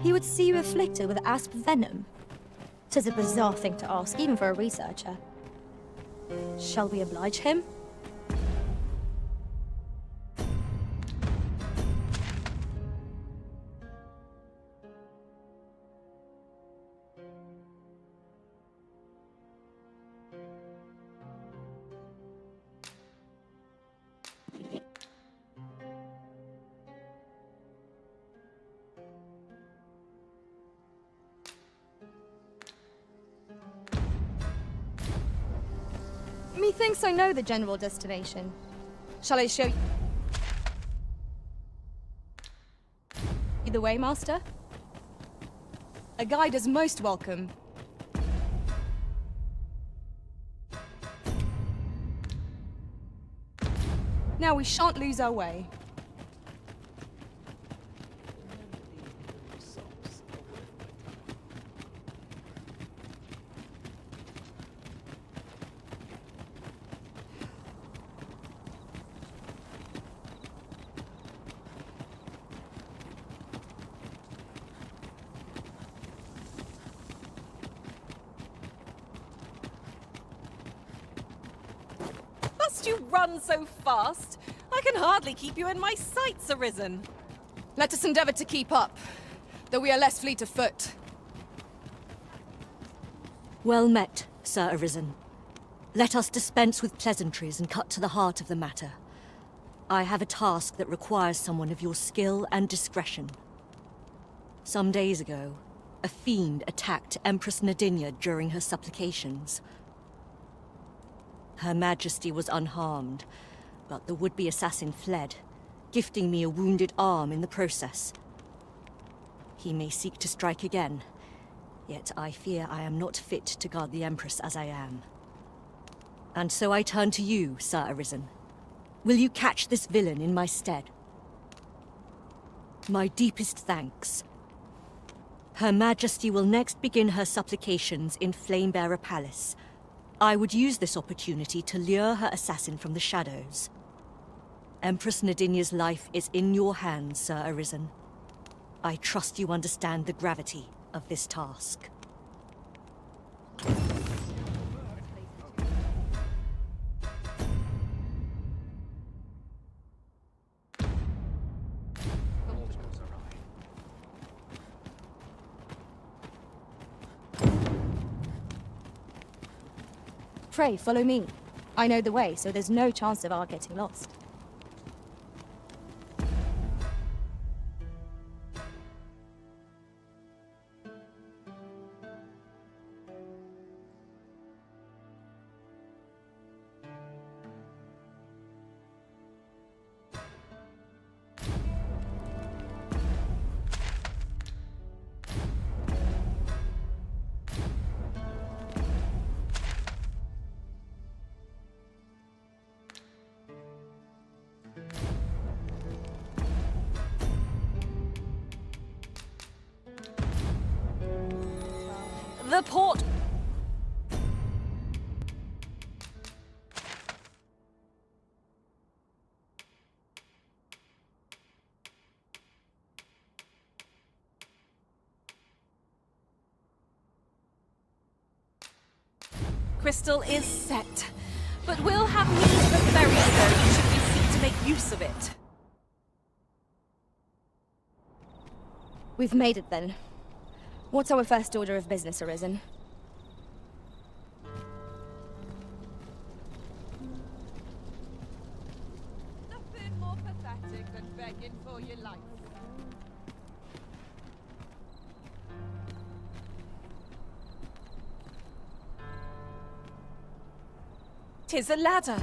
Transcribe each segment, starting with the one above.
He would see you afflicted with asp venom. 'Tis a bizarre thing to ask, even for a researcher. Shall we oblige him? Methinks I know the general destination. Shall I show you the way, Master? A guide is most welcome. Now we shan't lose our way. You run so fast, I can hardly keep you in my sights, Arisen. Let us endeavor to keep up, though we are less fleet of foot. Well met, Sir Arisen. Let us dispense with pleasantries and cut to the heart of the matter. I have a task that requires someone of your skill and discretion. Some days ago, a fiend attacked Empress Nadinia during her supplications. Her Majesty was unharmed, but the would-be assassin fled, gifting me a wounded arm in the process. He may seek to strike again, yet I fear I am not fit to guard the Empress as I am. And so I turn to you, Sir Arisen. Will you catch this villain in my stead? My deepest thanks. Her Majesty will next begin her supplications in Flamebearer Palace. I would use this opportunity to lure her assassin from the shadows. Empress Nadinia's life is in your hands, Sir Arisen. I trust you understand the gravity of this task. Pray, follow me. I know the way, so there's no chance of our getting lost. The port... Crystal is set, but we'll have need of a ferry stone should we seek to make use of it. We've made it then. What's our first order of business, Arisen? Nothing more pathetic than begging for your life. 'Tis a ladder.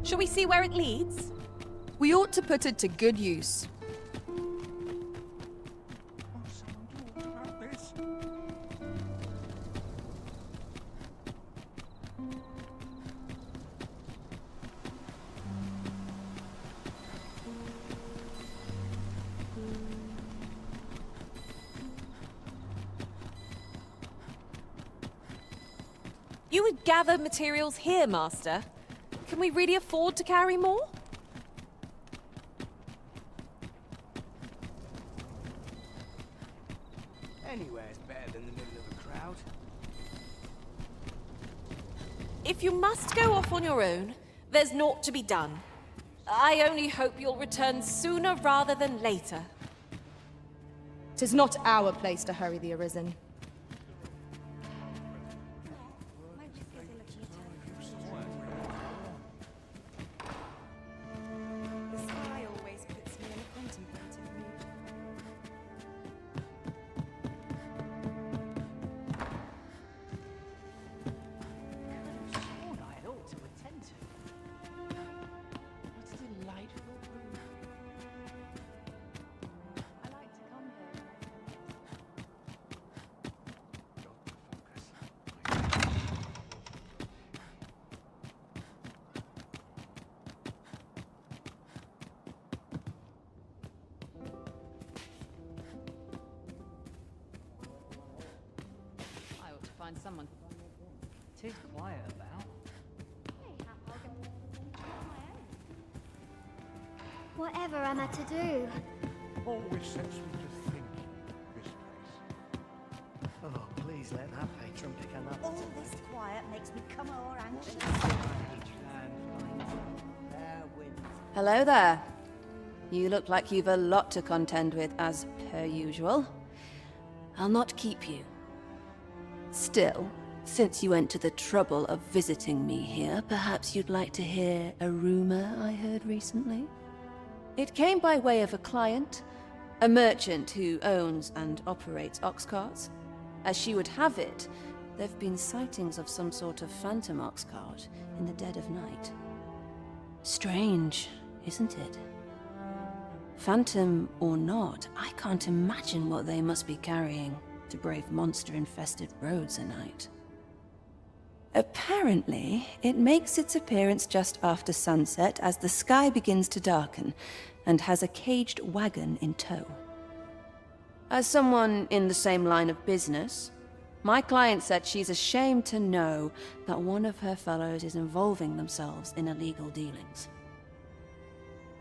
Shall we see where it leads? We ought to put it to good use. You would gather materials here, Master. Can we really afford to carry more? Anywhere's better than the middle of a crowd. If you must go off on your own, there's naught to be done. I only hope you'll return sooner rather than later. 'Tis not our place to hurry the Arisen. The sky always puts me in a contemplative mood. Sworn I ought to attend to. What a delightful room. I like to come here. I ought to find someone. 'Tis quiet about. Whatever am I to do? Always sets me to think, this place. Oh, please let that patron pick another. All this quiet makes me come more anxious. Hello there. You look like you've a lot to contend with, as per usual. I'll not keep you. Still, since you went to the trouble of visiting me here, perhaps you'd like to hear a rumor I heard recently? It came by way of a client, a merchant who owns and operates ox carts. As she would have it, there've been sightings of some sort of phantom ox cart in the dead of night. Strange, isn't it? Phantom or not, I can't imagine what they must be carrying to brave monster-infested roads at night. Apparently, it makes its appearance just after sunset as the sky begins to darken, and has a caged wagon in tow. As someone in the same line of business, my client said she's ashamed to know that one of her fellows is involving themselves in illegal dealings.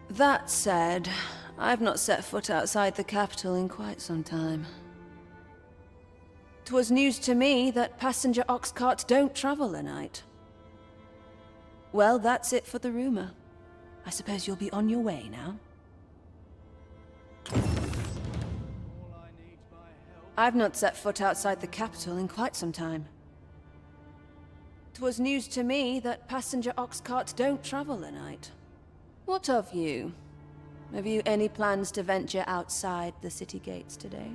That said, I've not set foot outside the capital in quite some time. 'Twas news to me that passenger ox carts don't travel at night. Well, that's it for the rumor. I suppose you'll be on your way now. I've not set foot outside the capital in quite some time. 'Twas news to me that passenger ox carts don't travel at night. What of you? Have you any plans to venture outside the city gates today?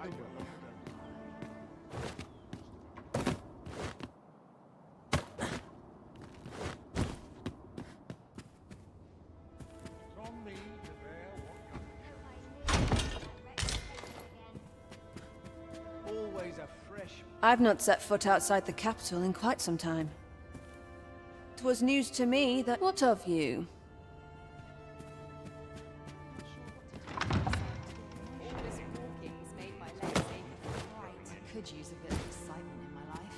It's on me to bear what comes. Always a fresh. I've not set foot outside the capital in quite some time. 'Twas news to me that... What of you? All this walking's made my legs ache at the right. I could use a bit of excitement in my life.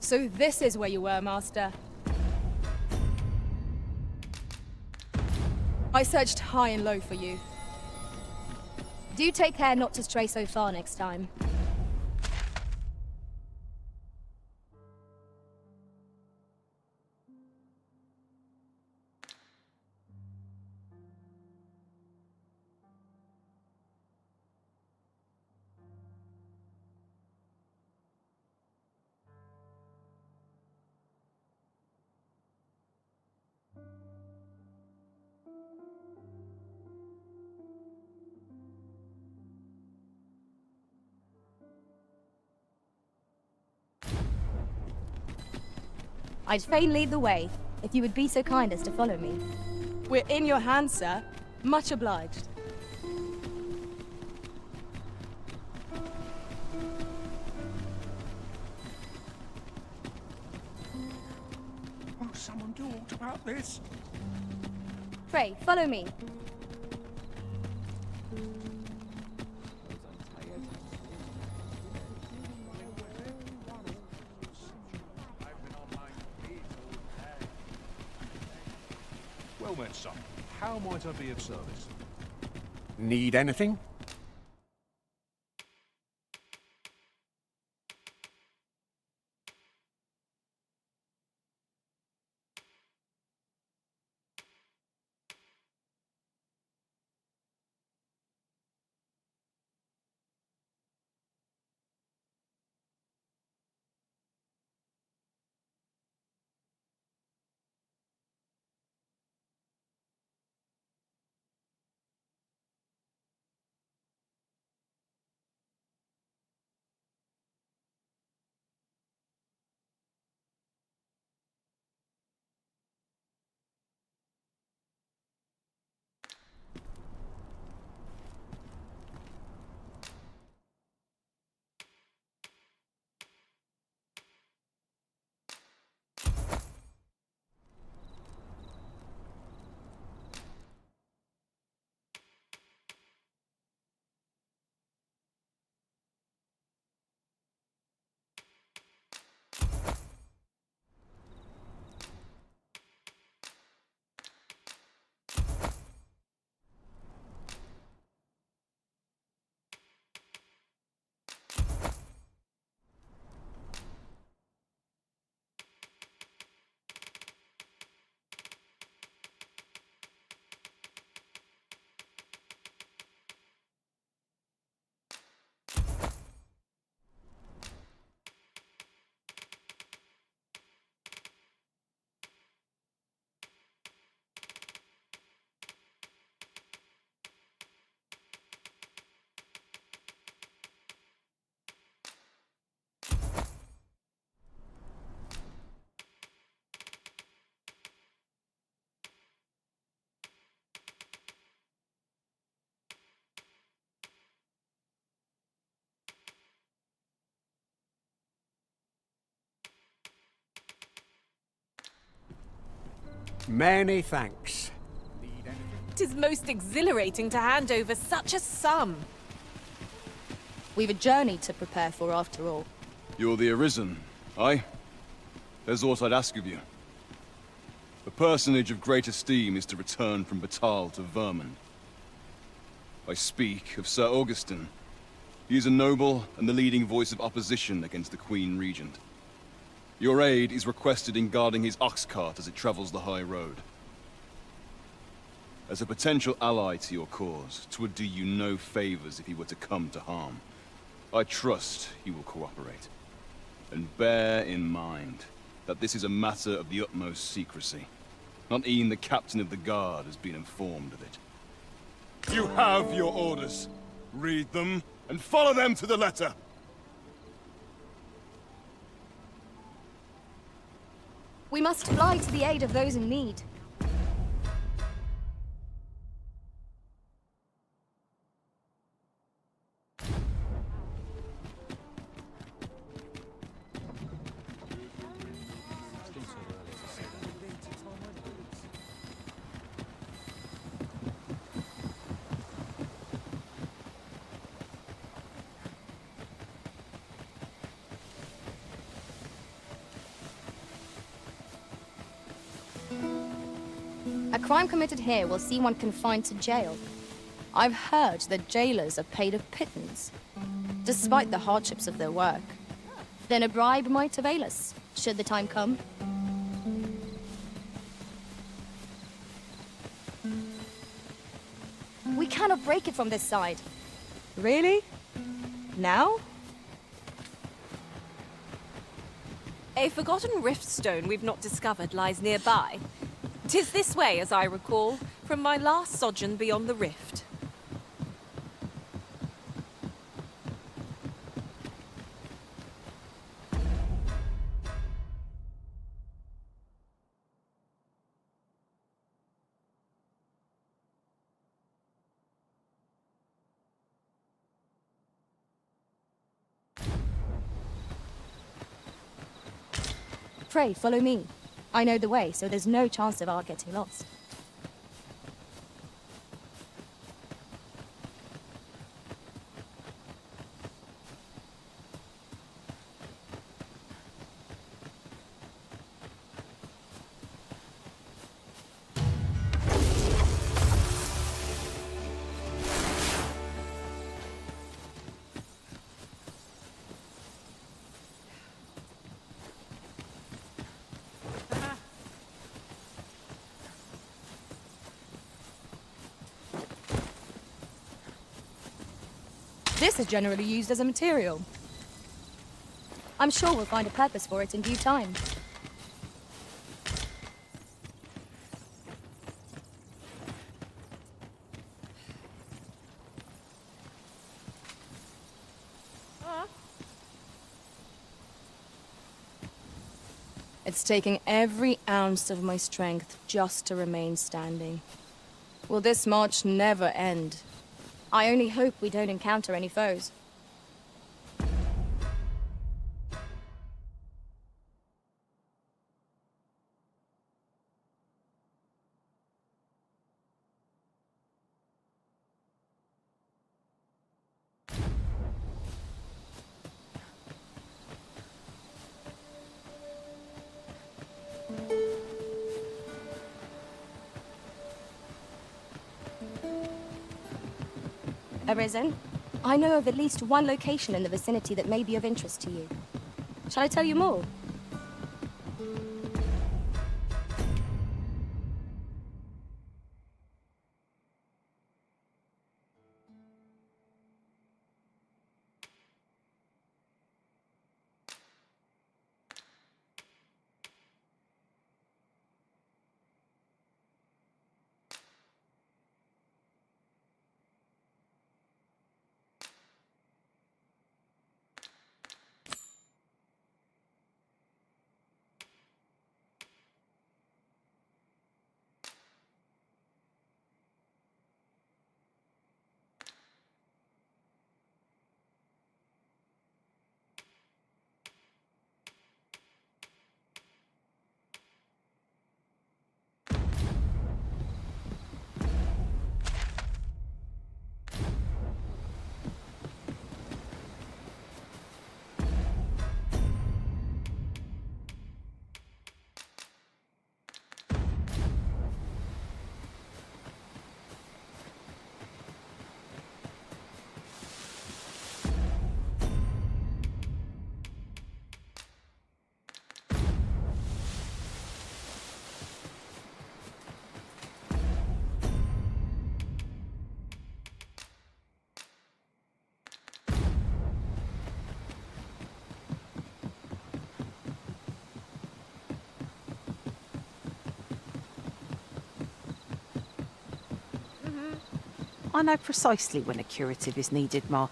So this is where you were, Master. I searched high and low for you. Do take care not to stray so far next time. I'd fain lead the way, if you would be so kind as to follow me. We're in your hands, sir. Much obliged. Won't someone do aught about this? Pray, follow me. Well met, son. How might I be of service? Need anything? Many thanks. Need anything? 'Tis most exhilarating to hand over such a sum. We've a journey to prepare for after all. You're the Arisen, aye? There's aught I'd ask of you. A personage of great esteem is to return from Batal to Vermund. I speak of Sir Augustin. He is a noble and the leading voice of opposition against the Queen Regent. Your aid is requested in guarding his ox cart as it travels the high road. As a potential ally to your cause, 'twould do you no favors if he were to come to harm. I trust he will cooperate. And bear in mind that this is a matter of the utmost secrecy. Not even the captain of the guard has been informed of it. You have your orders. Read them, and follow them to the letter. We must fly to the aid of those in need. A crime committed here will see one confined to jail. I've heard that jailers are paid a pittance, despite the hardships of their work. Then a bribe might avail us, should the time come. We cannot break it from this side. Really? Now? A forgotten rift stone we've not discovered lies nearby. 'Tis this way, as I recall, from my last sojourn beyond the rift. Pray, follow me. I know the way, so there's no chance of our getting lost. This is generally used as a material. I'm sure we'll find a purpose for it in due time. It's taking every ounce of my strength just to remain standing. Will this march never end? I only hope we don't encounter any foes. Arisen, I know of at least one location in the vicinity that may be of interest to you. Shall I tell you more? I know precisely when a curative is needed, Ma.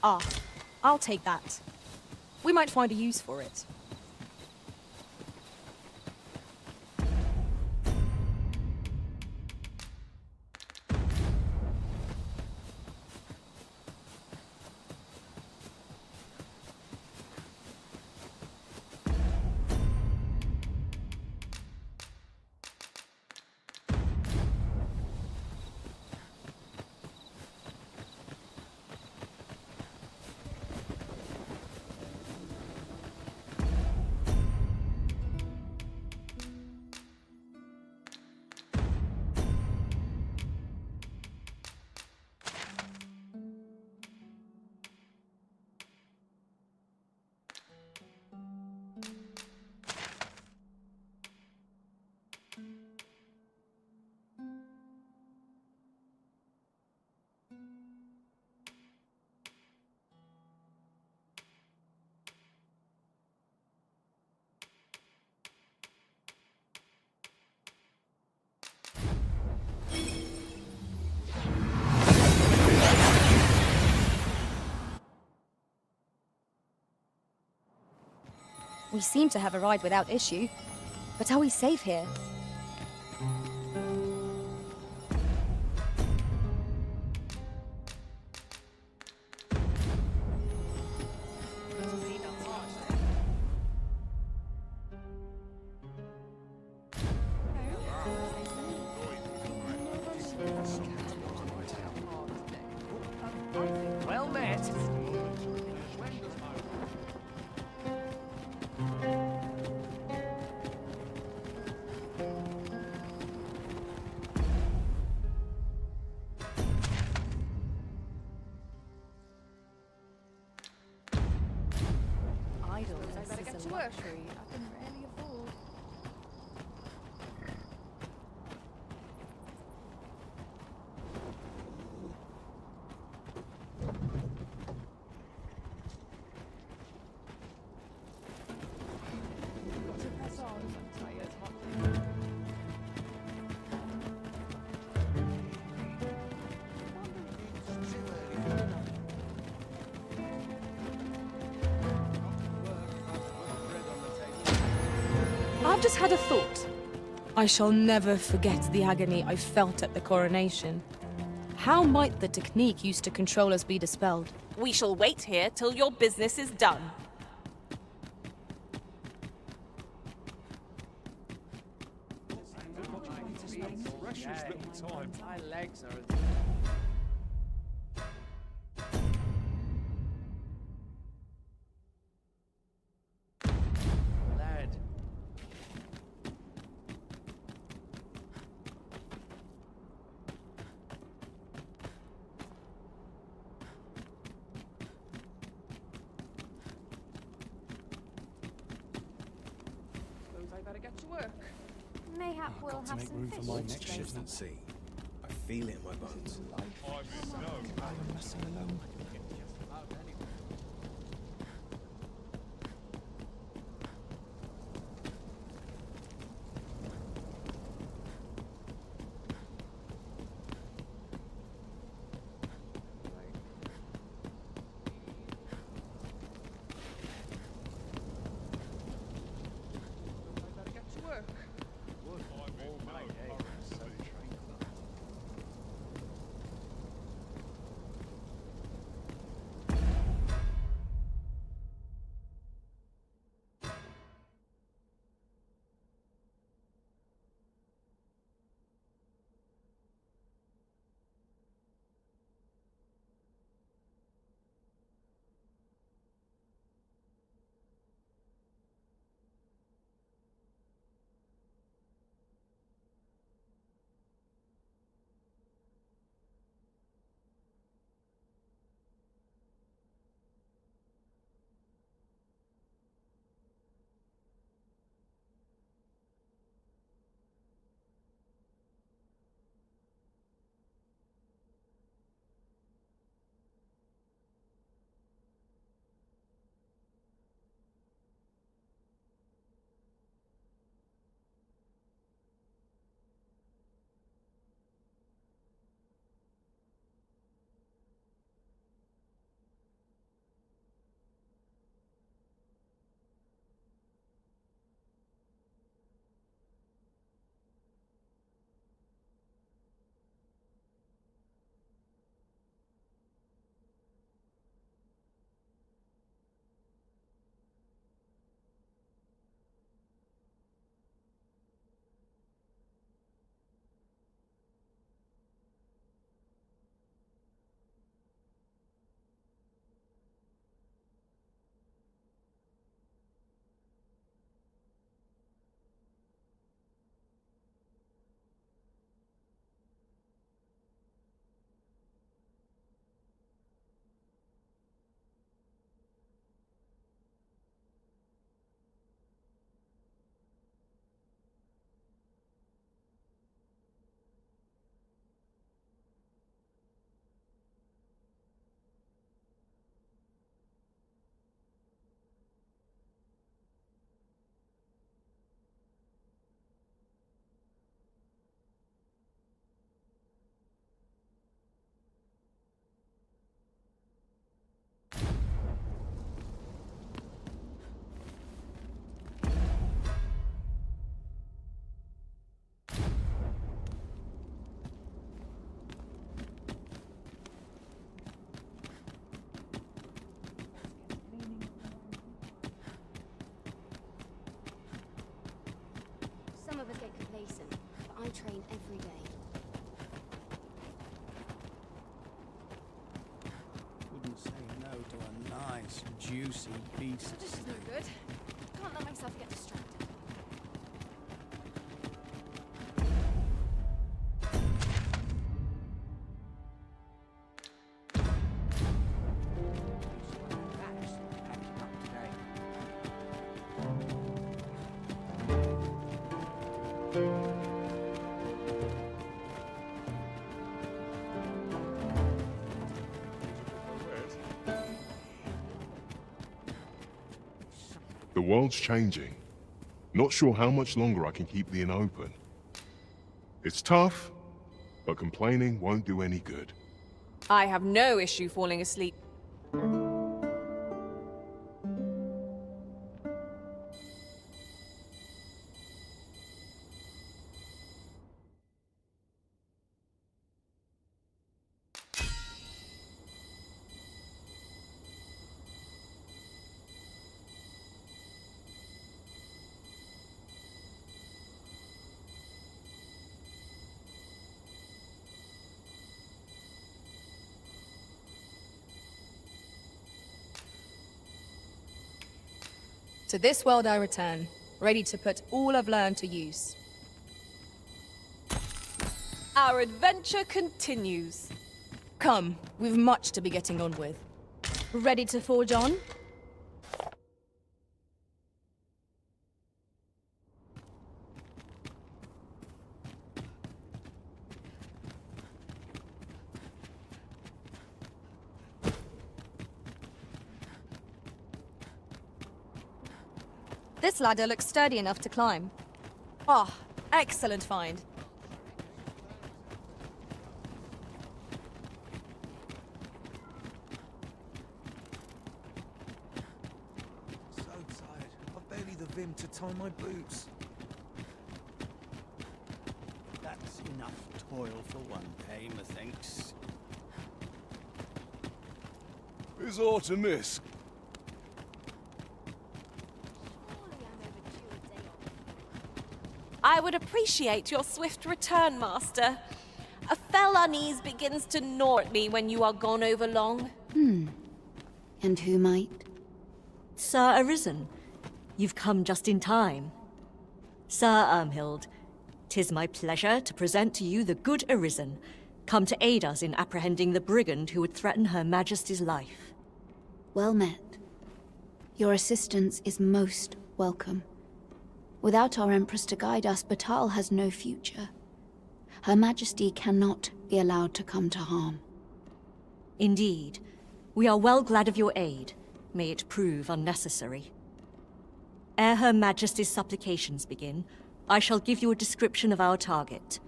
Ah, I'll take that. We might find a use for it. We seem to have arrived without issue. But are we safe here? Well met. Idleness is a luxury I can rarely afford. Got to press on. I'm tired. I've just had a thought. I shall never forget the agony I felt at the coronation. How might the technique used to control us be dispelled? We shall wait here till your business is done. Precious little time. My legs are... Lad. Suppose I better get to work. Mayhap we'll have some fish. Next shipment sea. I feel it in my bones. I better get to work. of us get complacent, but I train every day. Wouldn't say no to a nice, juicy piece. So this is no good. Can't let myself get distracted. The world's changing. Not sure how much longer I can keep the inn open. It's tough, but complaining won't do any good. I have no issue falling asleep. To this world I return, ready to put all I've learned to use. Our adventure continues. Come, we've much to be getting on with. Ready to forge on? This ladder looks sturdy enough to climb. Ah, excellent find. So tired. I've barely the vim to tie my boots. That's enough toil for one day, methinks. Is aught amiss? I would appreciate your swift return, Master. A fell unease begins to gnaw at me when you are gone over long. And who might? Sir Arisen, you've come just in time. Sir Ermhild, 'tis my pleasure to present to you the good Arisen, come to aid us in apprehending the brigand who would threaten Her Majesty's life. Well met. Your assistance is most welcome. Without our Empress to guide us, Batal has no future. Her Majesty cannot be allowed to come to harm. Indeed. We are well glad of your aid. May it prove unnecessary. Ere Her Majesty's supplications begin, I shall give you a description of our target.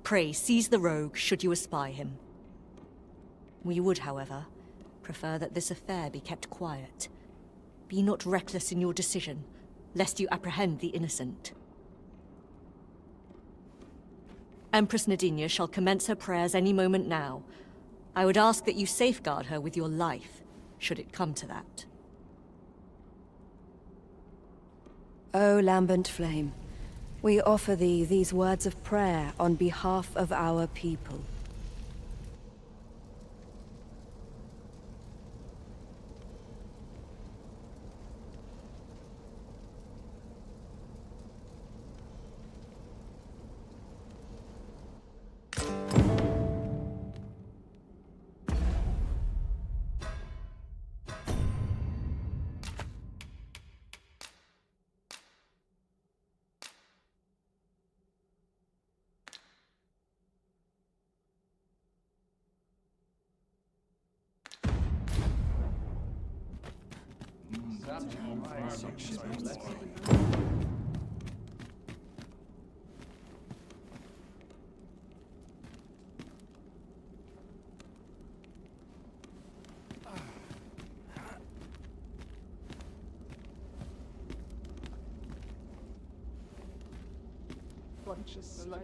Pray seize the rogue should you espy him. We would, however, prefer that this affair be kept quiet. Be not reckless in your decision, lest you apprehend the innocent. Empress Nadinia shall commence her prayers any moment now. I would ask that you safeguard her with your life, should it come to that. O lambent flame, we offer thee these words of prayer on behalf of our people.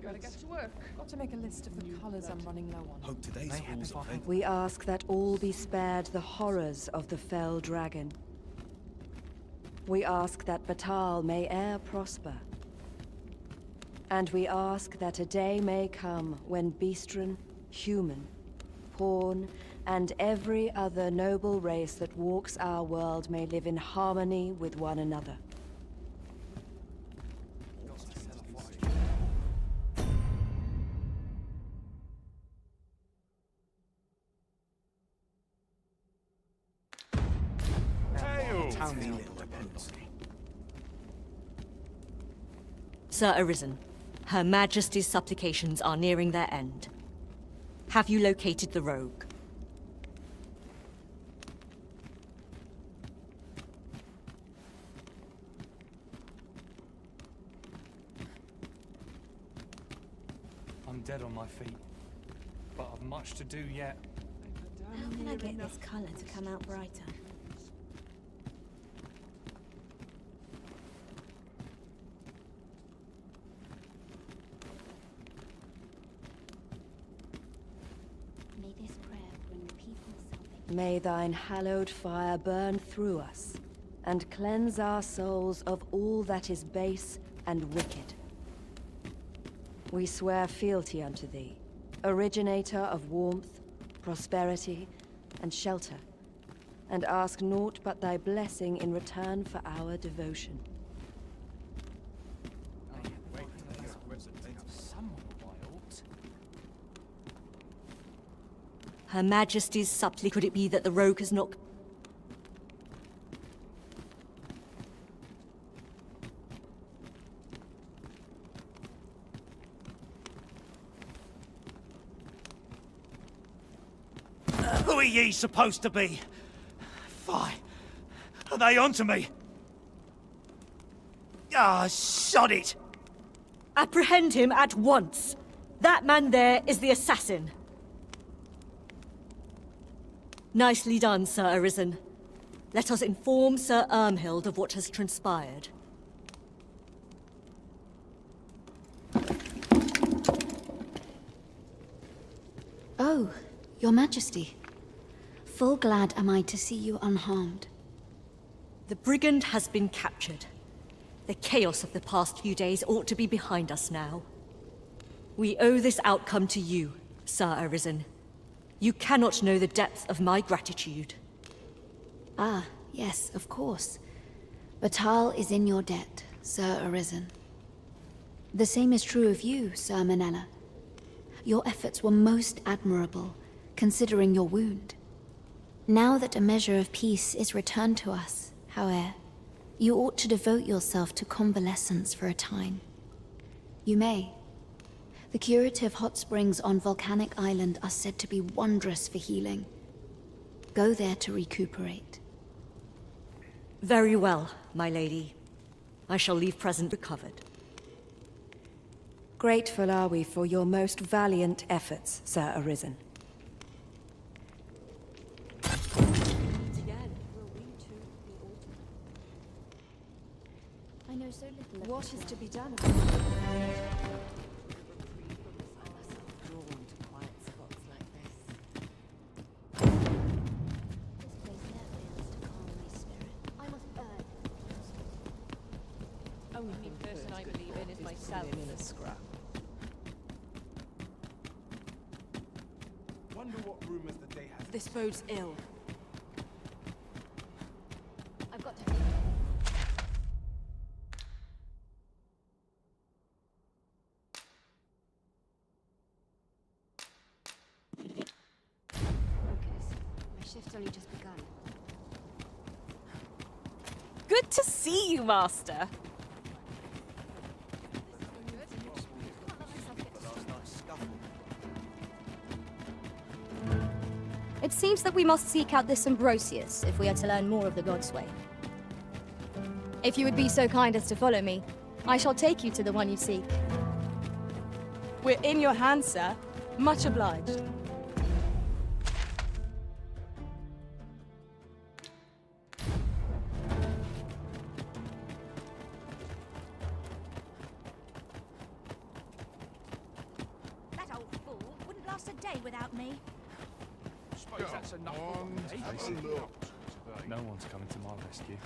Gotta get to work. Got to make a list of the colours I'm running low on. Hope today's haul's okay. We ask that all be spared the horrors of the fell dragon. We ask that Batal may e'er prosper. And we ask that a day may come when Beastren, human, pawn, and every other noble race that walks our world may live in harmony with one another. Sir Arisen, Her Majesty's supplications are nearing their end. Have you located the rogue? I'm dead on my feet, but I've much to do yet. How can I get this colour to come out brighter? May this prayer bring people salvation. May thine hallowed fire burn through us, and cleanse our souls of all that is base and wicked. We swear fealty unto thee, originator of warmth, prosperity, and shelter, and ask naught but thy blessing in return for our devotion. Her Majesty's supplicant. Could it be that the rogue has not... Who are ye supposed to be? Fie. Are they onto me? Ah, sod it! Apprehend him at once! That man there is the assassin. Nicely done, Sir Arisen. Let us inform Sir Ermhild of what has transpired. Oh, Your Majesty. Full glad am I to see you unharmed. The brigand has been captured. The chaos of the past few days ought to be behind us now. We owe this outcome to you, Sir Arisen. You cannot know the depth of my gratitude. Ah, yes, of course. Batal is in your debt, Sir Arisen. The same is true of you, Sir Manella. Your efforts were most admirable, considering your wound. Now that a measure of peace is returned to us, however, you ought to devote yourself to convalescence for a time. You may. The curative hot springs on Volcanic Island are said to be wondrous for healing. Go there to recuperate. Very well, my lady. I shall leave present recovered. Grateful are we for your most valiant efforts, Sir Arisen. I know so little. What is to be done? Only person I believe in is myself. Wonder what rumors the day has. This bodes ill. I've got to... My shift's only just begun. Good to see you, Master. It seems that we must seek out this Ambrosius if we are to learn more of the God's way. If you would be so kind as to follow me, I shall take you to the one you seek. We're in your hands, sir. Much obliged. That old fool wouldn't last a day without me. Suppose that's enough. No one's coming to my rescue.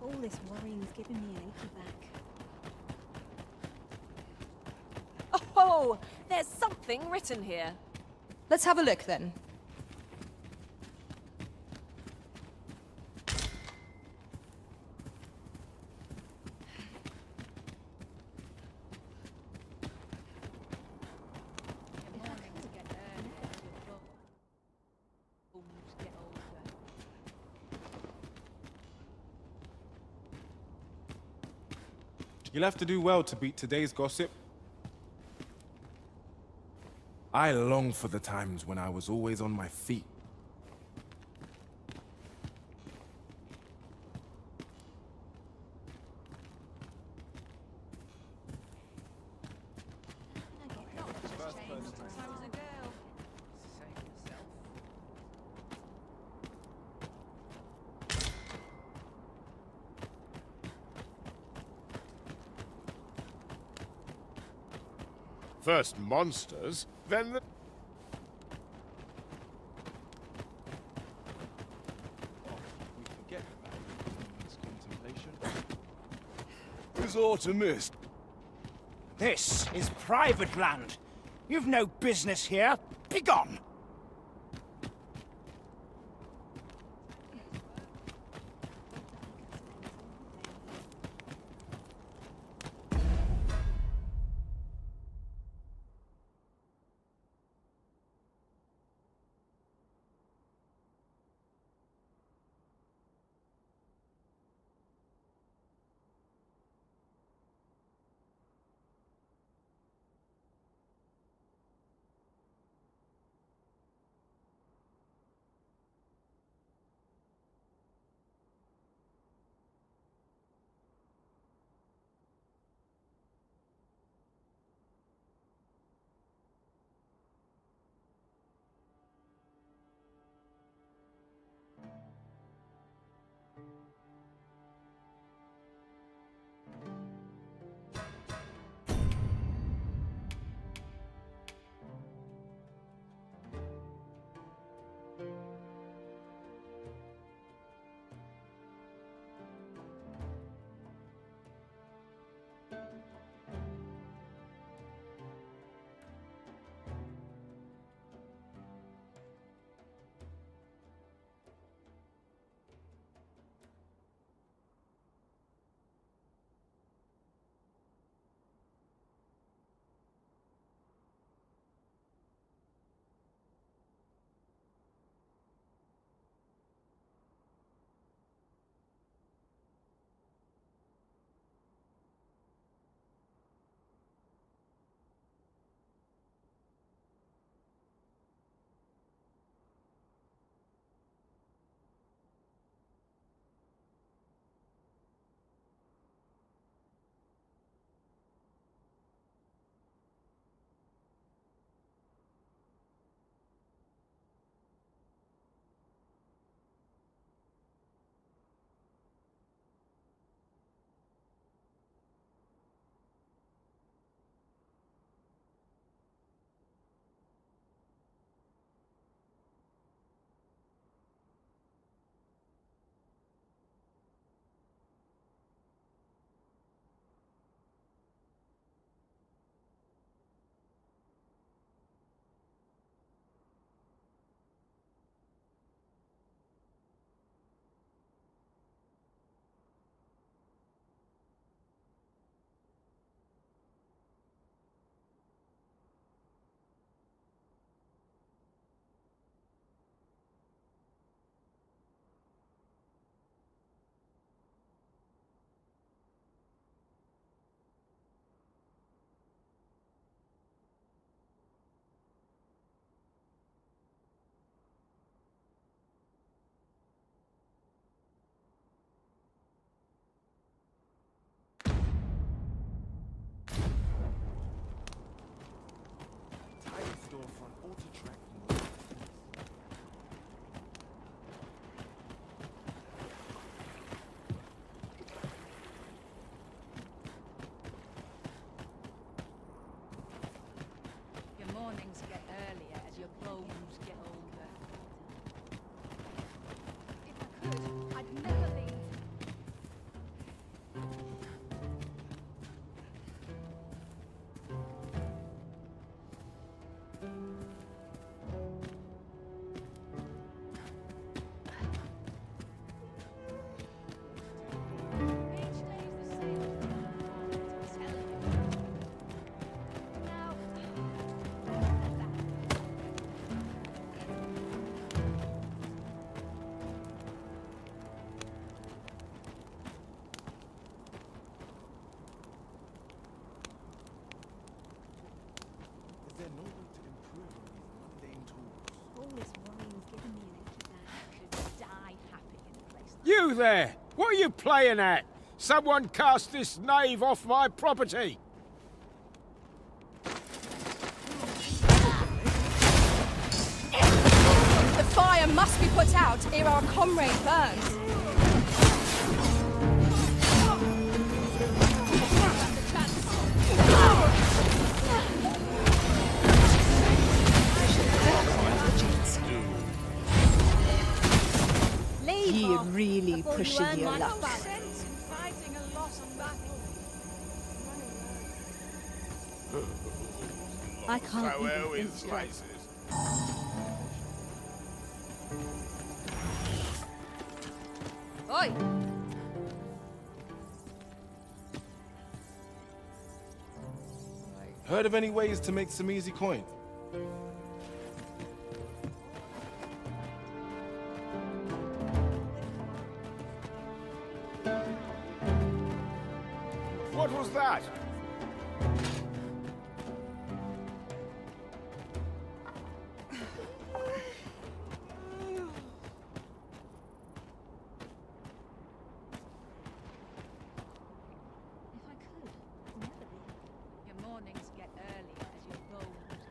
All this worrying's giving me an achy back. Oh, there's something written here. Let's have a look then. You'll have to do well to beat today's gossip. I long for the times when I was always on my feet. First monsters, then the... Resort to mist. This is private land. You've no business here. Begone! You there! What are you playing at? Someone cast this knave off my property! The fire must be put out ere our comrade burns. You're really pushing your luck. I can't even think straight. Oi! Heard of any ways to make some easy coin? What was that? Your mornings get early as your bones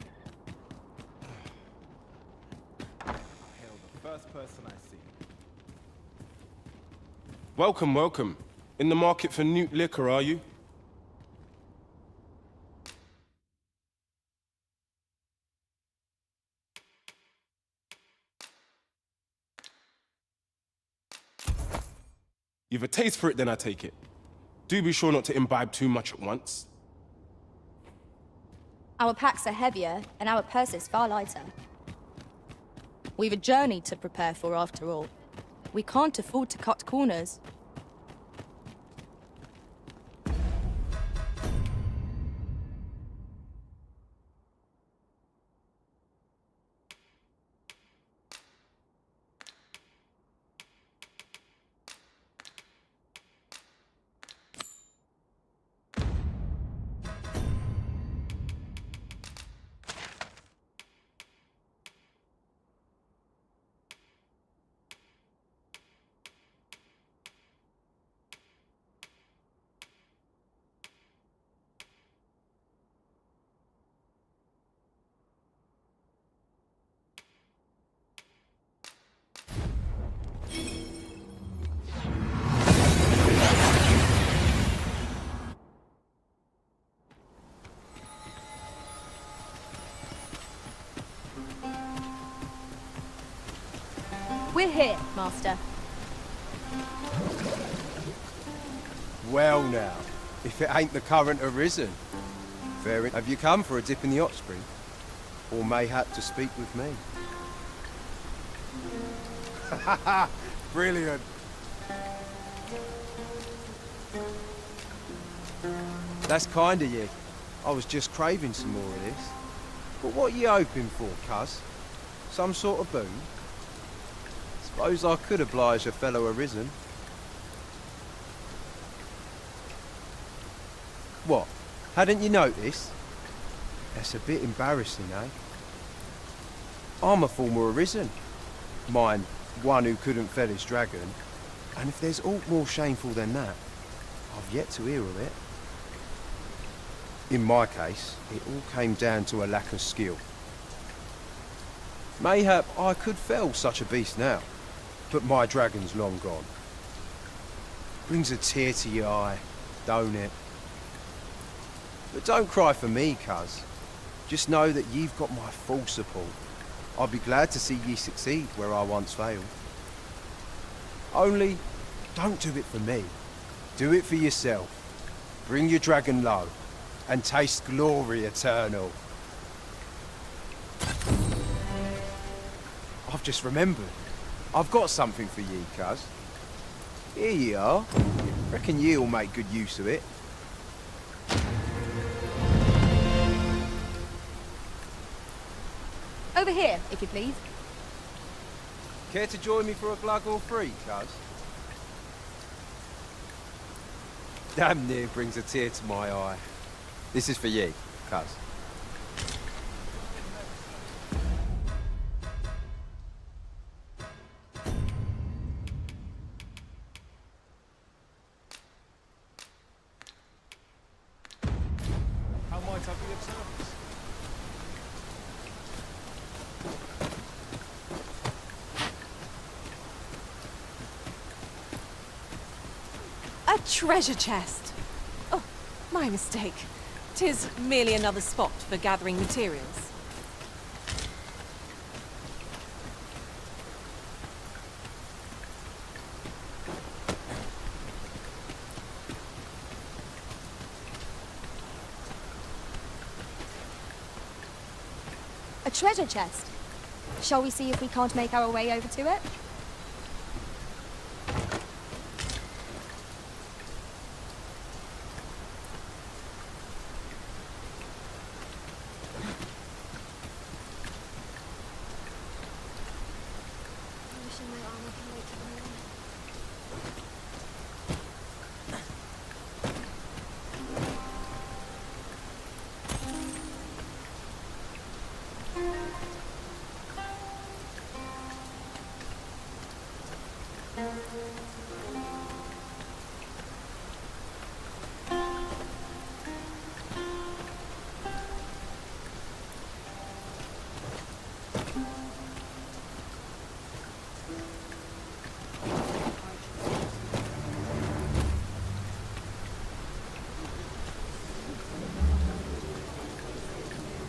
Hail the first person I see. Welcome, welcome. In the market for new liquor, are you? You've a taste for it, then I take it. Do be sure not to imbibe too much at once. Our packs are heavier, and our purses far lighter. We've a journey to prepare for, after all. We can't afford to cut corners. We're here, Master. Well now, if it ain't the current Arisen. Have you come for a dip in the hot spring? Or mayhap to speak with me? Brilliant. That's kind of you. I was just craving some more of this. But what are you hoping for, cuz? Some sort of boon? Suppose I could oblige a fellow Arisen. What? Hadn't you noticed? That's a bit embarrassing, eh? I'm a former Arisen. Mine, one who couldn't fell his dragon. And if there's aught more shameful than that, I've yet to hear of it. In my case, it all came down to a lack of skill. Mayhap I could fell such a beast now, but my dragon's long gone. Brings a tear to your eye, don't it? But don't cry for me, cuz. Just know that you've got my full support. I'll be glad to see ye succeed where I once failed. Only, don't do it for me. Do it for yourself. Bring your dragon low, and taste glory eternal. I've just remembered. I've got something for ye, cuz. Here ye are. Reckon ye'll make good use of it. Over here, if you please. Care to join me for a glug or three, cuz? Damn near brings a tear to my eye. This is for ye, cuz. How might I be of service? A treasure chest! Oh, my mistake. 'Tis merely another spot for gathering materials. A treasure chest. Shall we see if we can't make our way over to it? Wishing my armor can wait till the morning.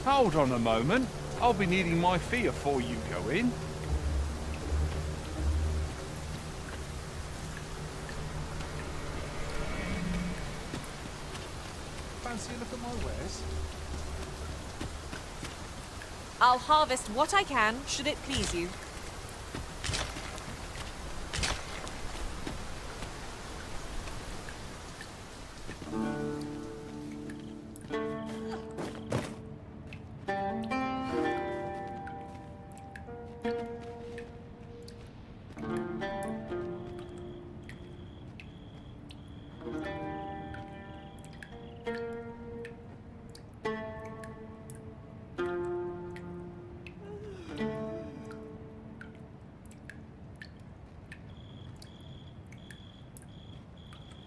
Hold on a moment. I'll be needing my fee afore you go in. Fancy a look at my wares? I'll harvest what I can, should it please you.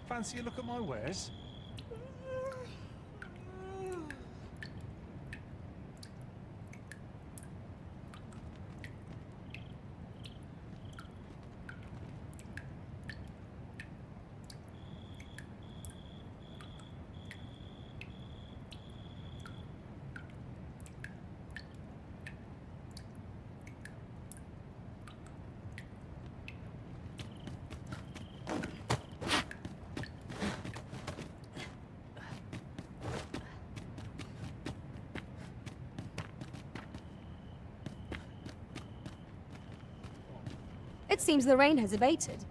Fancy a look at my wares? It seems the rain has abated.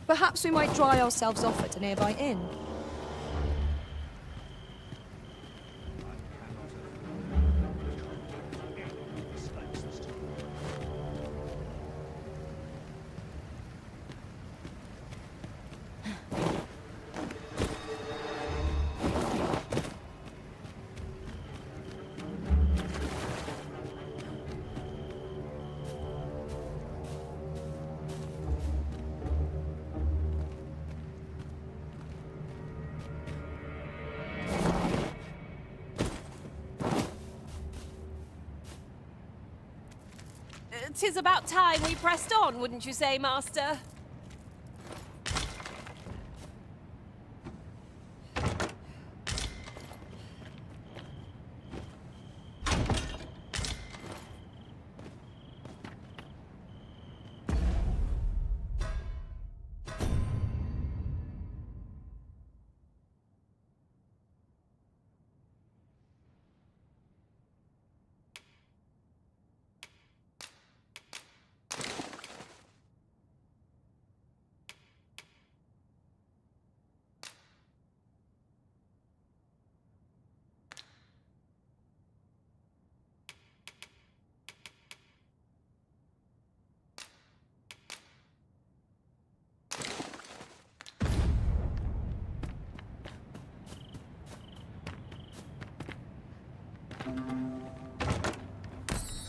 Perhaps we might dry ourselves off at a nearby inn. Tis about time we pressed on, wouldn't you say, Master?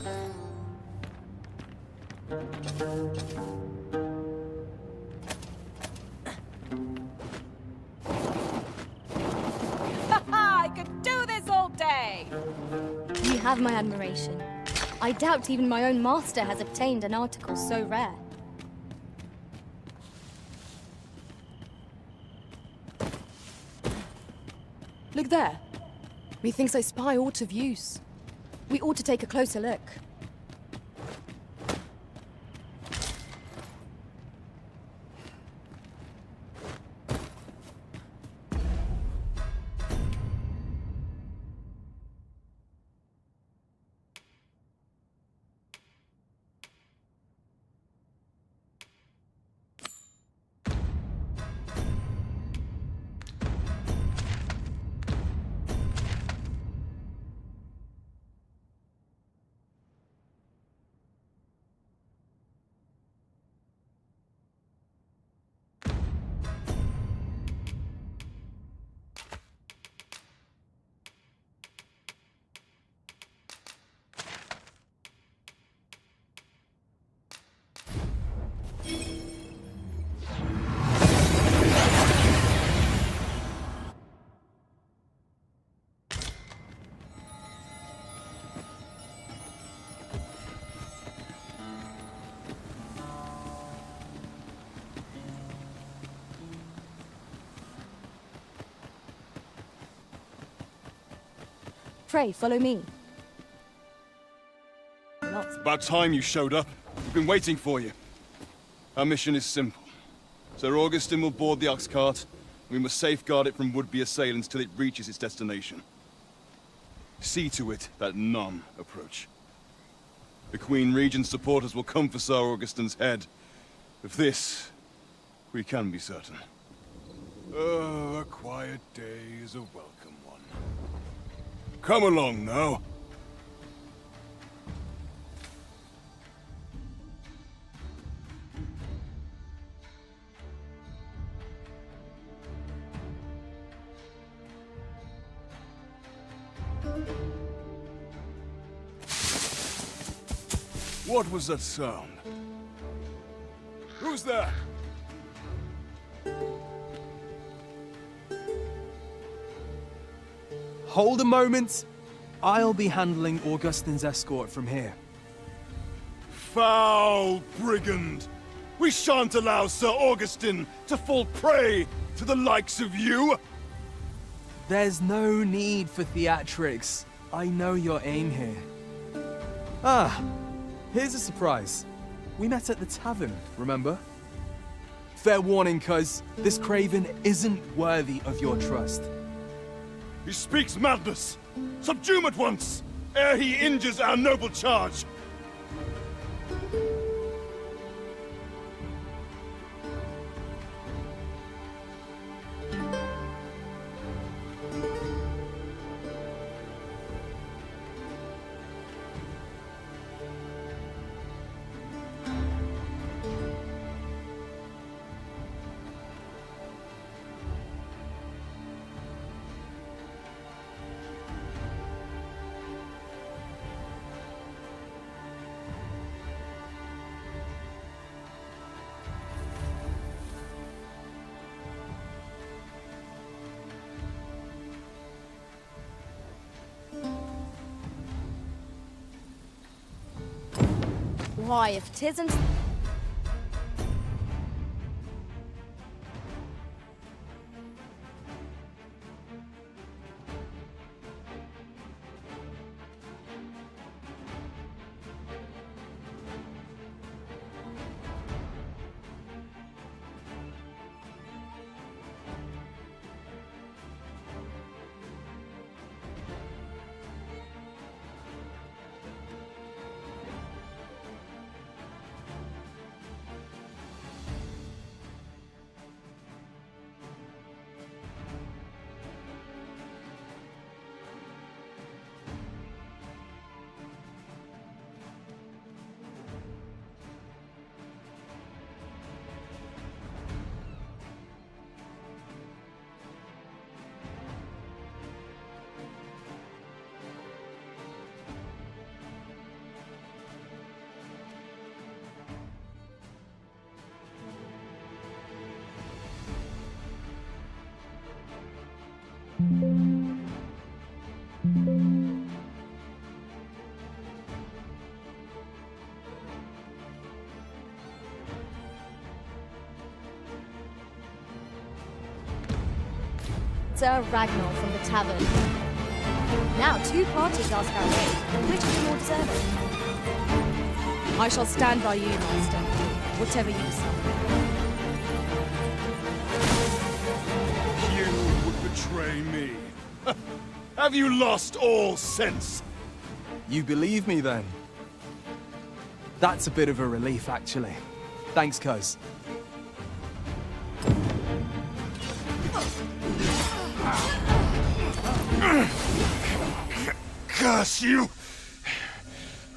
I could do this all day! You have my admiration. I doubt even my own master has obtained an article so rare. Look there. Methinks I spy aught of use. We ought to take a closer look. Pray, follow me. It's about time you showed up. We've been waiting for you. Our mission is simple. Sir Augustin will board the ox cart. We must safeguard it from would-be assailants till it reaches its destination. See to it that none approach. The Queen Regent's supporters will come for Sir Augustin's head. Of this, we can be certain. Oh, a quiet day is a welcome one. Come along now. What was that sound? Who's there? Hold a moment. I'll be handling Augustin's escort from here. Foul brigand! We shan't allow Sir Augustin to fall prey to the likes of you! There's no need for theatrics. I know your aim here. Ah, here's a surprise. We met at the tavern, remember? Fair warning, cuz this craven isn't worthy of your trust. He speaks madness! Subdue him at once, ere he injures our noble charge! Why, if 'tisn't... Sir Ragnar from the tavern. Now 2 parties ask our aid. Which is more deserving? I shall stand by you, Master. Whatever you decide. You would betray me. Have you lost all sense? You believe me, then? That's a bit of a relief, actually. Thanks, cuz. Curse you!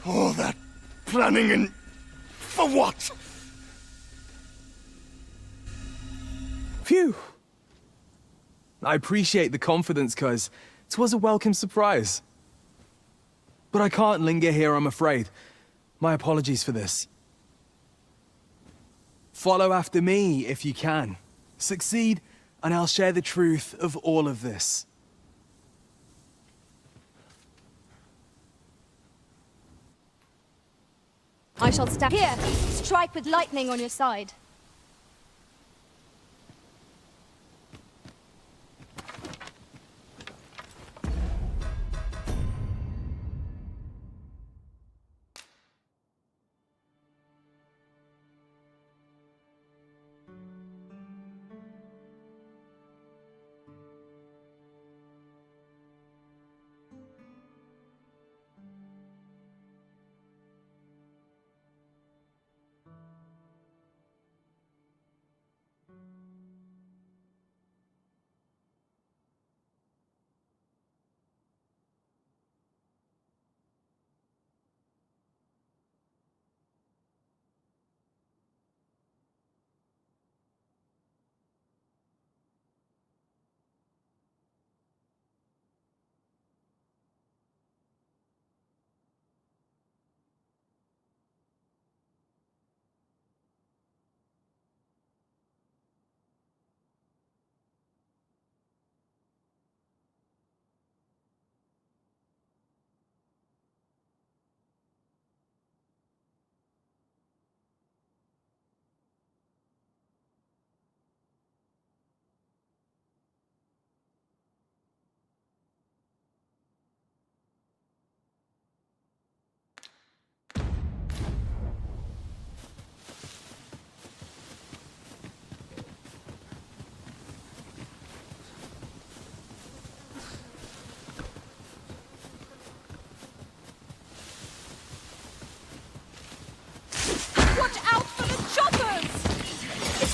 All that planning and... for what? Phew! I appreciate the confidence, cuz 'twas a welcome surprise. But I can't linger here, I'm afraid. My apologies for this. Follow after me, if you can. Succeed, and I'll share the truth of all of this. I shall stand here. Strike with lightning on your side.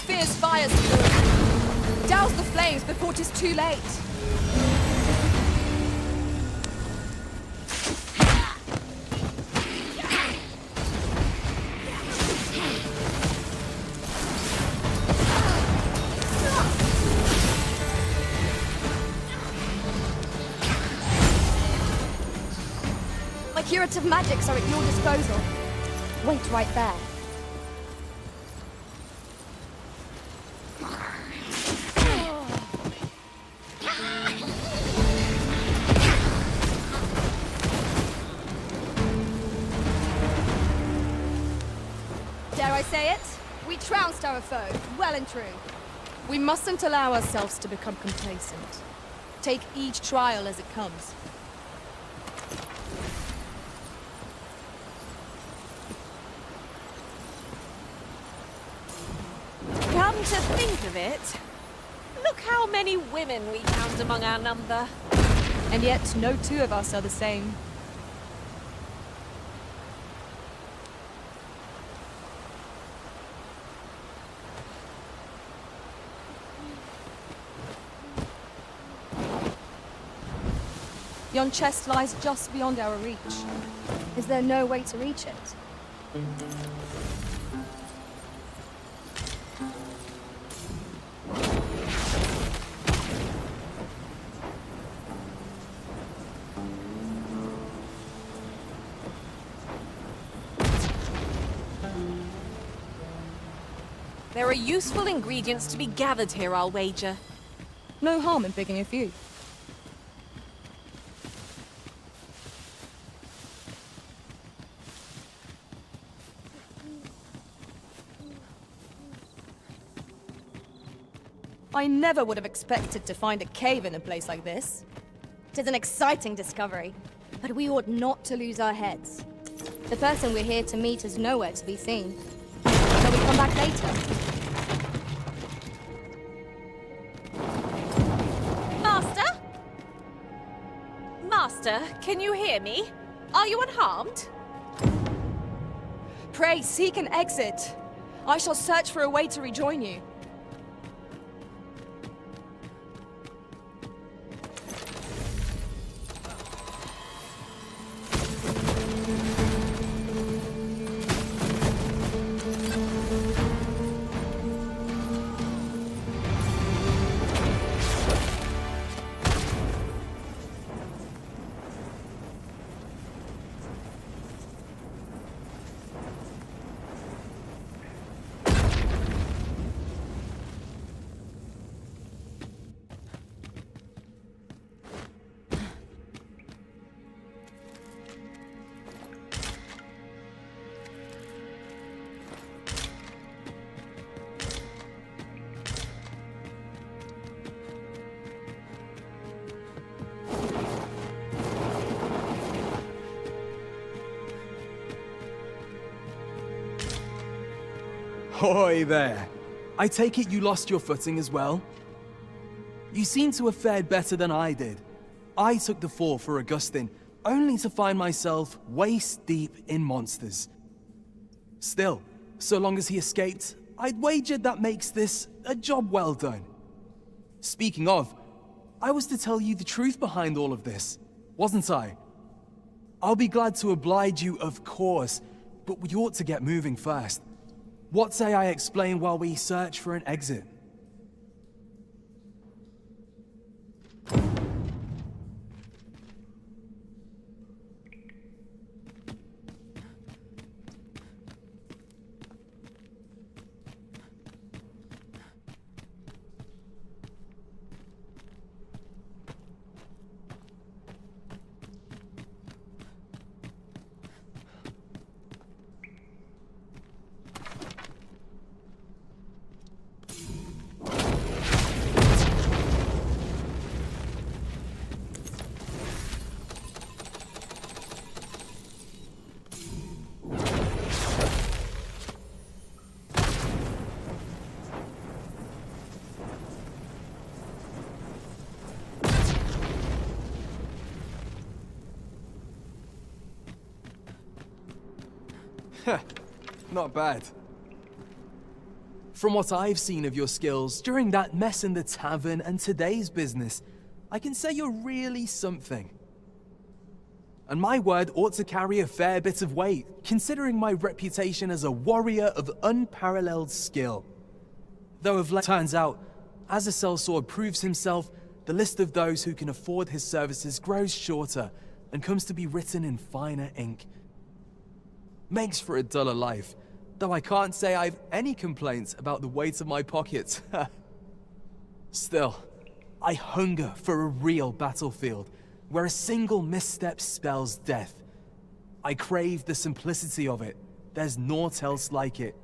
Fierce fires through. Douse the flames before 'tis too late. My curative magics are at your disposal. Wait right there. Dare I say it? We trounced our foe, well and true. We mustn't allow ourselves to become complacent. Take each trial as it comes. Come to think of it, look how many women we count among our number. And yet, no 2 of us are the same. Yon chest lies just beyond our reach. Is there no way to reach it? There are useful ingredients to be gathered here, I'll wager. No harm in picking a few. I never would have expected to find a cave in a place like this. Tis an exciting discovery, but we ought not to lose our heads. The person we're here to meet is nowhere to be seen. Shall we come back later? Master? Master, can you hear me? Are you unharmed? Pray, seek an exit. I shall search for a way to rejoin you. Hoy there! I take it you lost your footing as well? You seem to have fared better than I did. I took the fall for Augustin, only to find myself waist deep in monsters. Still, so long as he escaped, I'd wagered that makes this a job well done. Speaking of, I was to tell you the truth behind all of this, wasn't I? I'll be glad to oblige you, of course, but we ought to get moving first. What say I explain while we search for an exit? Not bad. From what I've seen of your skills during that mess in the tavern and today's business, I can say you're really something. And my word ought to carry a fair bit of weight, considering my reputation as a warrior of unparalleled skill. Though of late turns out, as the sellsword proves himself, the list of those who can afford his services grows shorter and comes to be written in finer ink. Makes for a duller life, though I can't say I've any complaints about the weight of my pockets. Still, I hunger for a real battlefield, where a single misstep spells death. I crave the simplicity of it. There's naught else like it.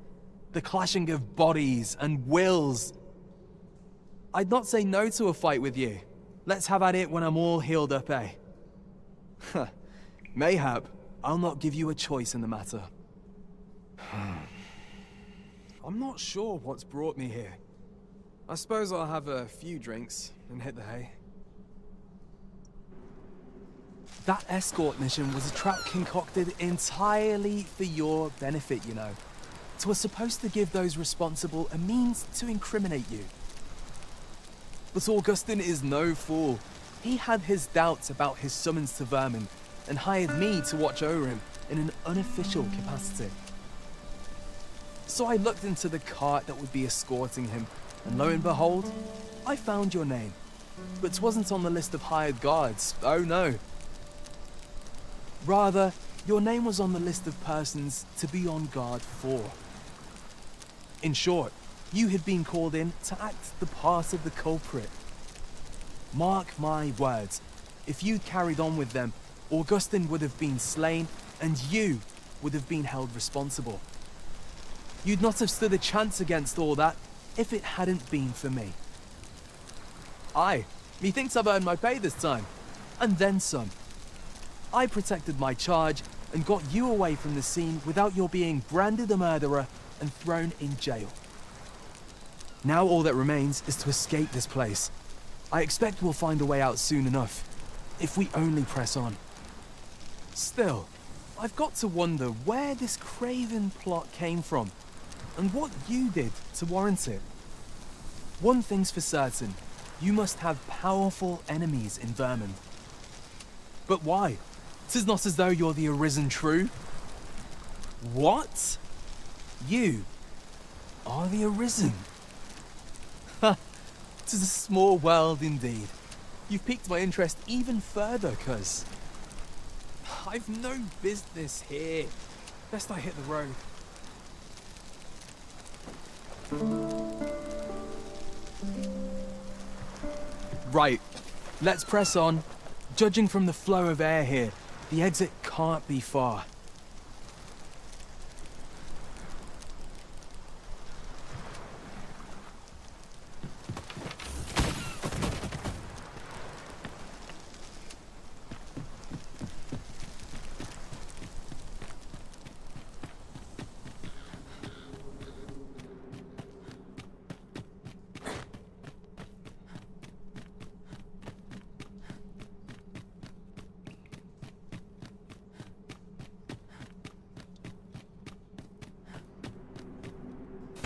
The clashing of bodies and wills. I'd not say no to a fight with you. Let's have at it when I'm all healed up, eh? Mayhap, I'll not give you a choice in the matter. I'm not sure what's brought me here. I suppose I'll have a few drinks and hit the hay. That escort mission was a trap concocted entirely for your benefit, you know. It was supposed to give those responsible a means to incriminate you. But Augustin is no fool. He had his doubts about his summons to Vermin, and hired me to watch over him in an unofficial capacity. So I looked into the cart that would be escorting him, and lo and behold, I found your name. But 'twasn't on the list of hired guards, oh no. Rather, your name was on the list of persons to be on guard for. In short, you had been called in to act the part of the culprit. Mark my words, if you'd carried on with them, Augustin would have been slain, and you would have been held responsible. You'd not have stood a chance against all that if it hadn't been for me. Aye, methinks I've earned my pay this time. And then some. I protected my charge and got you away from the scene without your being branded a murderer and thrown in jail. Now all that remains is to escape this place. I expect we'll find a way out soon enough, if we only press on. Still, I've got to wonder where this craven plot came from, and what you did to warrant it. One thing's for certain, you must have powerful enemies in Vermund. But why? 'Tis not as though you're the Arisen true. What? You are the Arisen? Ha! 'Tis a small world indeed. You've piqued my interest even further, cuz I've no business here. Best I hit the road. Right, let's press on. Judging from the flow of air here, the exit can't be far.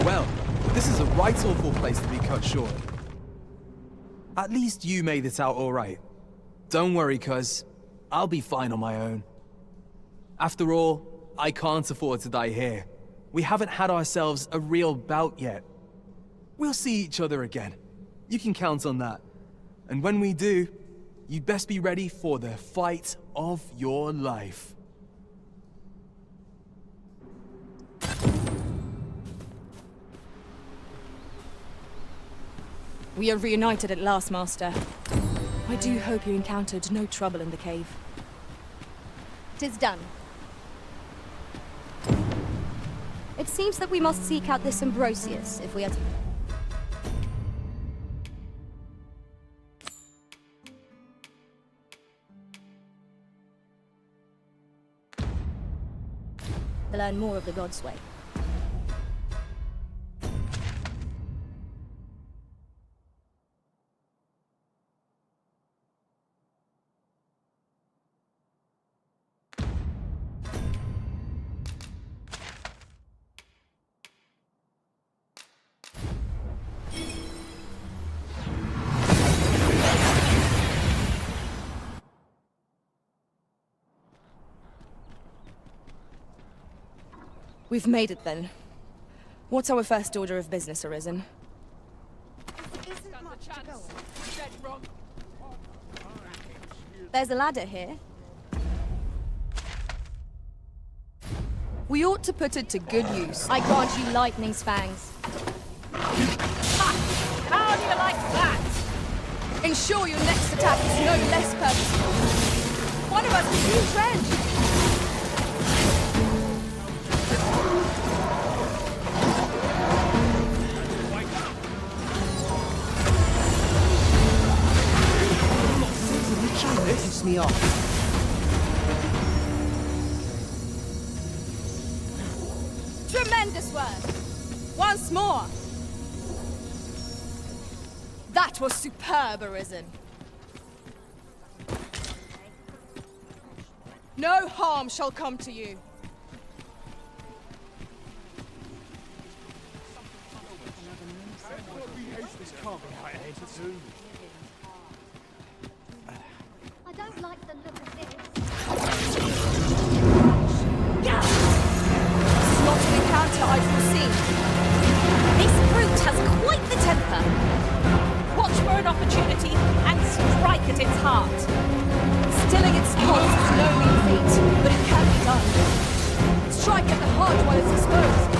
Well, this is a right awful place to be cut short. At least you made it out all right. Don't worry, cuz I'll be fine on my own. After all, I can't afford to die here. We haven't had ourselves a real bout yet. We'll see each other again. You can count on that. And when we do, you'd best be ready for the fight of your life. We are reunited at last, Master. I do hope you encountered no trouble in the cave. 'Tis done. It seems that we must seek out this Ambrosius if we are to... learn more of the God's way. We've made it then. What's our first order of business, Arisen? There's a ladder here. We ought to put it to good use. I grant you lightning's fangs. How do you like that? Ensure your next attack is no less purposeful. One of us is too drenched. Piss me off. Tremendous work! Once more! That was superb, Arisen. No harm shall come to you. I don't like the look of this. This is not an encounter I'd foreseen. This brute has quite the temper. Watch for an opportunity and strike at its heart. Stilling its pulse is no mean feat, but it can be done. Strike at the heart while it's exposed.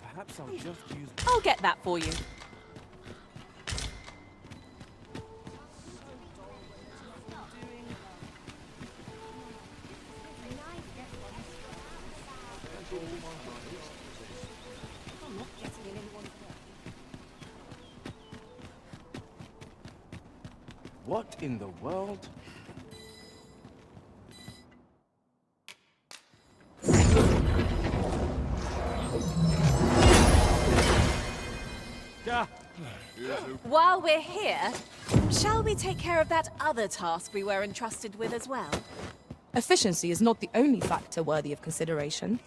Perhaps I'll just use... I'll get that for you. What in the world? While we're here, shall we take care of that other task we were entrusted with as well? Efficiency is not the only factor worthy of consideration.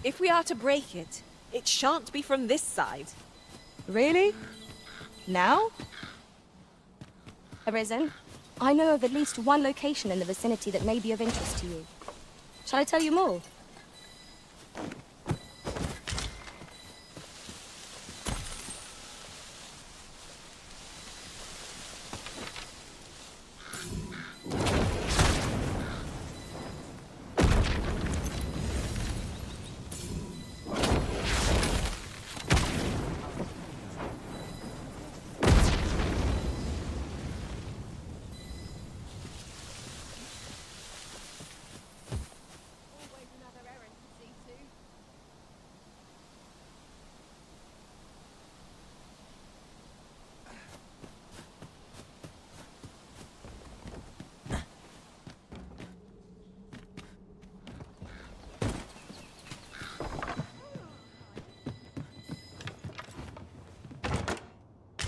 If we are to break it, it shan't be from this side. Really? Now? Arisen, I know of at least one location in the vicinity that may be of interest to you. Shall I tell you more?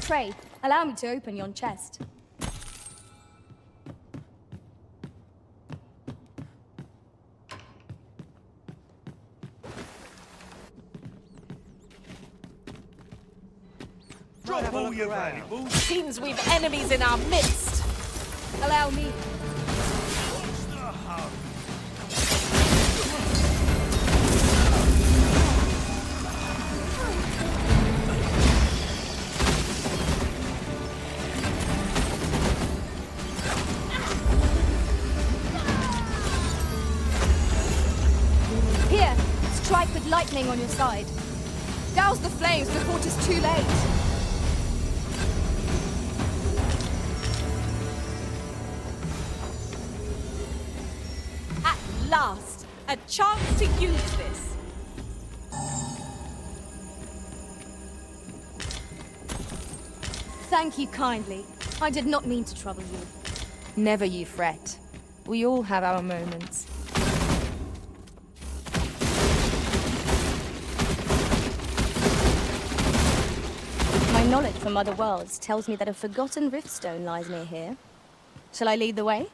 Pray, allow me to open yon chest. Drop all your valuables. Seems we've enemies in our midst. Allow me. What's the hurry? Here, strike with lightning on your side. Douse the flames before 'tis too late. At last, a chance to use this. Thank you kindly. I did not mean to trouble you. Never you fret. We all have our moments. My knowledge from other worlds tells me that a forgotten riftstone lies near here. Shall I lead the way?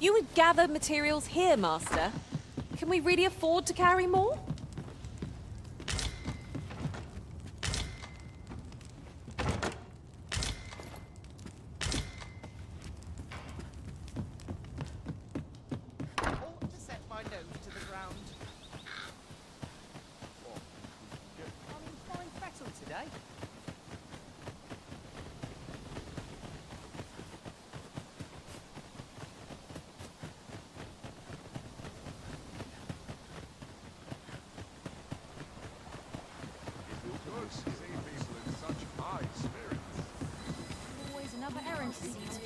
You would gather materials here, Master. Can we really afford to carry more? Always another errand to see to.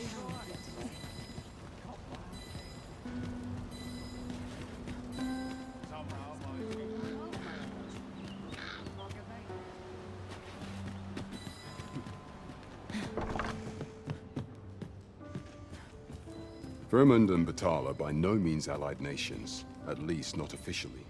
Vermund and Batal are by no means allied nations, at least not officially.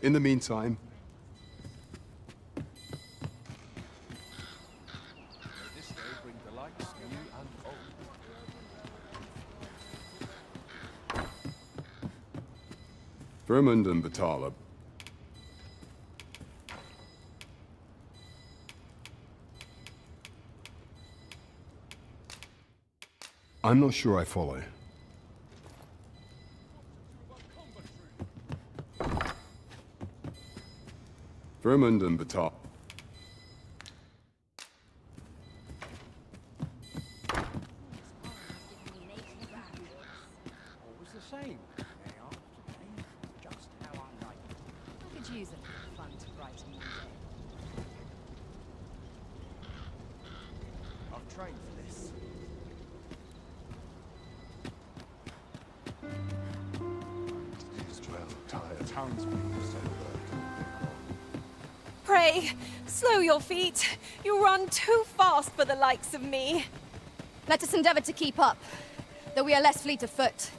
In the meantime, This day bring delights new and old. Vermund and Batal are... I'm not sure I follow. Vermund and Batal. Always the same. They are today, just how I like it. I could use a little fun to brighten my day. I've trained for this. These 12 tired townspeople so Pray, slow your feet. You run too fast for the likes of me. Let us endeavor to keep up, though we are less fleet of foot.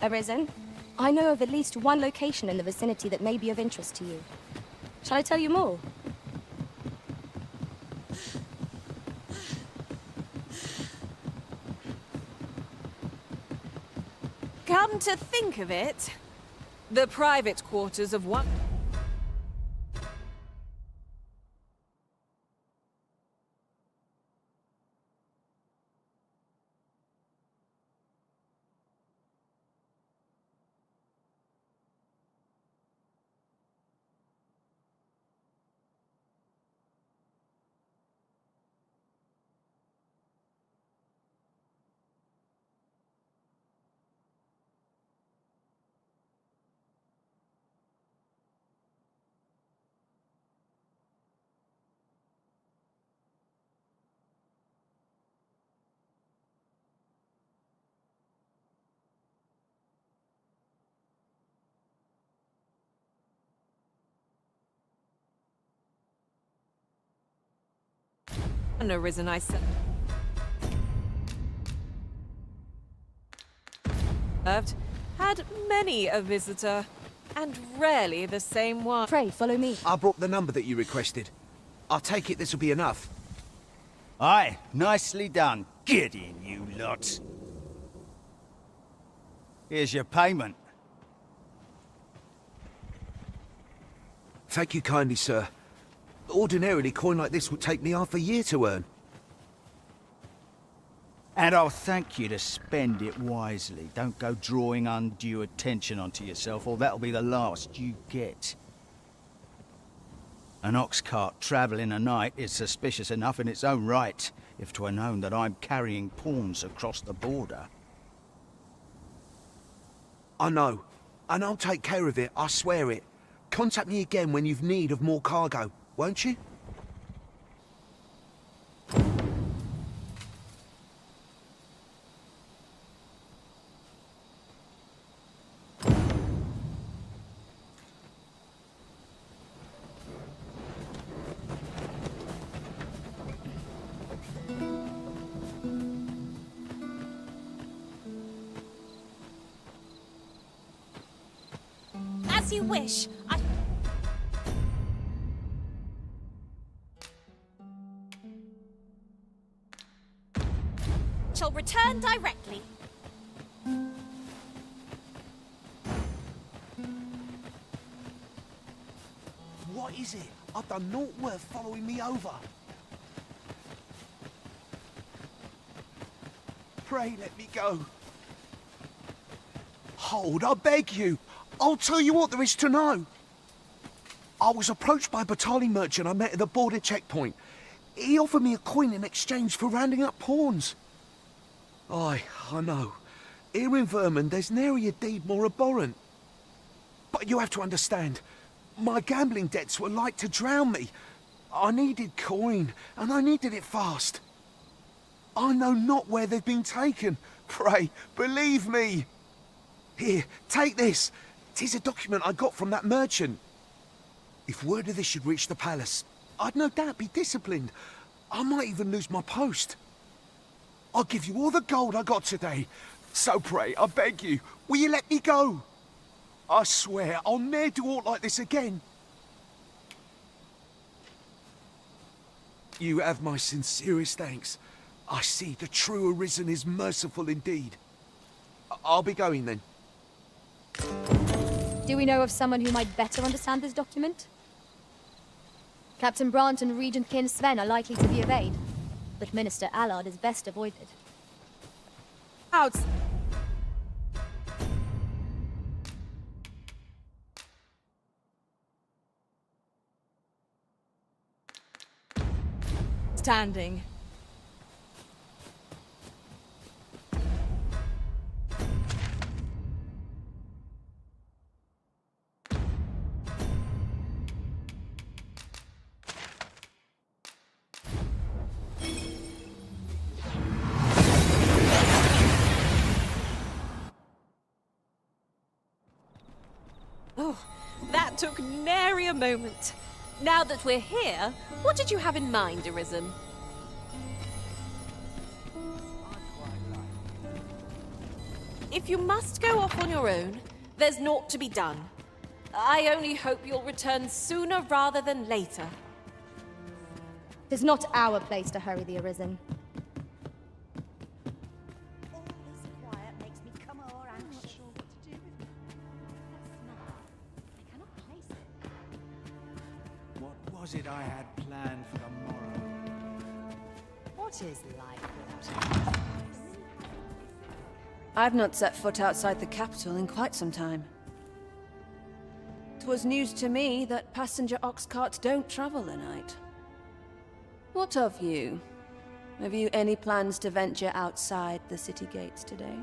Arisen, I know of at least one location in the vicinity that may be of interest to you. Shall I tell you more? Come to think of it, the private quarters of one... Arisen, I said. Had many a visitor, and rarely the same one. Pray, follow me. I brought the number that you requested. I'll take it this will be enough. Aye, nicely done. Get in, you lot. Here's your payment. Thank you kindly, sir. Ordinarily, coin like this would take me half a year to earn. And I'll thank you to spend it wisely. Don't go drawing undue attention onto yourself, or that'll be the last you get. An ox cart travelling a night is suspicious enough in its own right, if 'twere known that I'm carrying pawns across the border. I know, and I'll take care of it, I swear it. Contact me again when you've need of more cargo, won't you? As you wish. I shall return directly. What is it? I've done naught worth following me over. Pray let me go. Hold, I beg you. I'll tell you what there is to know. I was approached by a battalion merchant I met at the border checkpoint. He offered me a coin in exchange for rounding up pawns. Aye, I know. Here in Vermund, there's nary a deed more abhorrent. But you have to understand, my gambling debts were like to drown me. I needed coin, and I needed it fast. I know not where they've been taken. Pray, believe me. Here, take this. 'Tis a document I got from that merchant. If word of this should reach the palace, I'd no doubt be disciplined. I might even lose my post. I'll give you all the gold I got today. So pray, I beg you, will you let me go? I swear I'll ne'er do aught like this again. You have my sincerest thanks. I see the true Arisen is merciful indeed. I'll be going then. Do we know of someone who might better understand this document? Captain Brandt and Regent Kin Sven are likely to be of aid, but Minister Allard is best avoided. Out! Standing. Oh, that took nary a moment. Now that we're here, what did you have in mind, Arisen? If you must go off on your own, there's naught to be done. I only hope you'll return sooner rather than later. Tis not our place to hurry the Arisen. What was it I had planned for the morrow? What is life without a... I've not set foot outside the capital in quite some time. 'Twas news to me that passenger ox carts don't travel at night. What of you? Have you any plans to venture outside the city gates today?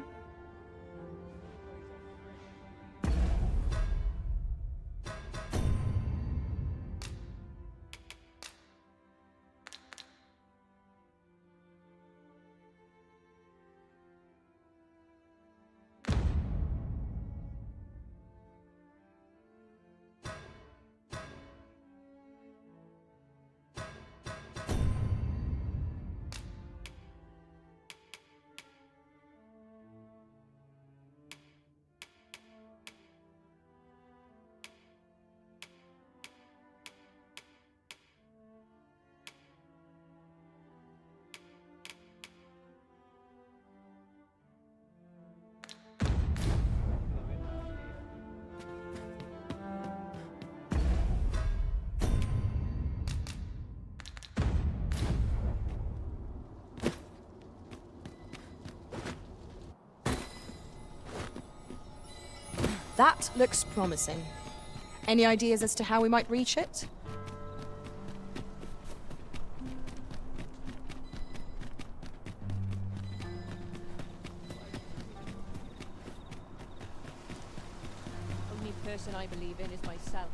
That looks promising. Any ideas as to how we might reach it? Only person I believe in is myself.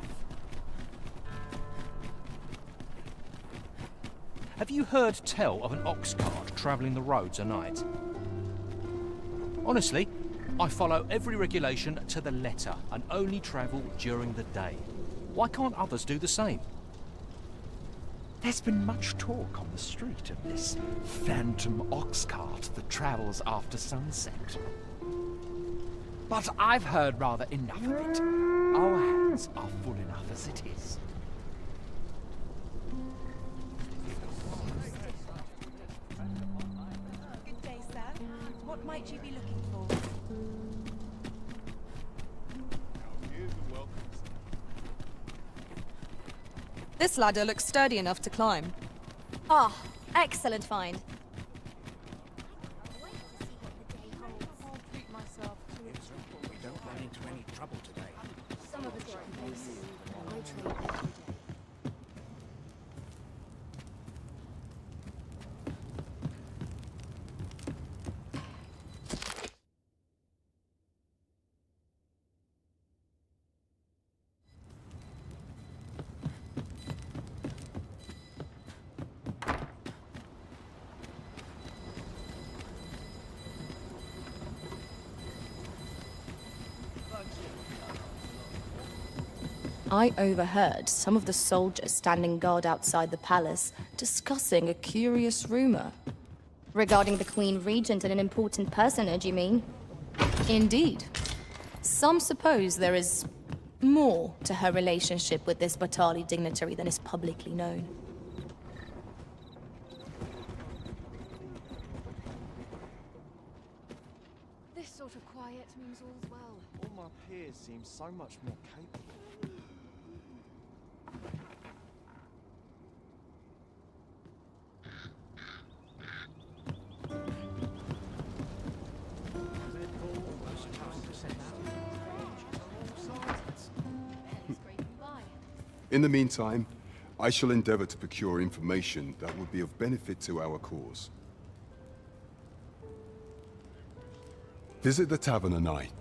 Have you heard tell of an ox cart travelling the roads at night? Honestly, I follow every regulation to the letter and only travel during the day. Why can't others do the same? There's been much talk on the street of this phantom ox cart that travels after sunset. But I've heard rather enough of it. Our hands are full enough as it is. Good day, sir. What might you be looking for? This ladder looks sturdy enough to climb. Ah, excellent find. We don't run into any trouble today. Some of us get complacent. I train every day. I overheard some of the soldiers standing guard outside the palace discussing a curious rumor. Regarding the Queen Regent and an important personage, you mean? Indeed. Some suppose there is more to her relationship with this Batali dignitary than is publicly known. This sort of quiet means all's well. All my peers seem so much more capable. In the meantime, I shall endeavor to procure information that would be of benefit to our cause. Visit the tavern at night.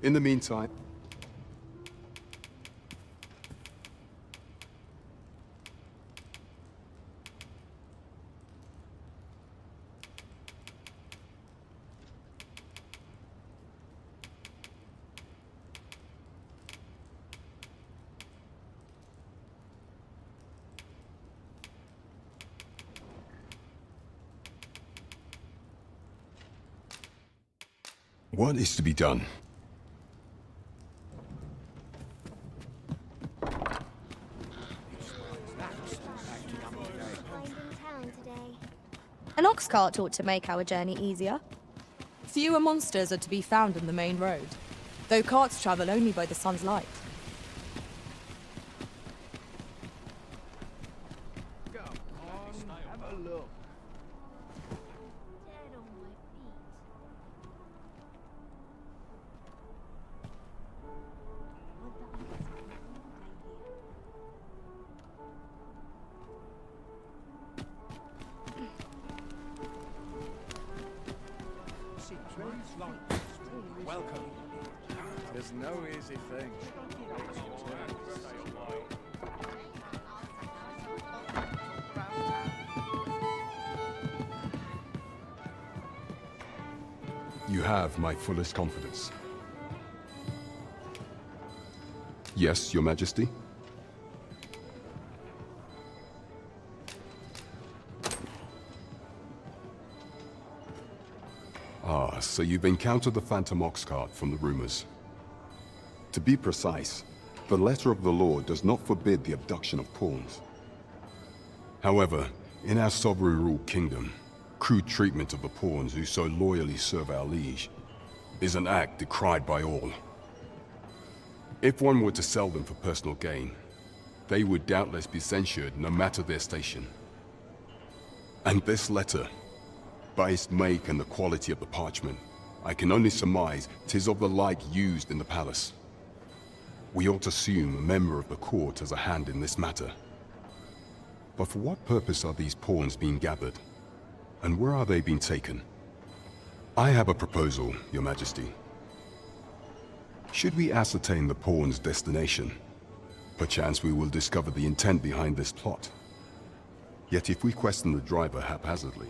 In the meantime, what is to be done? An ox cart ought to make our journey easier. Fewer monsters are to be found on the main road, though carts travel only by the sun's light. Have a look. Welcome. There's no easy thing. You have my fullest confidence. Yes, Your Majesty? Ah, so you've encountered the Phantom Ox cart from the rumors. To be precise, the letter of the law does not forbid the abduction of pawns. However, In our sovereign-ruled kingdom, crude treatment of the pawns who so loyally serve our liege is an act decried by all. If one were to sell them for personal gain, they would doubtless be censured no matter their station. And this letter, by its make and the quality of the parchment, I can only surmise 'tis of the like used in the palace. We ought to assume a member of the court has a hand in this matter. But for what purpose are these pawns being gathered? And where are they being taken? I have a proposal, Your Majesty. Should we ascertain the pawn's destination, perchance we will discover the intent behind this plot. Yet if we question the driver haphazardly,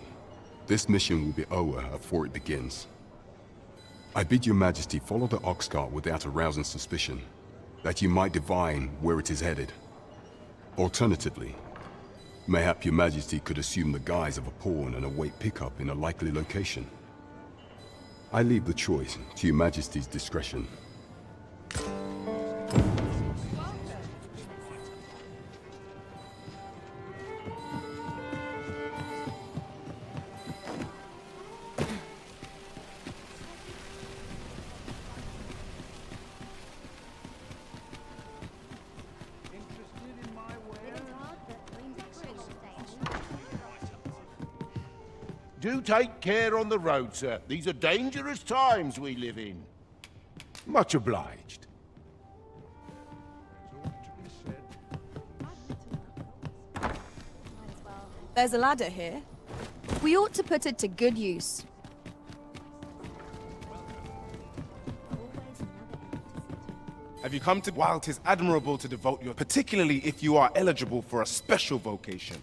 this mission will be over before it begins. I bid Your Majesty follow the ox cart without arousing suspicion, that you might divine where it is headed. Alternatively, mayhap Your Majesty could assume the guise of a pawn and await pickup in a likely location. I leave the choice to Your Majesty's discretion. Do take care on the road, sir. These are dangerous times we live in. Much obliged. There's a ladder here. We ought to put it to good use. Have you come to... While 'tis admirable to devote your... Particularly if you are eligible for a special vocation.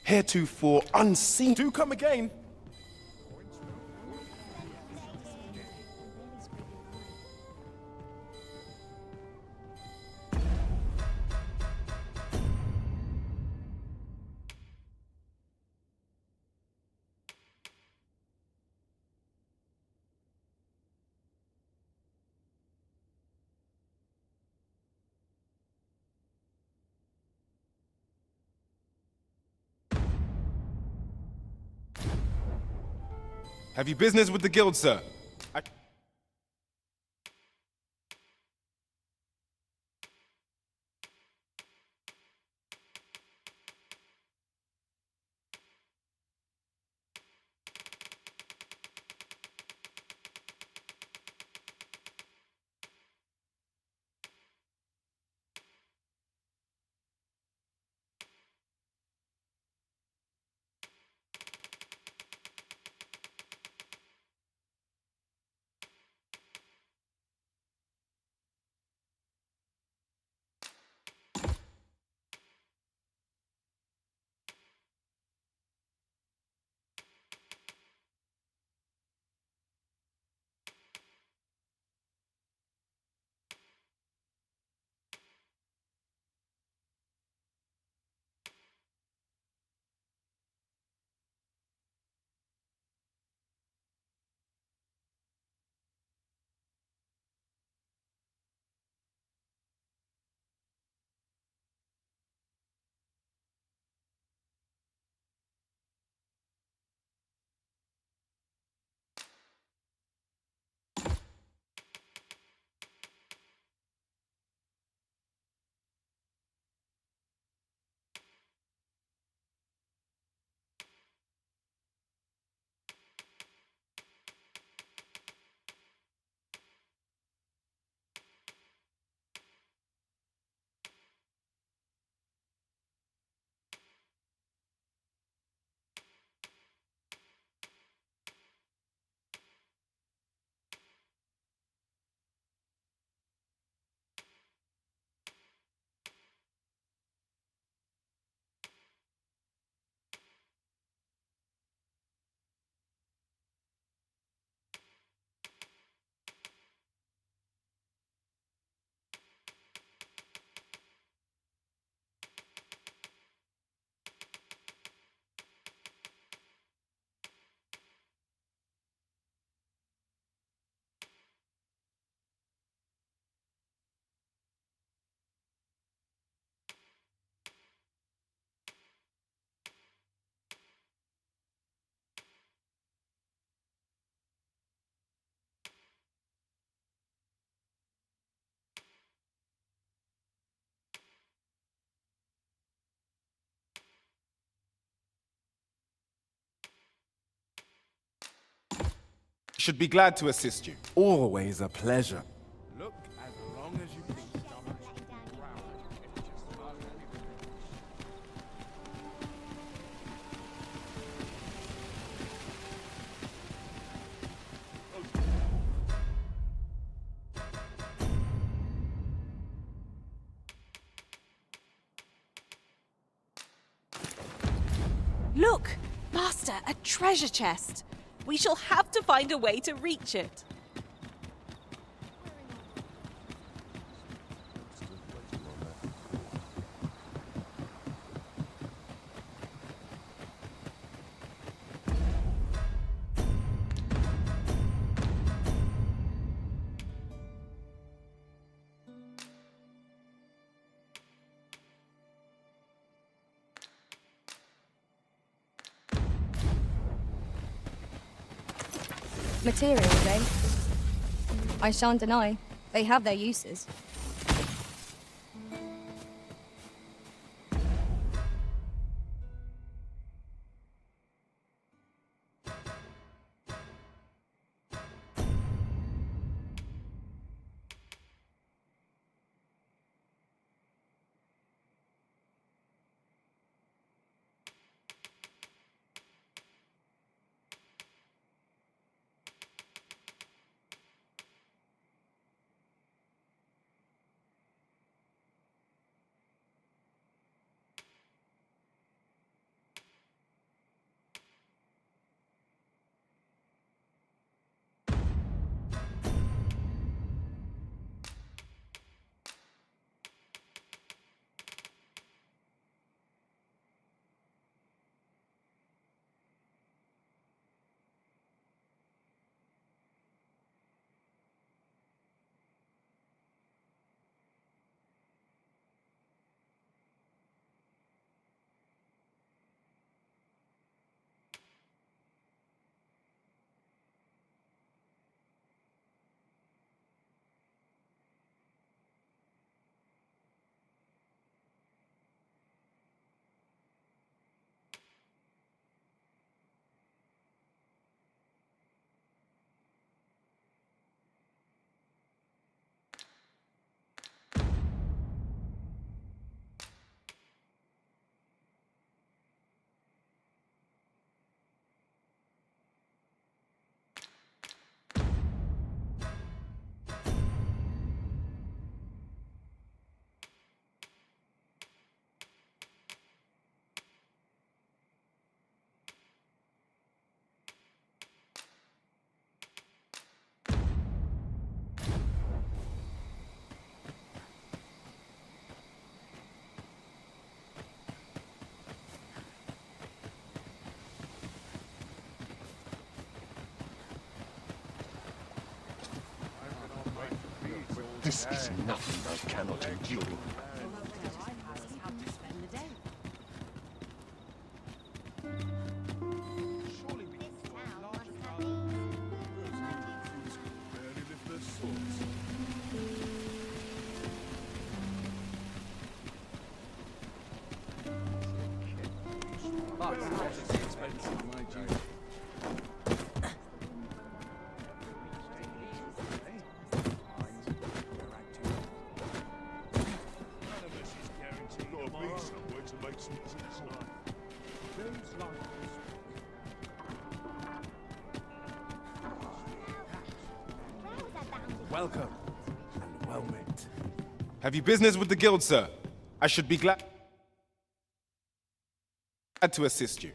heretofore unseen. Do come again. Have you business with the guild, sir? Should be glad to assist you. Always a pleasure. Look as long as you please. Look! Master, a treasure chest! We shall have to find a way to reach it. Materials, eh? I shan't deny, they have their uses. This is nothing I cannot endure. Welcome, and well met. Have you business with the guild, sir? I should be glad to assist you.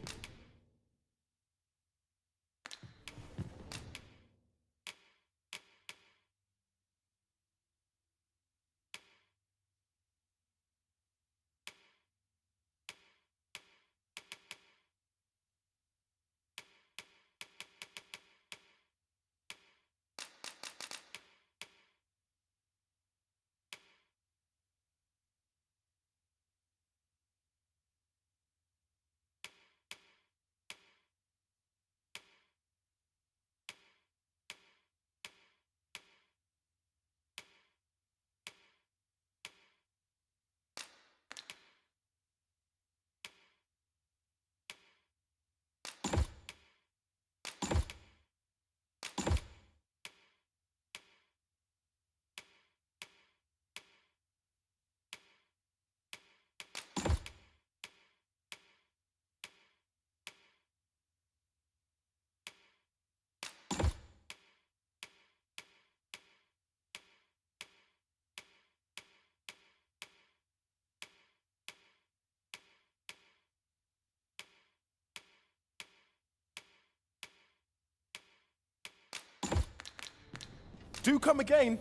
Do come again.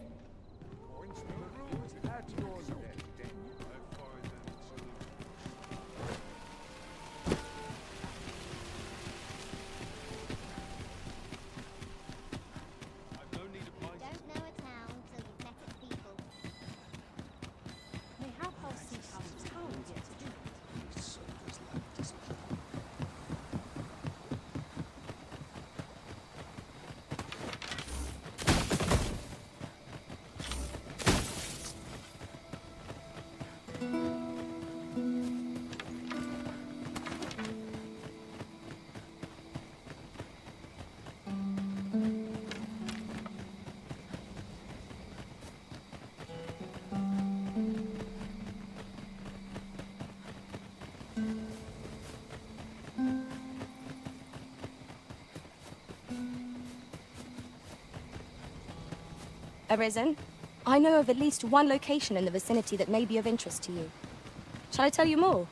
Arisen, I know of at least one location in the vicinity that may be of interest to you. Shall I tell you more?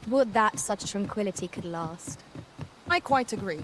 Would that such tranquility could last. I quite agree.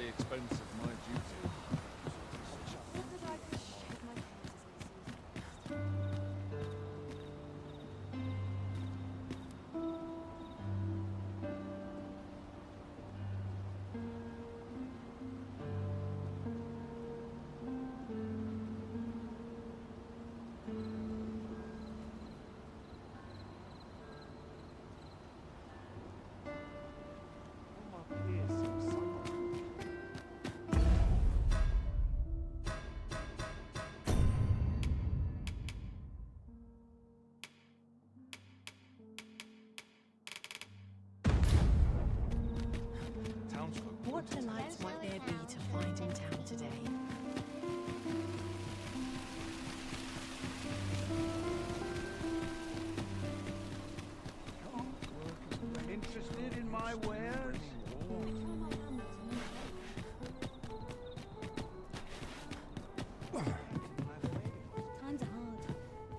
expense of my duty. What delights might there be to find in town today? Interested in my wares? Times are hard.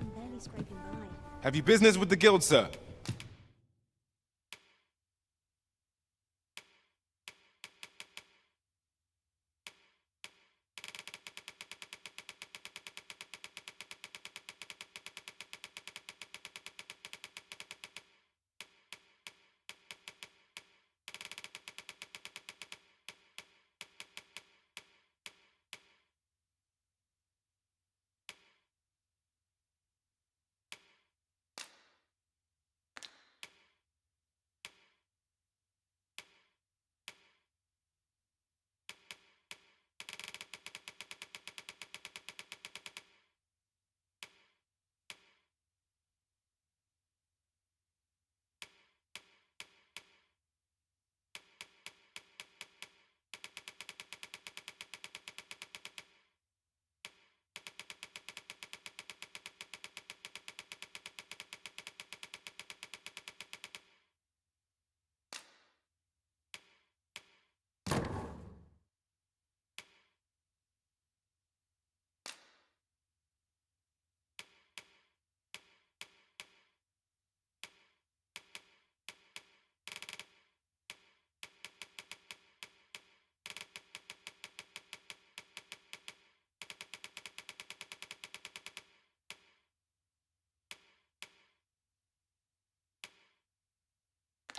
I'm barely scraping by. Have you business with the guild, sir?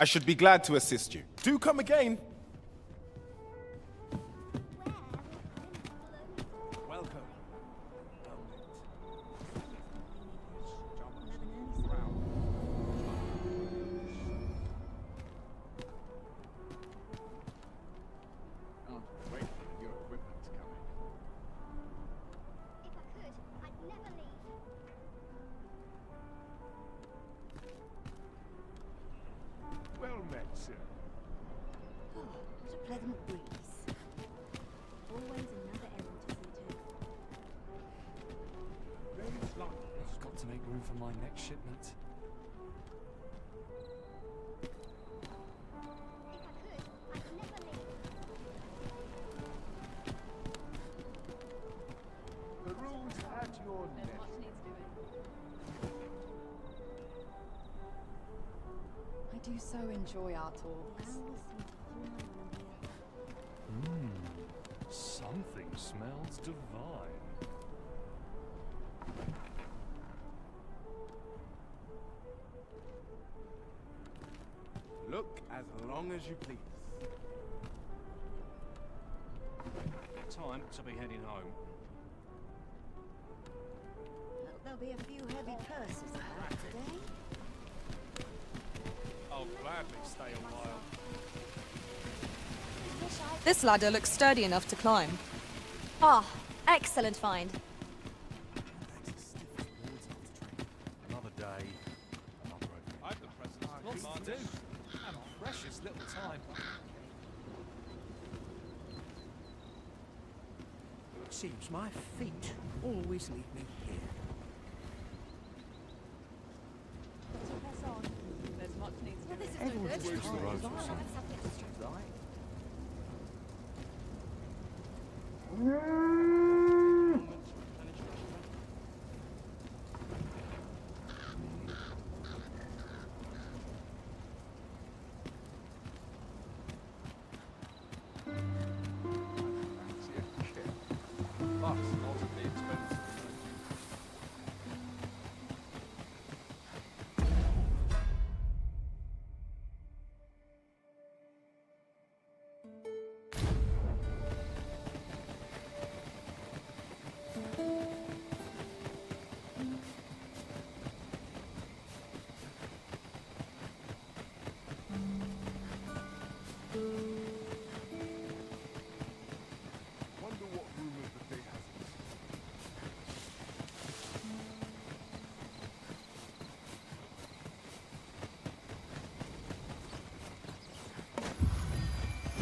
I should be glad to assist you. Do come again. Welcome. Can't wait for the new equipment to come in. If I could, I'd never leave. Well met, sir. Oh, what a pleasant breeze. Always another errand to see to. Very slight. I've got to make room for my next shipment. The rules at your neck. I do so enjoy our talks. Something smells divine. Look as long as you please. Time to be heading home. There'll be a few heavy purses about today. I'll gladly stay a while. This ladder looks sturdy enough to climb. Ah, excellent find. Another day, another opening. I've the presents. Lots to do. And precious little time. Seems my feet always leave me here. Press on. There's much needs to do. Everyone's Reach the roads or something.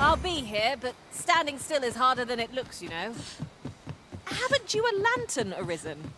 I'll be here, but standing still is harder than it looks, you know. Haven't you a lantern, Arisen?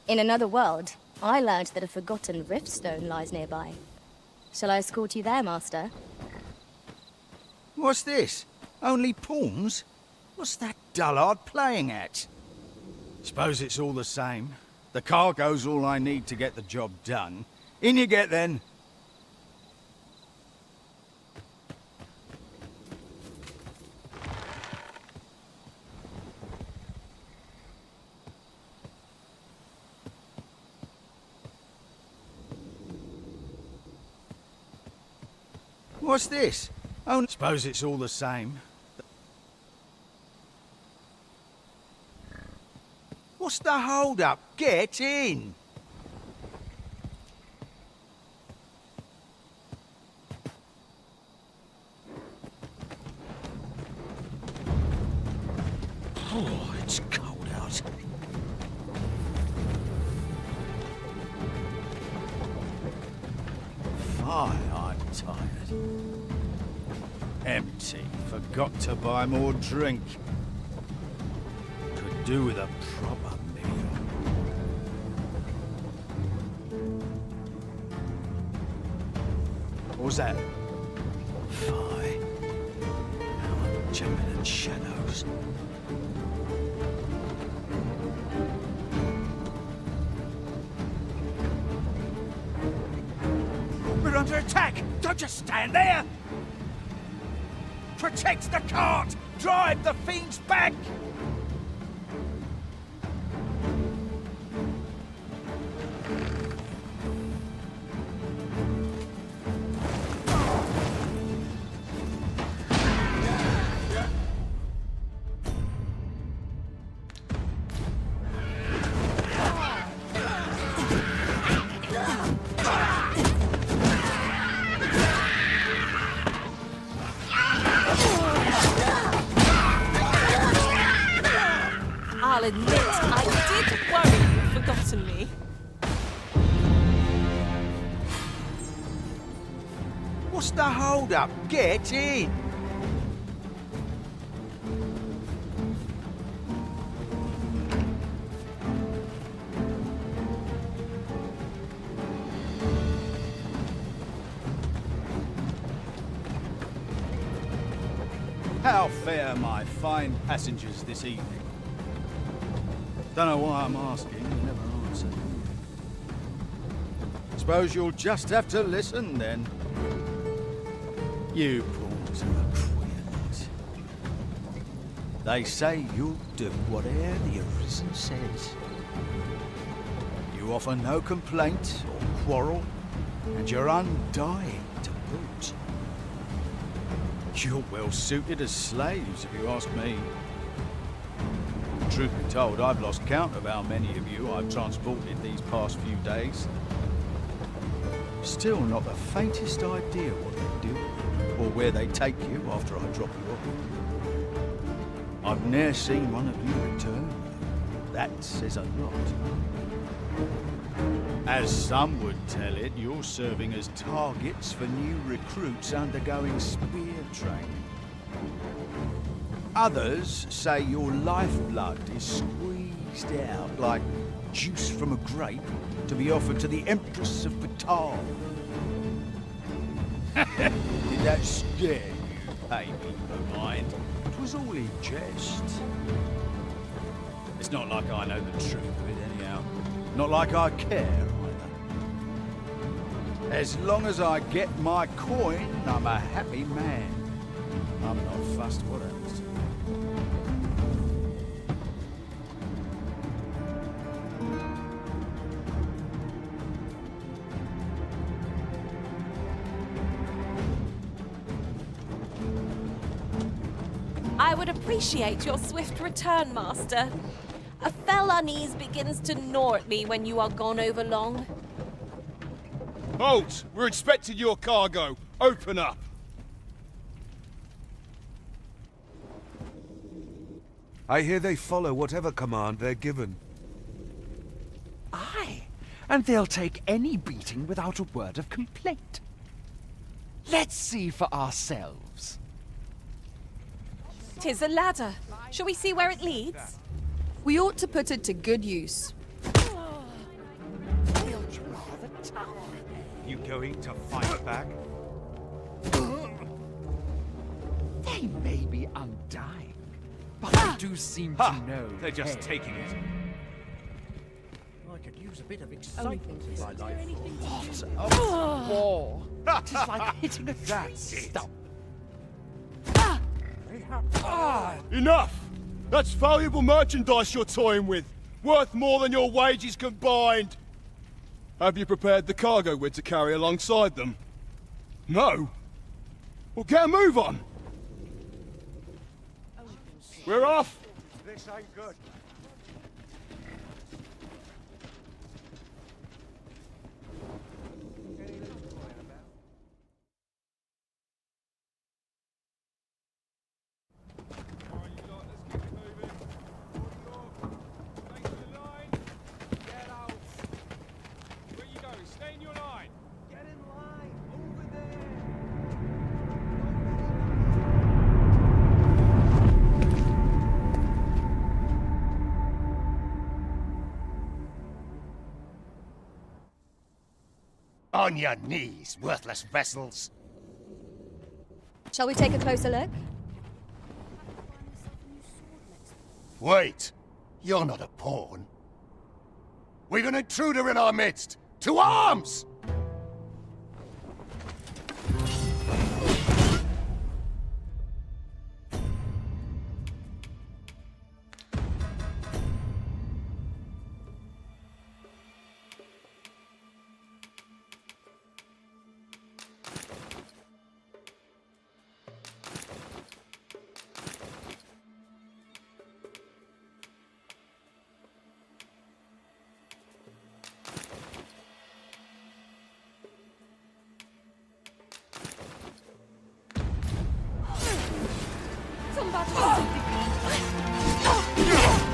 In another world, I learned that a forgotten riftstone lies nearby. Shall I escort you there, Master? What's this? Only pawns? What's that dullard playing at? Suppose it's all the same. The cargo's all I need to get the job done. In you get, then. What's this? Oh, suppose it's all the same. What's the hold-up? Get in! Oh, it's cold out. out. Fie, I'm tired. Empty. Forgot to buy more drink. Could do with a proper meal. What was that? Fie. Now I'm jumping in shadows. We're under attack! Don't just stand there! Protect the cart! Drive the fiends back! I'll admit, I did worry you'd forgotten me. What's the hold up? Get in! How fare my fine passengers this evening? Don't know why I'm asking, you never answer. Suppose you'll just have to listen then. You pawns are a queer lot. They say you'll do whatever the Arisen says. You offer no complaint or quarrel, and you're undying to boot. You're well suited as slaves, if you ask me. Truth be told, I've lost count of how many of you I've transported these past few days. Still not the faintest idea what they do, or where they take you after I drop you off. I've ne'er seen one of you return. That says a lot. As some would tell it, you're serving as targets for new recruits undergoing spear training. Others say your lifeblood is squeezed out like juice from a grape to be offered to the Empress of Batal. Did that scare you, baby of mine? It was all in jest. It's not like I know the truth of it anyhow. Not like I care either. As long as I get my coin, I'm a happy man. I'm not fussed what happens. I would appreciate your swift return, Master. A fell unease begins to gnaw at me when you are gone over long. Halt! We're expecting your cargo. Open up. I hear they follow whatever command they're given. Aye, and they'll take any beating without a word of complaint. Let's see for ourselves. 'Tis a ladder. Shall we see where it leads? We ought to put it to good use. You going to fight back? They may be undying, but they do seem to know. They're just hey. taking it. I could use a bit of excitement in my life. What a bore! It is like hitting a that stump. Enough! That's valuable merchandise you're toying with. Worth more than your wages combined. Have you prepared the cargo we're to carry alongside them? No? Well, get a move on. We're off. This ain't good. On your knees, worthless vessels. Shall we take a closer look? Wait, you're not a pawn. We've an intruder in our midst. To arms!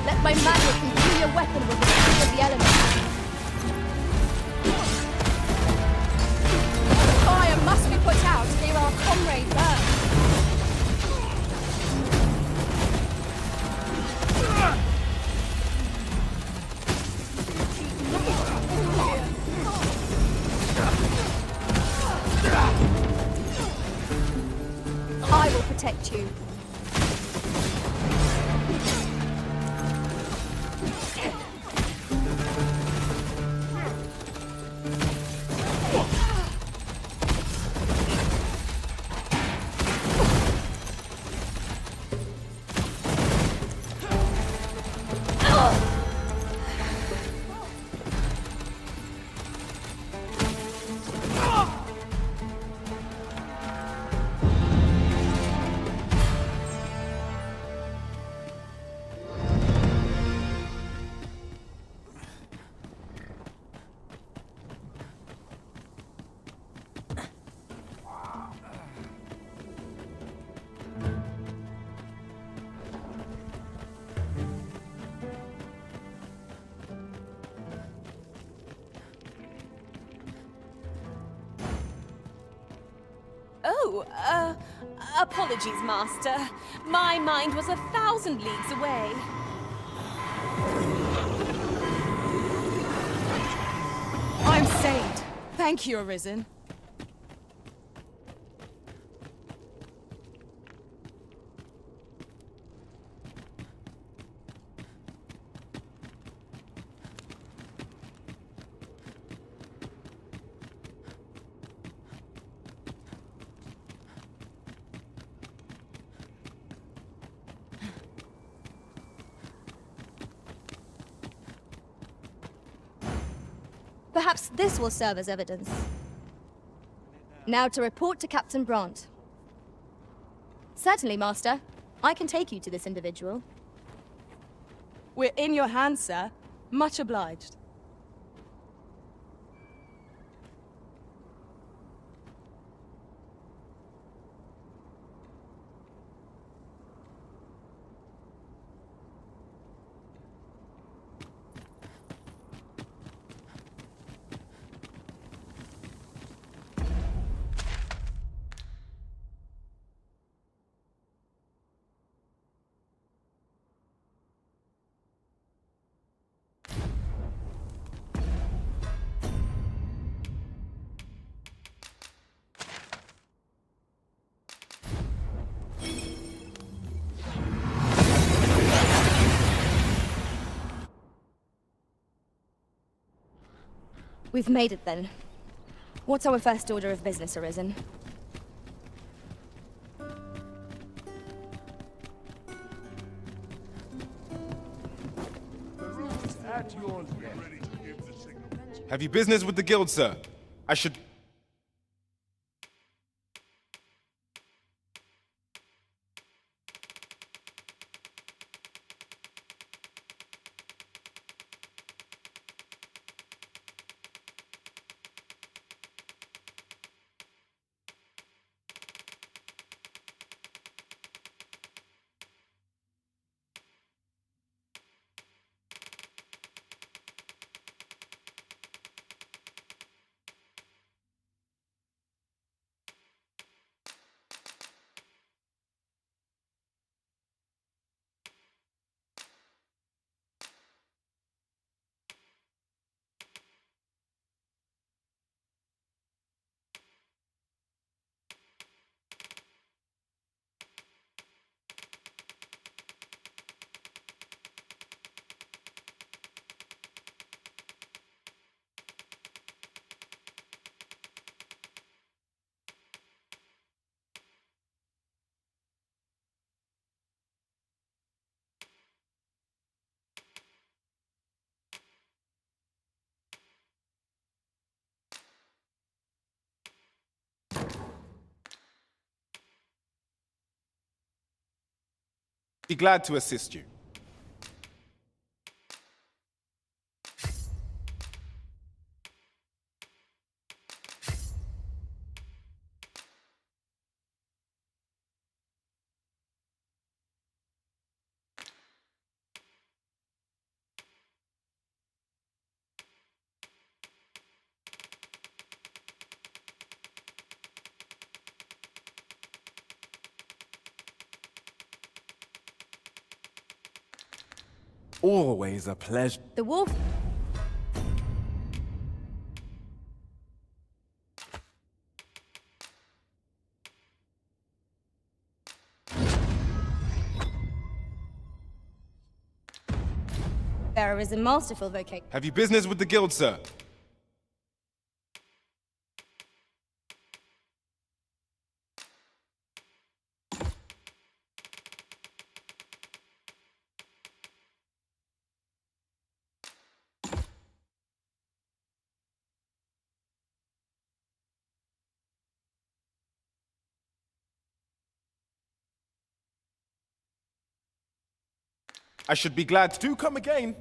Let my magic imbue your weapon with the key of the elements. The fire must be put out to hear our comrade burn. I will protect you. Oh, apologies, Master. My mind was 1,000 leagues away. I'm saved. Thank you, Arisen. Perhaps this will serve as evidence. Now to report to Captain Brandt. Certainly, Master. I can take you to this individual. We're in your hands, sir. Much obliged. We've made it then. What's our first order of business, Arisen? Have you business with the guild, sir? I should... Be glad to assist you. Always a pleasure. The wolf... There is a masterful vocation. Have you business with the guild, sir? I should be glad to come again.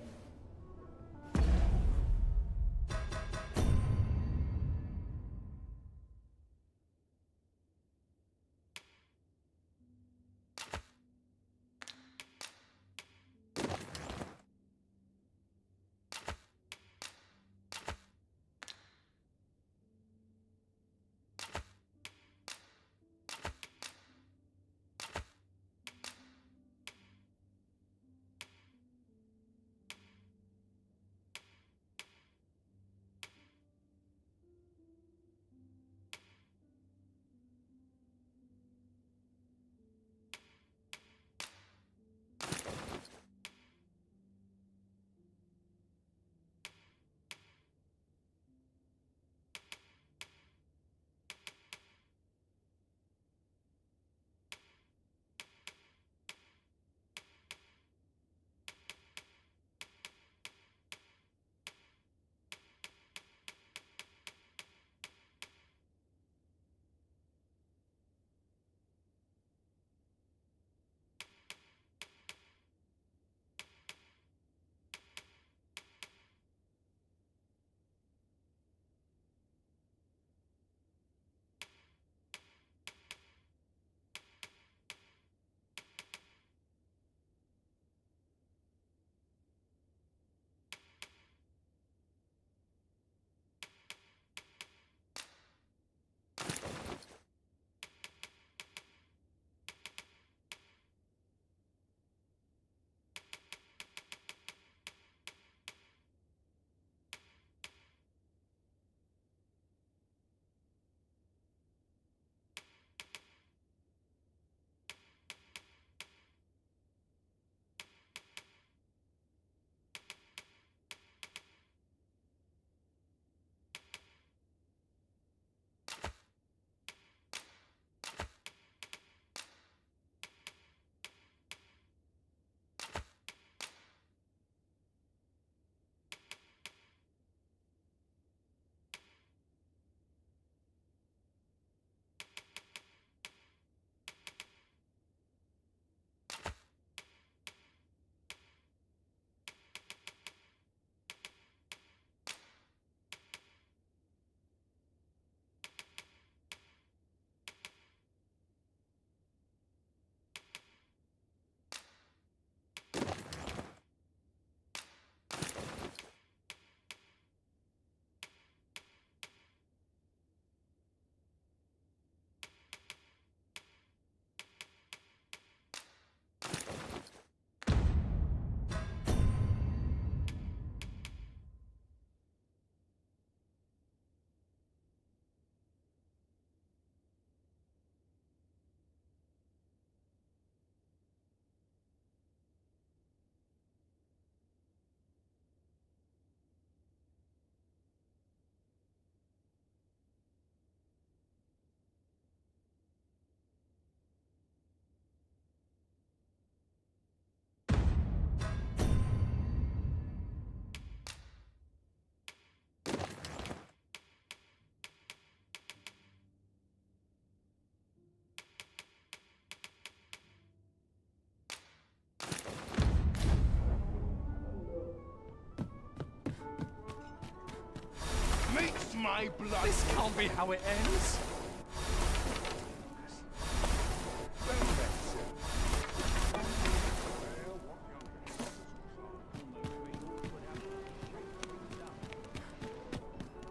my blood. This can't be how it ends.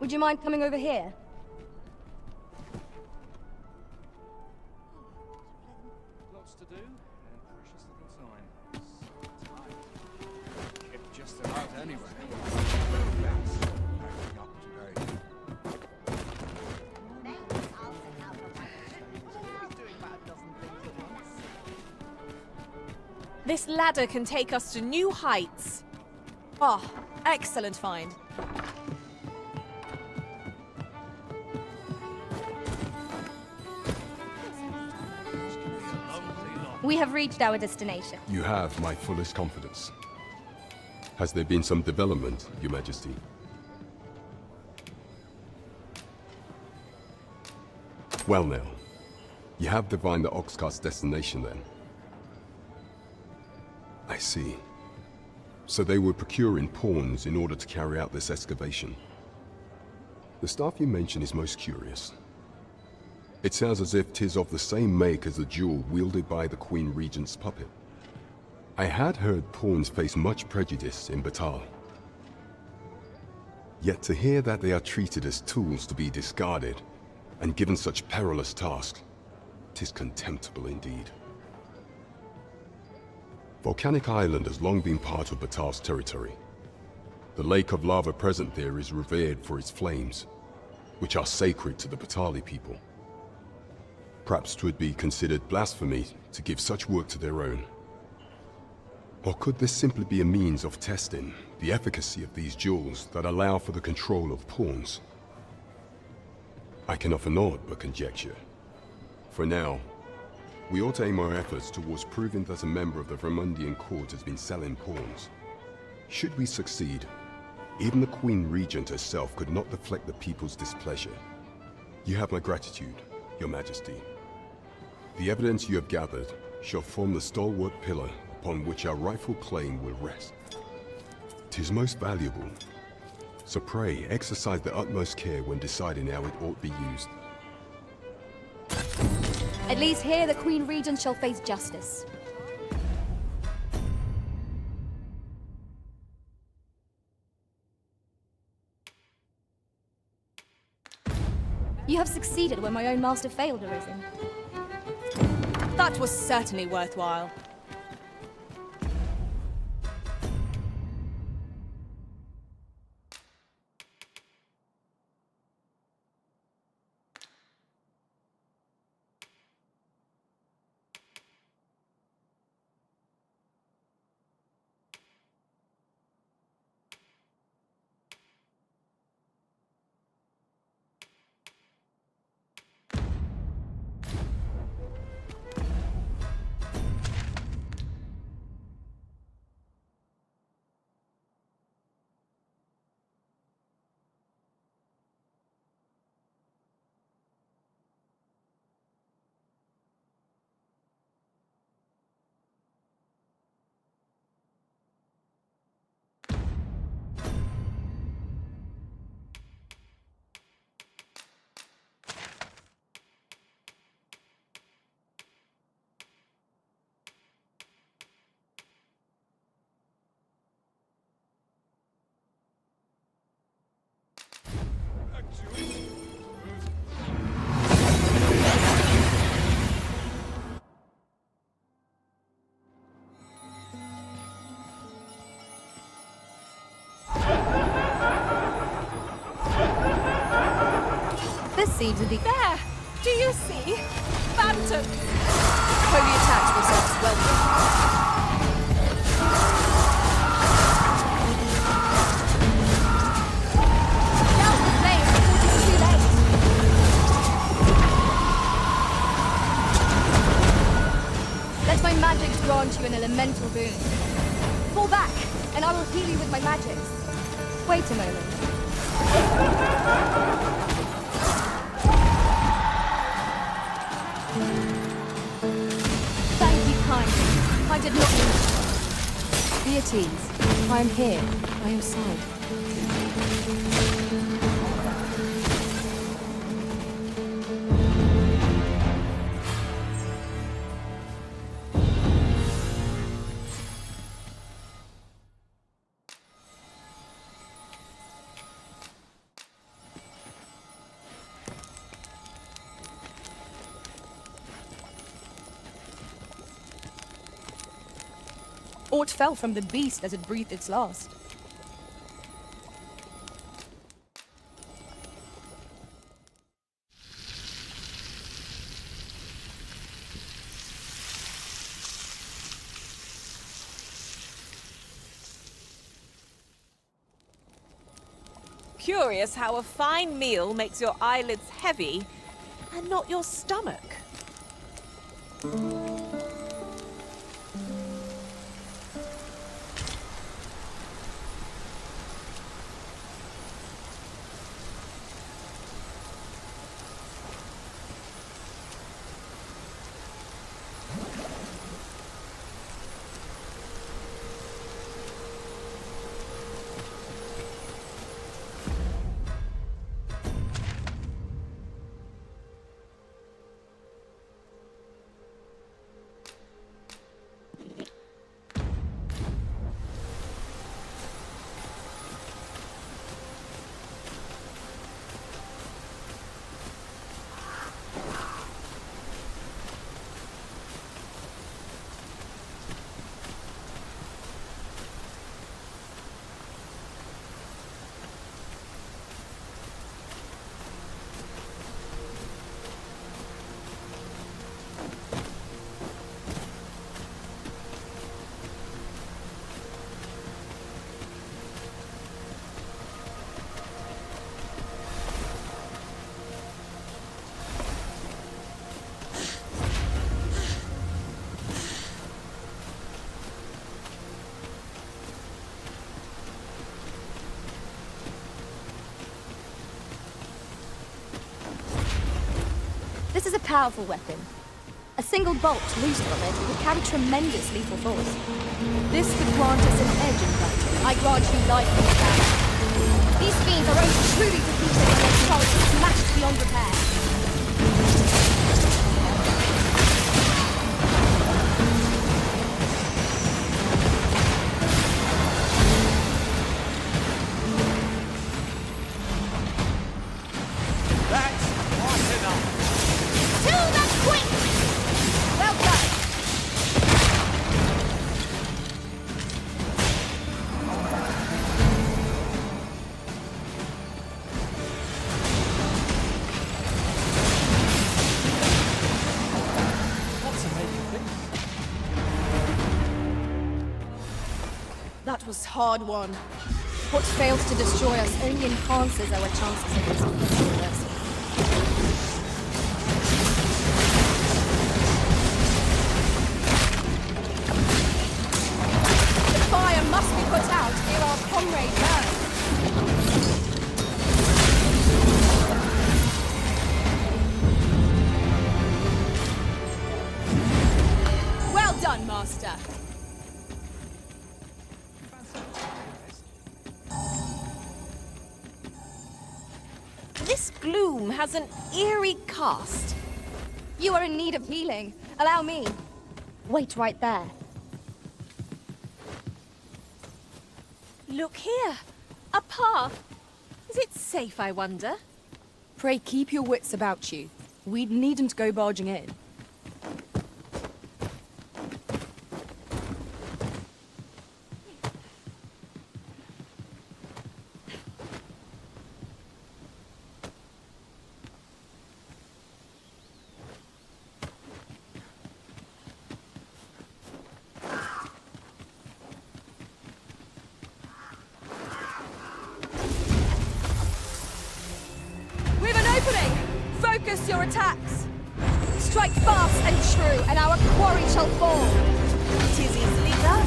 Would you mind coming over here? Lots to do, and precious little time. Kept just about anywhere. This ladder can take us to new heights. Oh, excellent find. We have reached our destination. You have my fullest confidence. Has there been some development, Your Majesty? Well now, you have divined the Oxcart's destination then. I see. So they were procuring pawns in order to carry out this excavation. The staff you mention is most curious. It sounds as if 'tis of the same make as the jewel wielded by the Queen Regent's puppet. I had heard pawns face much prejudice in Batal. Yet to hear that they are treated as tools to be discarded and given such perilous tasks, 'tis contemptible indeed. Volcanic Island has long been part of Batal's territory. The lake of lava present there is revered for its flames, which are sacred to the Batali people. Perhaps 'twould be considered blasphemy to give such work to their own. Or could this simply be a means of testing the efficacy of these jewels that allow for the control of pawns? I can offer naught but conjecture. For now, we ought to aim our efforts towards proving that a member of the Vermundian court has been selling pawns. Should we succeed, even the Queen Regent herself could not deflect the people's displeasure. You have my gratitude, Your Majesty. The evidence you have gathered shall form the stalwart pillar upon which our rightful claim will rest. 'Tis most valuable, so pray exercise the utmost care when deciding how it ought be used. At least here the Queen Regent shall face justice. You have succeeded where my own master failed, Arisen. That was certainly worthwhile. This seems to be... There! Do you see? Phantom! Holy attacks results welcome. Let my magic grant you an elemental boon. Fall back, and I will heal you with my magics. Wait a moment. Thank you kindly. I did not mean it. Be at ease. I am here, by your side. Aught fell from the beast as it breathed its last. Curious how a fine meal makes your eyelids heavy and not your stomach. This is a powerful weapon. A single bolt loosed from it would carry tremendous lethal force. This could grant us an edge in battle. I grant you life in the battle. These fiends are only truly defeated when their skulls are smashed beyond repair. That was hard won. What fails to destroy us only enhances our chances of this peaceful mercy. The fire must be put out ere our comrade burns. Well done, Master. This gloom has an eerie cast. You are in need of healing. Allow me. Wait right there. Look here. A path. Is it safe, I wonder? Pray keep your wits about you. We needn't go barging in. Focus your attacks! Strike fast and true, and our quarry shall fall! 'Tis easily done.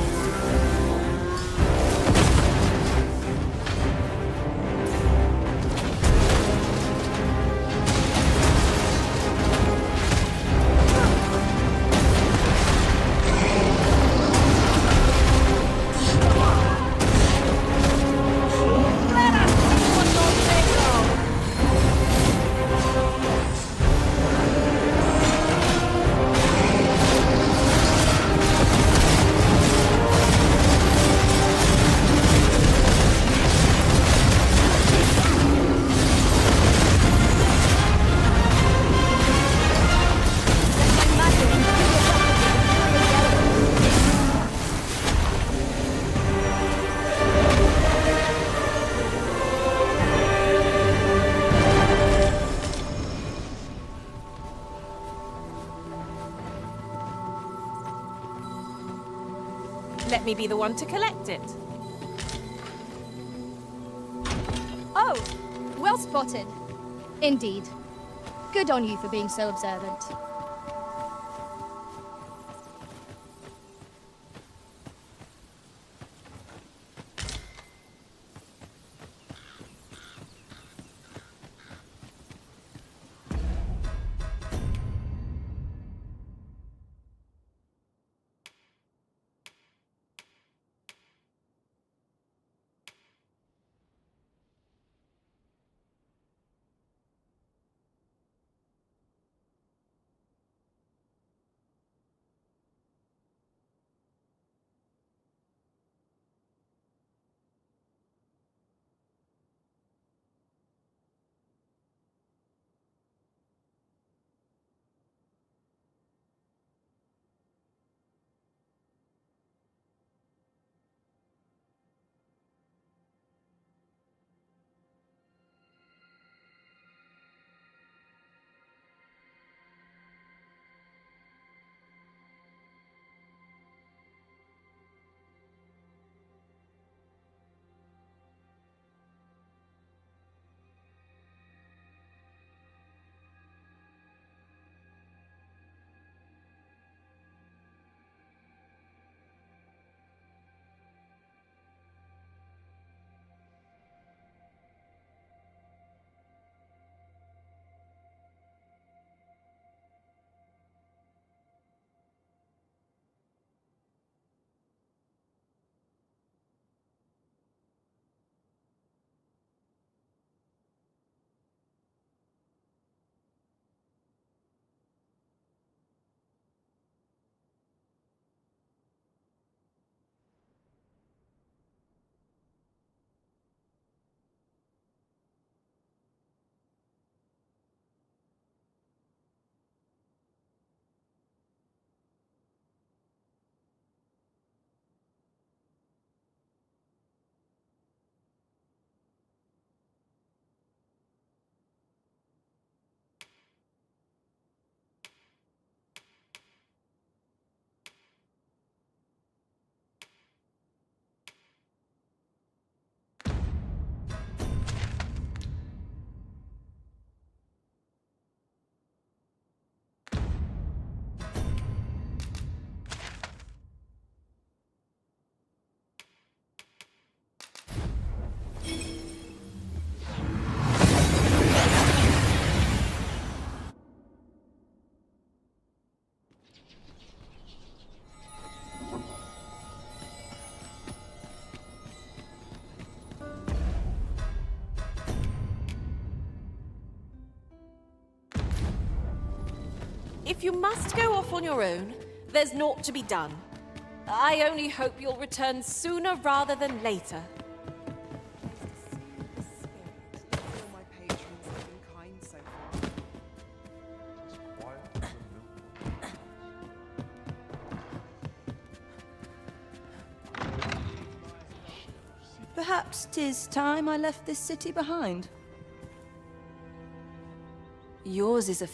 Let me be the one to collect it. Oh, well spotted. Indeed. Good on you for being so observant. If you must go off on your own, there's naught to be done. I only hope you'll return sooner rather than later. All my patrons have been kind so far. Perhaps 'tis time I left this city behind. Yours is a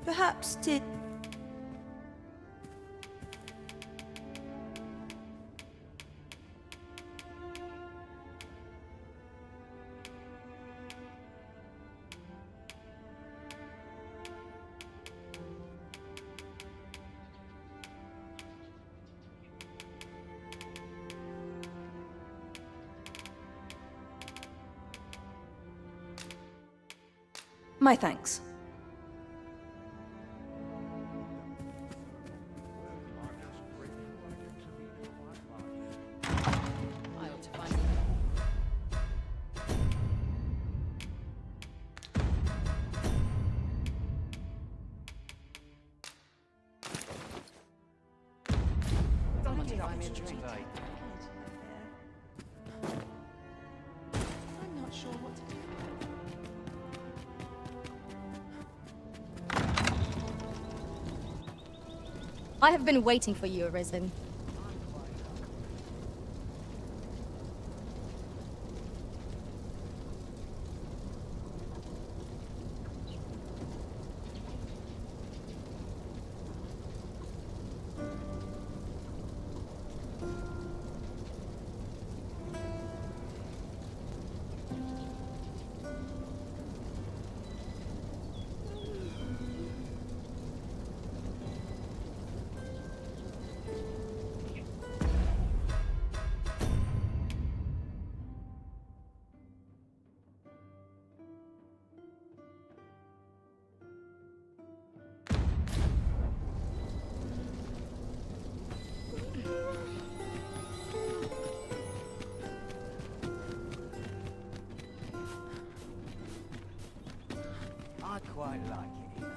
Perhaps 'tis... My thanks. questions today. I'm not sure what to do. I have been waiting for you, Arisen. I quite like it here.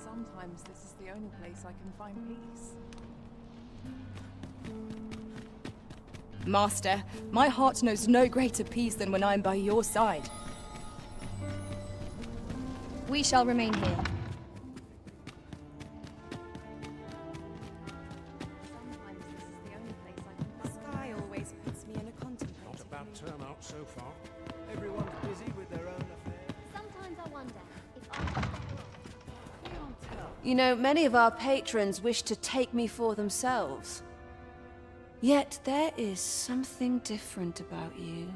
Sometimes this is the only place I can find peace. Master, my heart knows no greater peace than when I am by your side. We shall remain here. Sometimes this is the only place I can find. The sky always puts me in a contemplative Not a bad turnout so far. Everyone's busy with their own affairs. Sometimes I wonder if I... You know, many of our patrons wish to take me for themselves. Yet there is something different about you.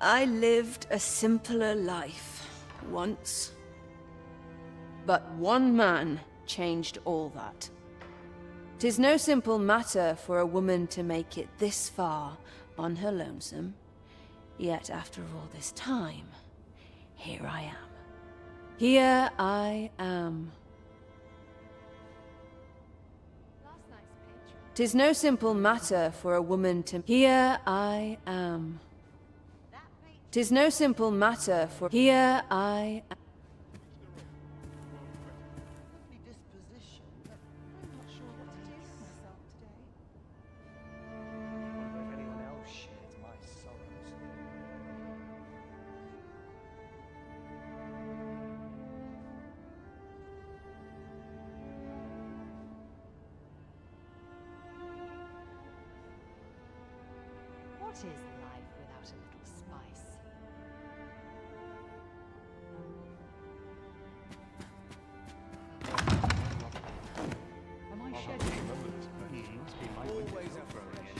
I lived a simpler life once. But one man changed all that. 'Tis no simple matter for a woman to make it this far on her lonesome. Yet after all this time, here I am. Here I am. 'Tis no simple matter for a woman to... Here I am. 'Tis no simple matter for... Here I am. I'm not sure what to do with myself today. I wonder if anyone else shares my sorrows. What is life without a little spice? Am I shedding? Must be my Always a fresh.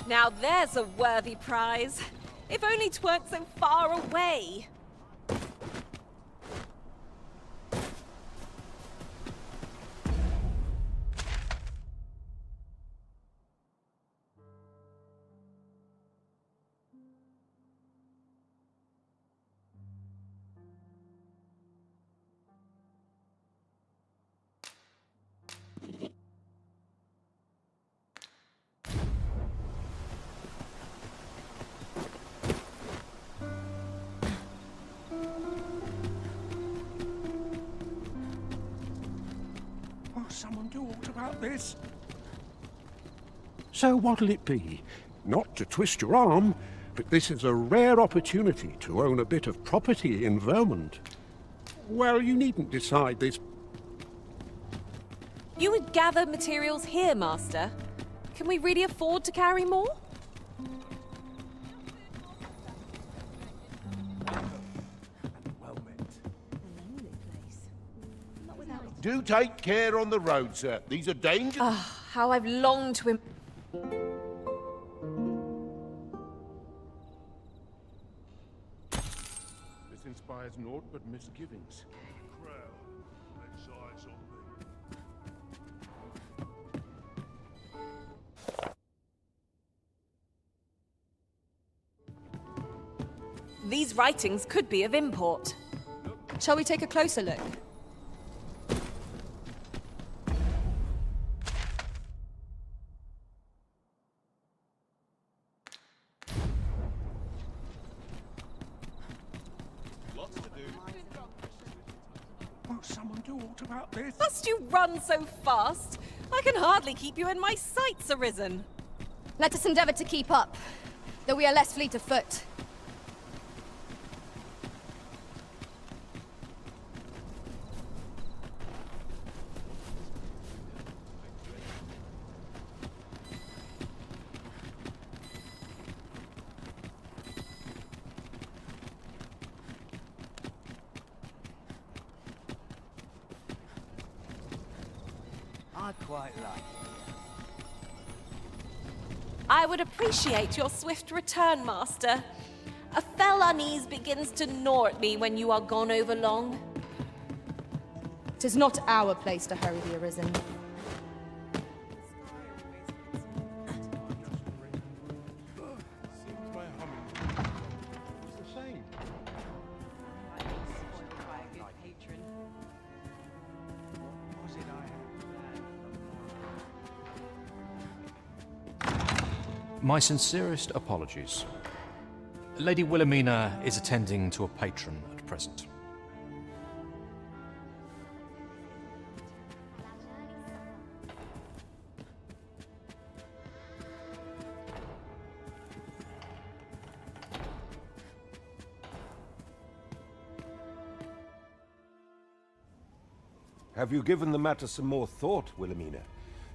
Now there's a worthy prize. If only 'tweren't so far away. Oh, someone do aught about this? So what'll it be? Not to twist your arm, but this is a rare opportunity to own a bit of property in Vermont. Well, you needn't decide this. You would gather materials here, Master. Can we really afford to carry more? A lonely place. Not without its Do take care on the road, sir. These are dangerous. Ah, how I've longed to... This inspires naught but misgivings. These writings could be of import. Shall we take a closer look? Lots to do. Won't someone do aught about this? Must you run so fast? I can hardly keep you in my sights, Arisen. Let us endeavor to keep up, though we are less fleet of foot. I quite like it. I would appreciate your swift return, Master. A fell unease begins to gnaw at me when you are gone over long. 'Tis not our place to hurry the Arisen. Seems my humming is the same. My sincerest apologies. Lady Wilhelmina is attending to a patron at present. Have you given the matter some more thought, Wilhelmina?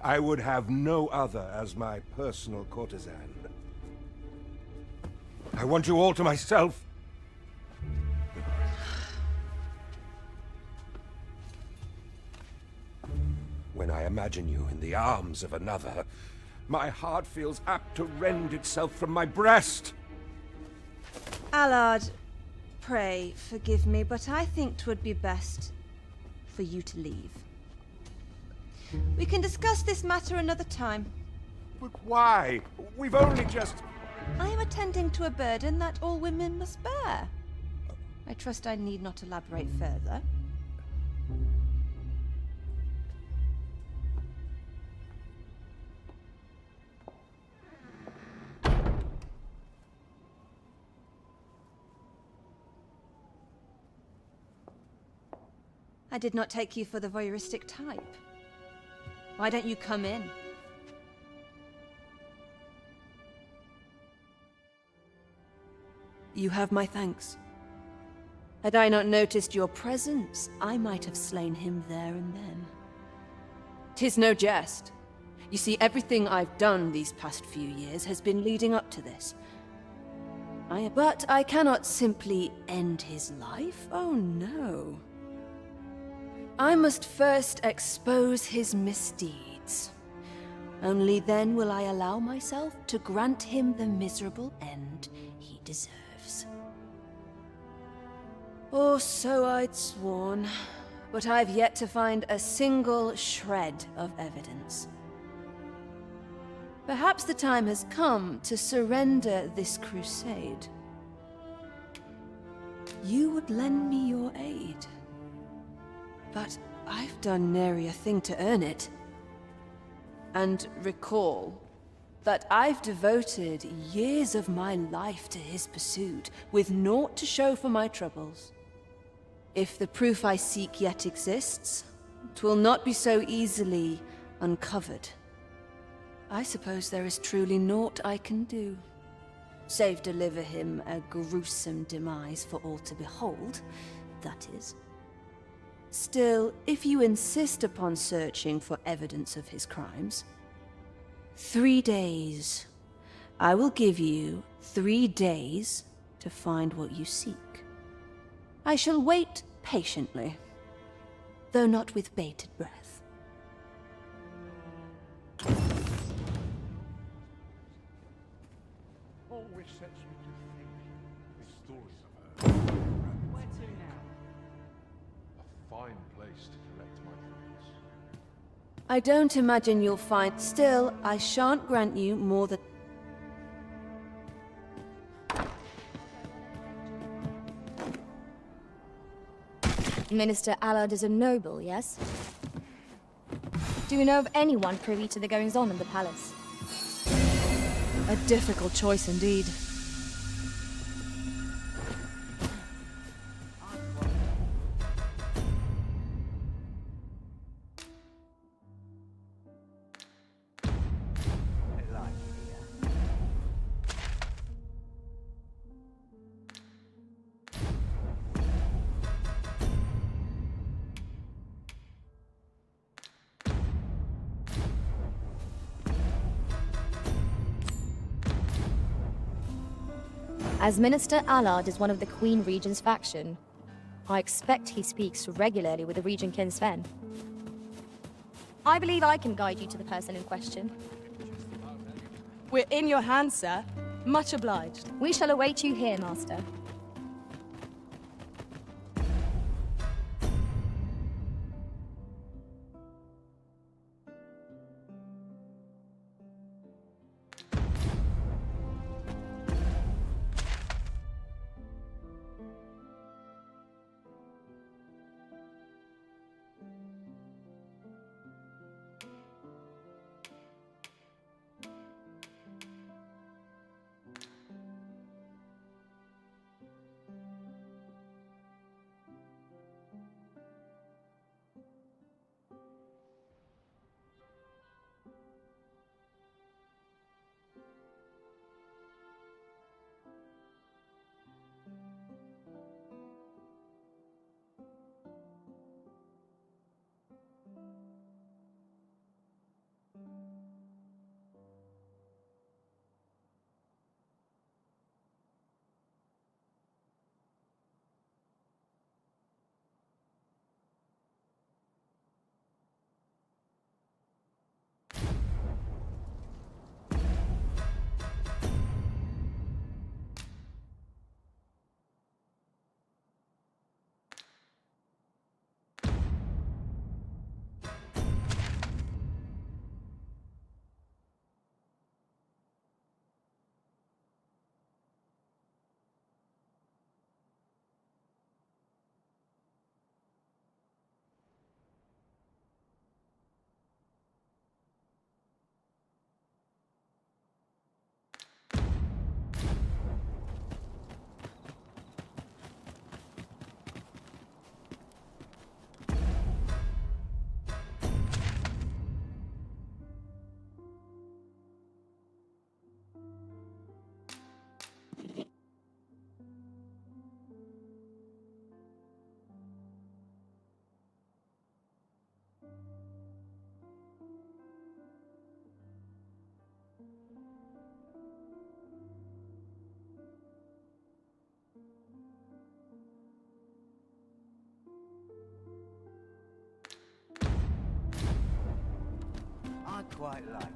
I would have no other as my personal courtesan. I want you all to myself. When I imagine you in the arms of another, my heart feels apt to rend itself from my breast. Allard, pray forgive me, but I think 'twould be best for you to leave. We can discuss this matter another time. But why? We've only just... I am attending to a burden that all women must bear. I trust I need not elaborate further. I did not take you for the voyeuristic type. Why don't you come in? You have my thanks. Had I not noticed your presence, I might have slain him there and then. 'Tis no jest. You see, everything I've done these past few years has been leading up to this. But I cannot simply end his life. Oh no. I must first expose his misdeeds. Only then will I allow myself to grant him the miserable end he deserves. Or so I'd sworn, but I've yet to find a single shred of evidence. Perhaps the time has come to surrender this crusade. You would lend me your aid. But I've done nary a thing to earn it. And recall that I've devoted years of my life to his pursuit, with naught to show for my troubles. If the proof I seek yet exists, 'twill not be so easily uncovered. I suppose there is truly naught I can do, save deliver him a gruesome demise for all to behold, that is. Still, if you insist upon searching for evidence of his crimes, 3 days. I will give you 3 days to find what you seek. I shall wait patiently. though not with bated breath. Always sets me to think. The stories of her. Where to now? A fine place to collect my thoughts. I don't imagine you'll find. Still, I shan't grant you more than. Minister Allard is a noble, yes? Do you know of anyone privy to the goings-on in the palace? A difficult choice indeed. As Minister Allard is one of the Queen Regent's faction, I expect he speaks regularly with the Regent King Sven. I believe I can guide you to the person in question. We're in your hands, sir. Much obliged. We shall await you here, Master. I quite like it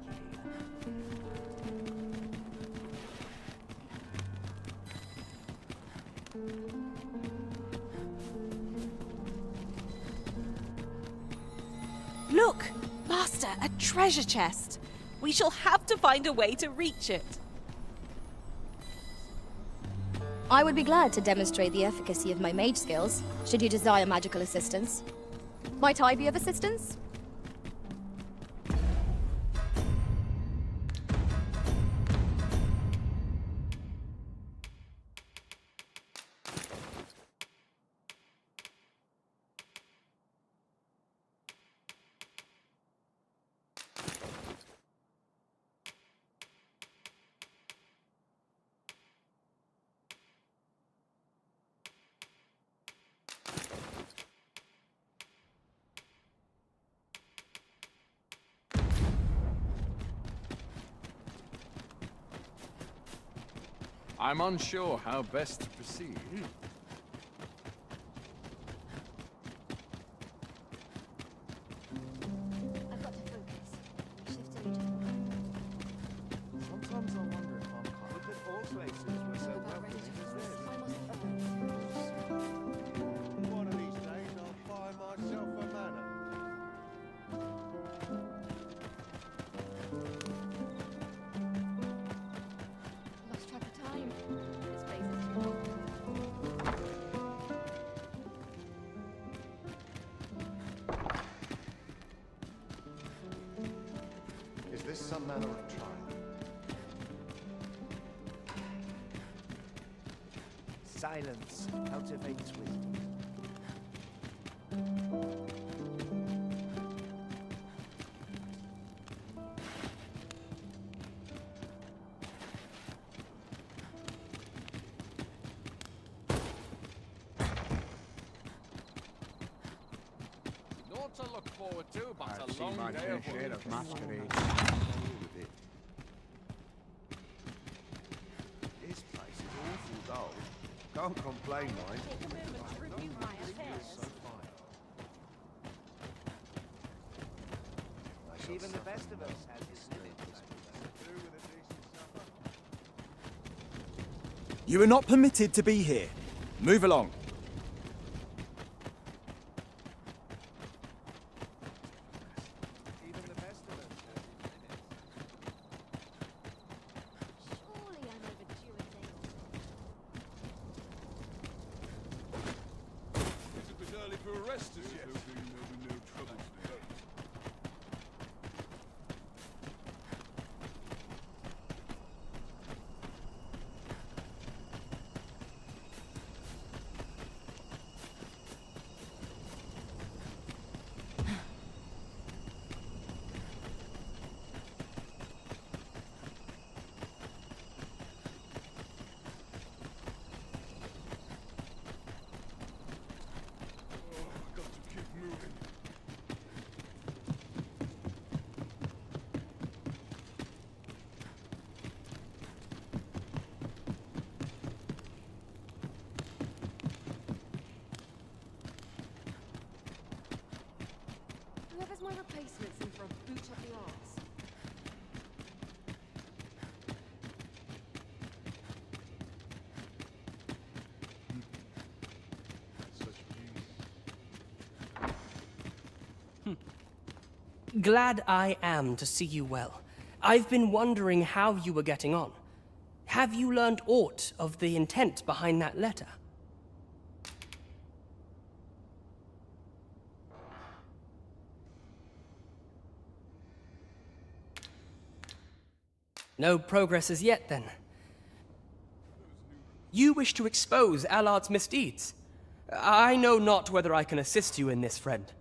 here. Look! Master, a treasure chest! We shall have to find a way to reach it. I would be glad to demonstrate the efficacy of my mage skills, should you desire magical assistance. Might I be of assistance? I'm unsure how best to proceed. this some manner of trial? Silence cultivates wisdom. Naught to look forward to, but I've a seen long my day fair of share of work. masquerade. This place is awful dull. Can't complain, mind. Take a moment to review my affairs. Even the best of us has its limits. You are not permitted to be here. Move along. Even the best of us has its limits. Surely I'm overdue a day. It's a bit early for a rest as yet. There'll be no trouble today. Whoever's my replacement's in for a boot up the arse. Glad I am to see you well. I've been wondering how you were getting on. Have you learned aught of the intent behind that letter? No progress as yet, then. You wish to expose Allard's misdeeds. I know not whether I can assist you in this, friend.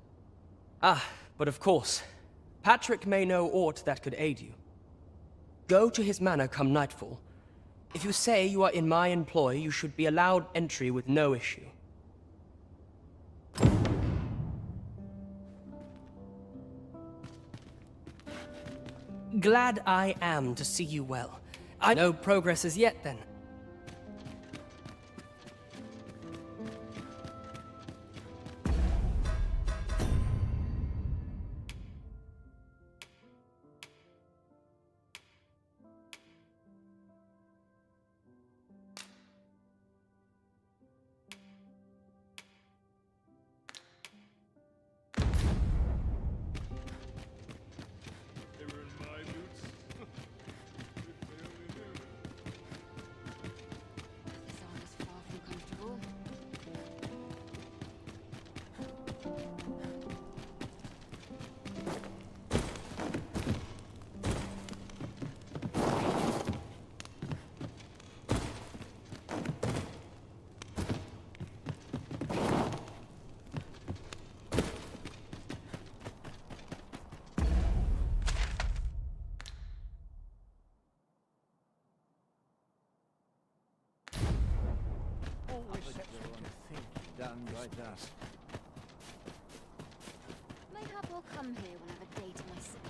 Ah, but of course, Patrick may know aught that could aid you. Go to his manor come nightfall. If you say you are in my employ, you should be allowed entry with no issue. Glad I am to see you well. I know progress as yet, then. Done by that. Mayhap I'll come here when I have a day to myself.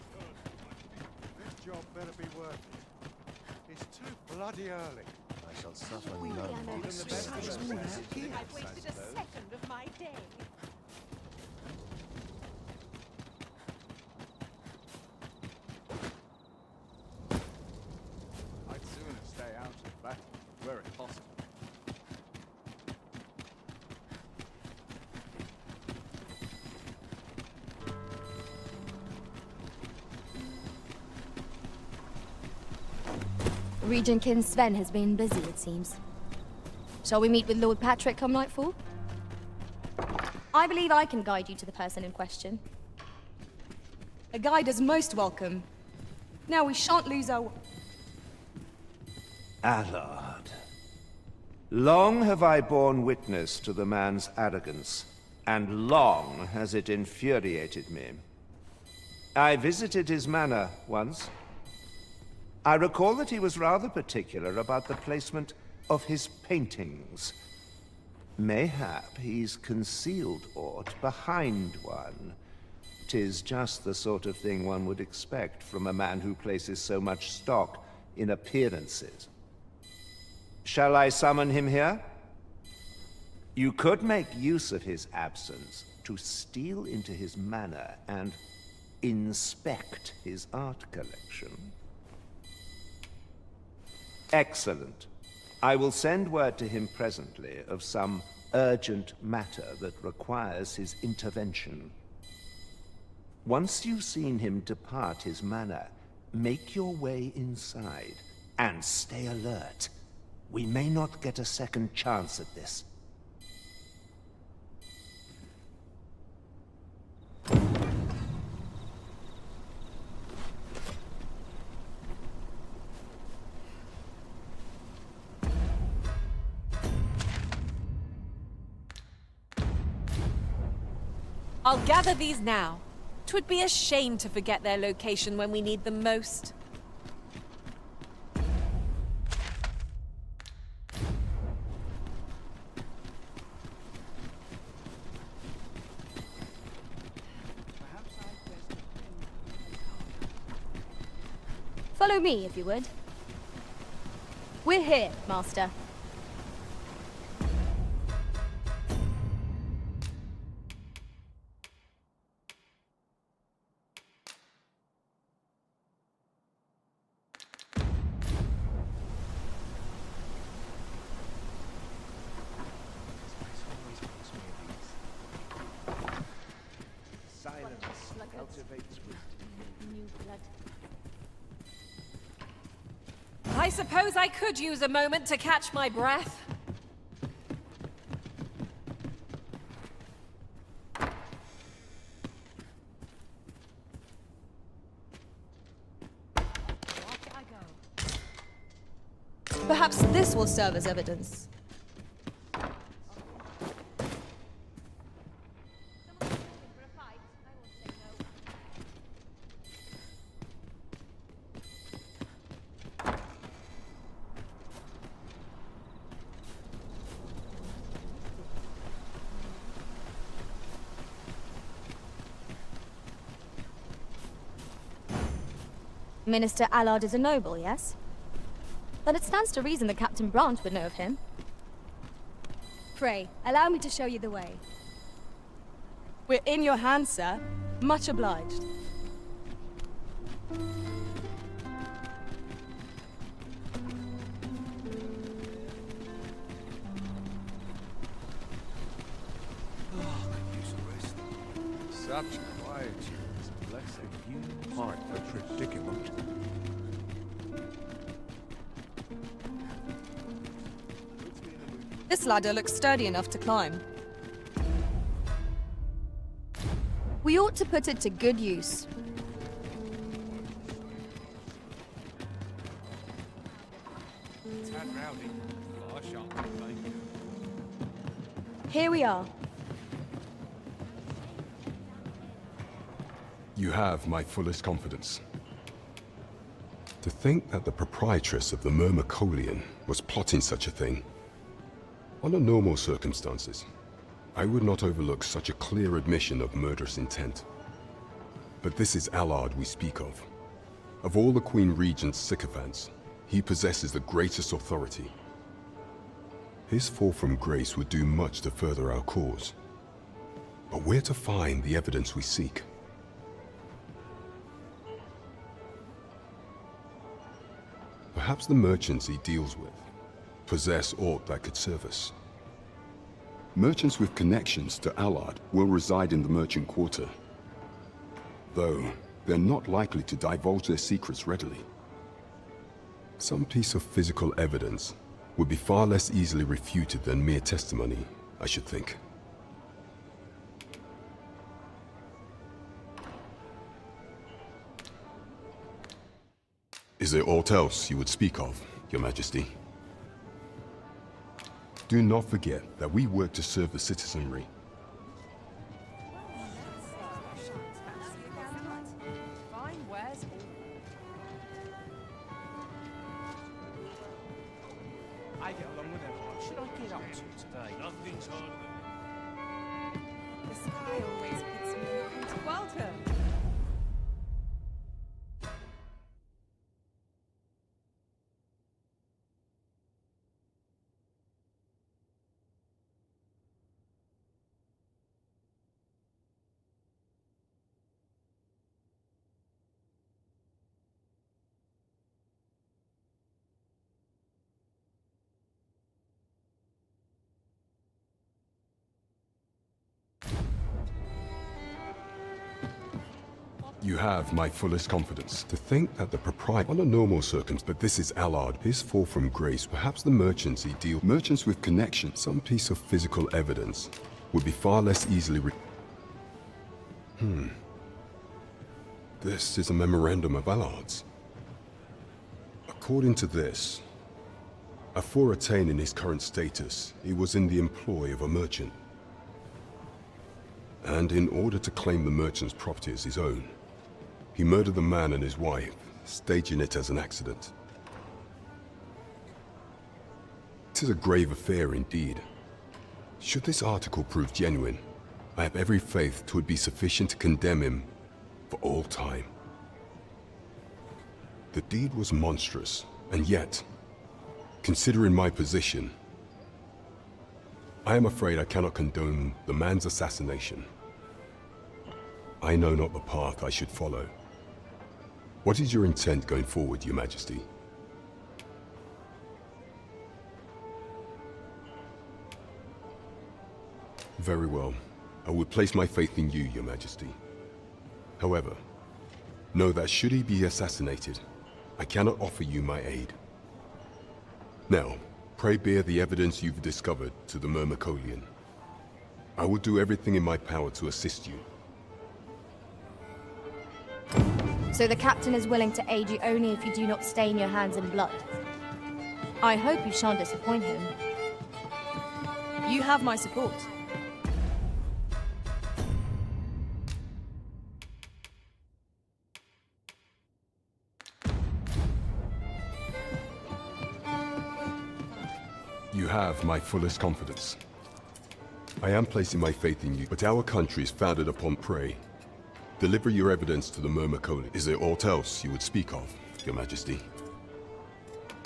This job better be worth it. It's too bloody early. I shall suffer Surely none. I'm Even the best of us rest. I've wasted a second of my day. I'd sooner stay out of battle, were it possible. Regent Kin Sven has been busy, it seems. Shall we meet with Lord Patrick come nightfall? I believe I can guide you to the person in question. A guide is most welcome. Now we shan't lose our... Allard. Long have I borne witness to the man's arrogance, and long has it infuriated me. I visited his manor once. I recall that he was rather particular about the placement of his paintings. Mayhap he's concealed aught behind one. 'Tis just the sort of thing one would expect from a man who places so much stock in appearances. Shall I summon him here? You could make use of his absence to steal into his manor and inspect his art collection. Excellent. I will send word to him presently of some urgent matter that requires his intervention. Once you've seen him depart his manor, make your way inside and stay alert. We may not get a second chance at this. I'll gather these now. 'Twould be a shame to forget their location when we need them most. Follow me, if you would. We're here, Master. I suppose I could use a moment to catch my breath. Perhaps this will serve as evidence. Minister Allard is a noble, yes? Then it stands to reason that Captain Branch would know of him. Pray, allow me to show you the way. We're in your hands, sir. Much obliged. Such quietude is a blessing. You aren't a predicament. This ladder looks sturdy enough to climb. We ought to put it to good use. Tad rowdy. I shan't complain. Here we are. You have my fullest confidence. To think that the proprietress of the Myrmecolian was plotting such a thing. Under normal circumstances, I would not overlook such a clear admission of murderous intent. But this is Allard we speak of. Of all the Queen Regent's sycophants, he possesses the greatest authority. His fall from grace would do much to further our cause. But where to find the evidence we seek? Perhaps the merchants he deals with possess aught that could serve us. Merchants with connections to Allard will reside in the merchant quarter, though they're not likely to divulge their secrets readily. Some piece of physical evidence would be far less easily refuted than mere testimony, I should think. Is there aught else you would speak of, Your Majesty? Do not forget that we work to serve the citizenry. I get along with everyone. What should I get up to today? Nothing's harder than The sky always puts me into welcome. You have my fullest confidence. To think that the proprietor, under normal circumstances, but this is Allard, his fall from grace, perhaps the merchants he deals, merchants with connection, some piece of physical evidence, would be far less easily This is a memorandum of Allard's. According to this, afore attaining his current status, he was in the employ of a merchant. And in order to claim the merchant's property as his own, he murdered the man and his wife, staging it as an accident. It is a grave affair indeed. Should this article prove genuine, I have every faith 'twould be sufficient to condemn him for all time. The deed was monstrous, and yet, considering my position, I am afraid I cannot condone the man's assassination. I know not the path I should follow. What is your intent going forward, Your Majesty? Very well. I will place my faith in you, Your Majesty. However, know that should he be assassinated, I cannot offer you my aid. Now, pray bear the evidence you've discovered to the Myrmecolian. I will do everything in my power to assist you. So the captain is willing to aid you only if you do not stain your hands in blood. I hope you shan't disappoint him. You have my support. You have my fullest confidence. I am placing my faith in you, but our country is founded upon prayer. Deliver your evidence to the Myrmecolian. Is there aught else you would speak of, Your Majesty?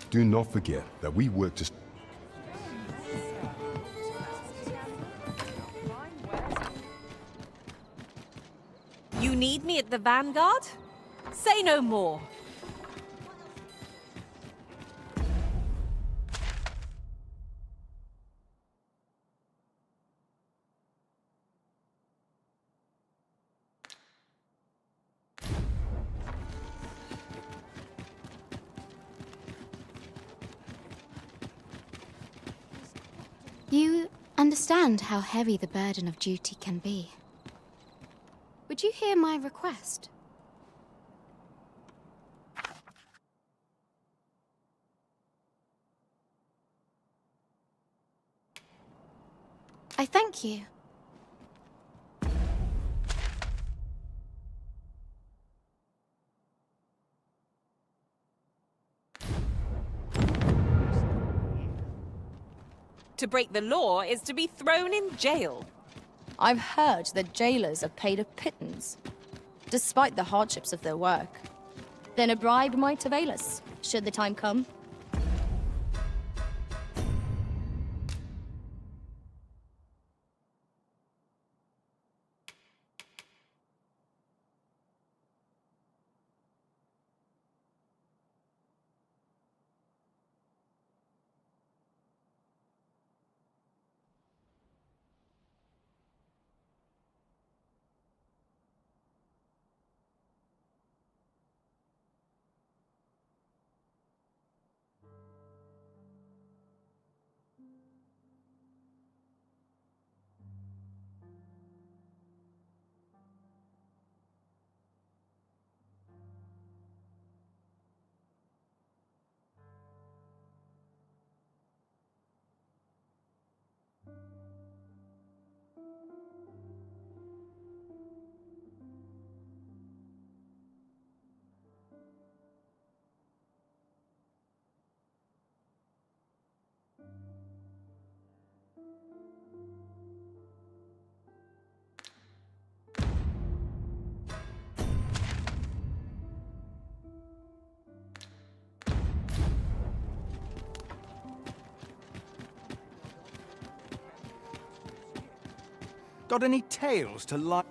Do not forget that we work to... You need me at the Vanguard? Say no more. You understand how heavy the burden of duty can be. Would you hear my request? I thank you. To break the law is to be thrown in jail. I've heard that jailers are paid a pittance, despite the hardships of their work. Then a bribe might avail us, should the time come. Got any tales to like?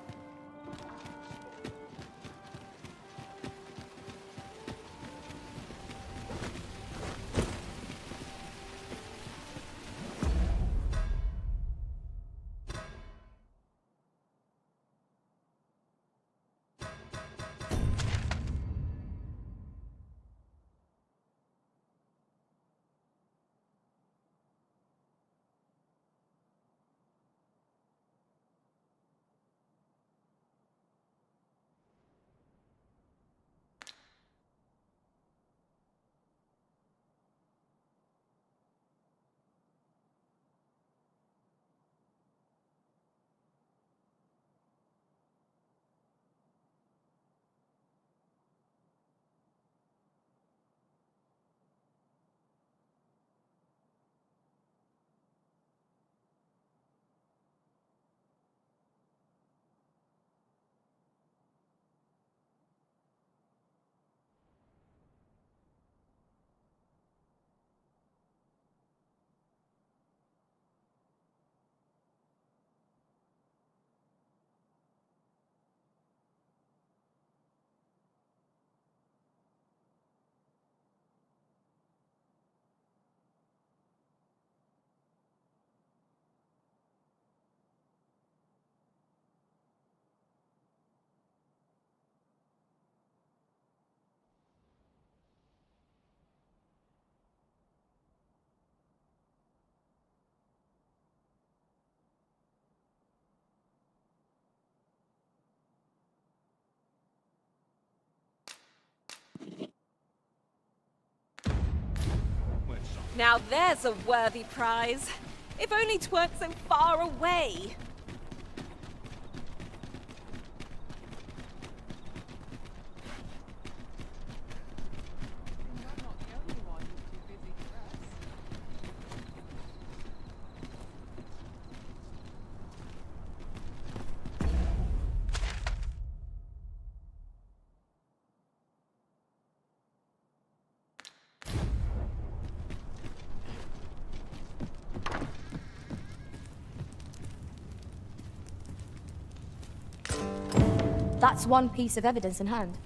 Now there's a worthy prize. If only 'tweren't so far away. That's one piece of evidence in hand.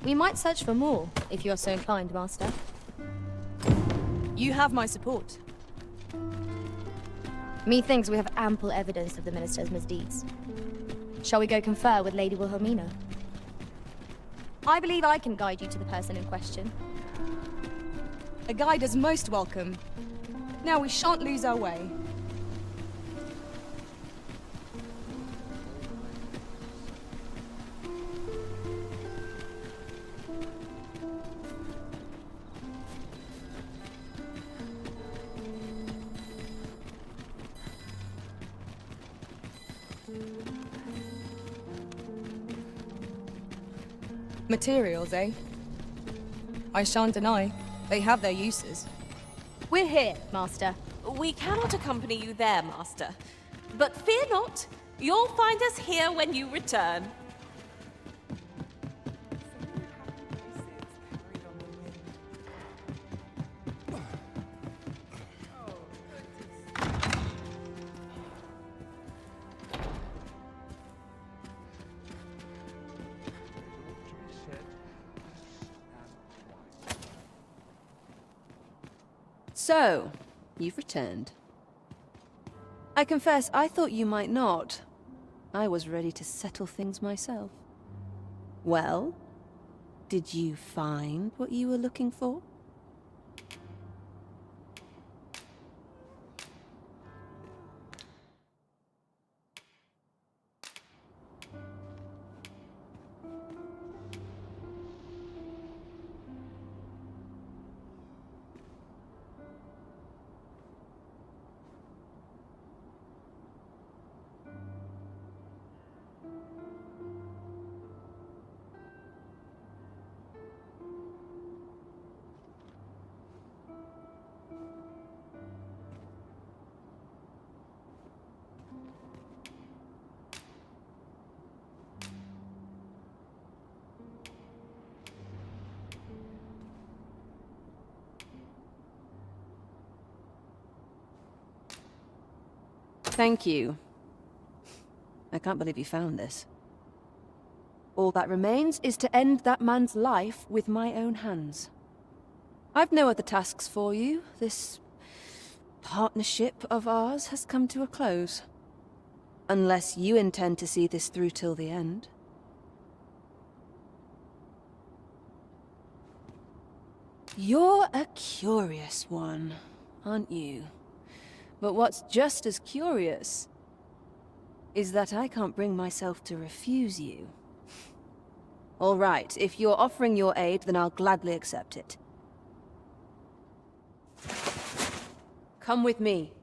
We might search for more, if you are so inclined, Master. You have my support. Methinks we have ample evidence of the Minister's misdeeds. Shall we go confer with Lady Wilhelmina? I believe I can guide you to the person in question. A guide is most welcome. Now we shan't lose our way. Materials, eh? I shan't deny. They have their uses. We're here, Master. We cannot accompany you there, Master. But fear not, you'll find us here when you return. So, you've returned. I confess, I thought you might not. I was ready to settle things myself. Well, did you find what you were looking for? Thank you. I can't believe you found this. All that remains is to end that man's life with my own hands. I've no other tasks for you. This partnership of ours has come to a close. Unless you intend to see this through till the end. You're a curious one, aren't you? But what's just as curious is that I can't bring myself to refuse you. All right, if you're offering your aid, then I'll gladly accept it. Come with me.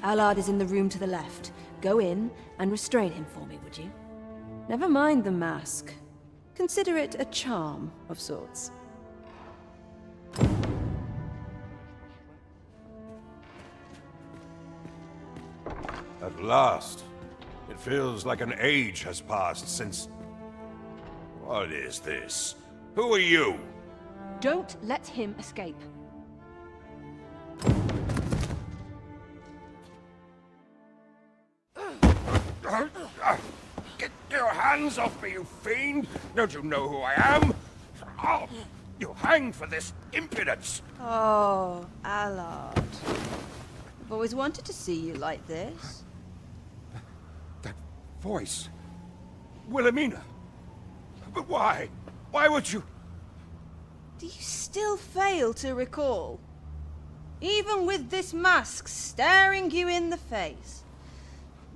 Allard is in the room to the left. Go in and restrain him for me, would you? Never mind the mask. Consider it a charm of sorts. At last. It feels like an age has passed since... What is this? Who are you? Don't let him escape. Get your hands off me, you fiend! Don't you know who I am? Oh, you hang for this impudence! Oh, Allard. I've always wanted to see you like this. That voice... Wilhelmina! But why? Why would you... Do you still fail to recall? Even with this mask staring you in the face.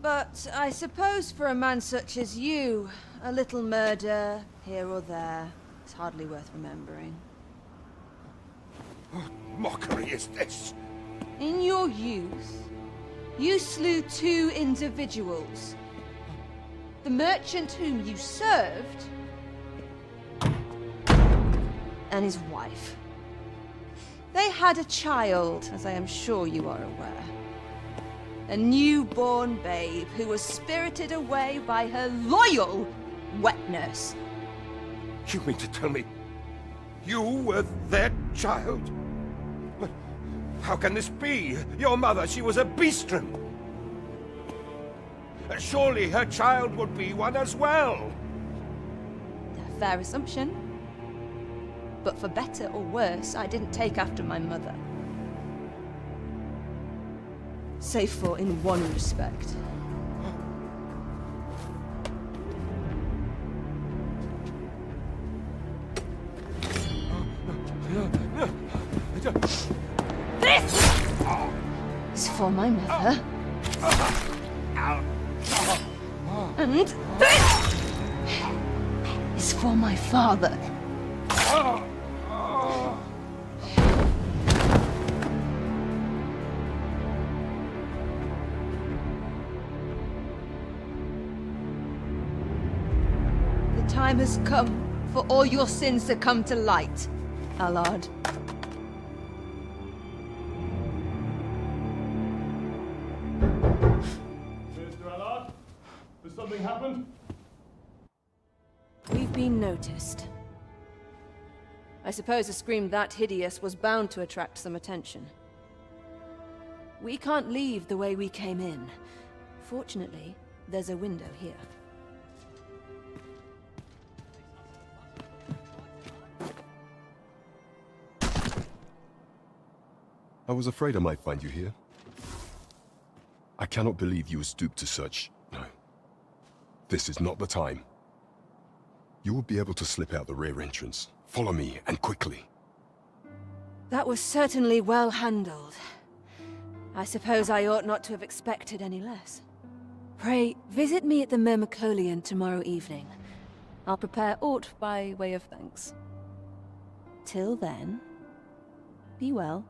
But I suppose for a man such as you, a little murder here or there is hardly worth remembering. What mockery is this? In your youth, you slew 2 individuals. The merchant whom you served, and his wife. They had a child, as I am sure you are aware. A newborn babe who was spirited away by her loyal wet nurse. You mean to tell me you were their child? But how can this be? Your mother, she was a beastren. Surely her child would be one as well. A fair assumption. But for better or worse, I didn't take after my mother. Save for in one respect. This is for my mother. And this is for my father. The time has come for all your sins to come to light, Allard. Mr. Allard, has something happened? We've been noticed. I suppose a scream that hideous was bound to attract some attention. We can't leave the way we came in. Fortunately, there's a window here. I was afraid I might find you here. I cannot believe you would stoop to such... No. This is not the time. You will be able to slip out the rear entrance. Follow me, and quickly. That was certainly well handled. I suppose I ought not to have expected any less. Pray, visit me at the Myrmecolian tomorrow evening. I'll prepare aught by way of thanks. Till then, be well.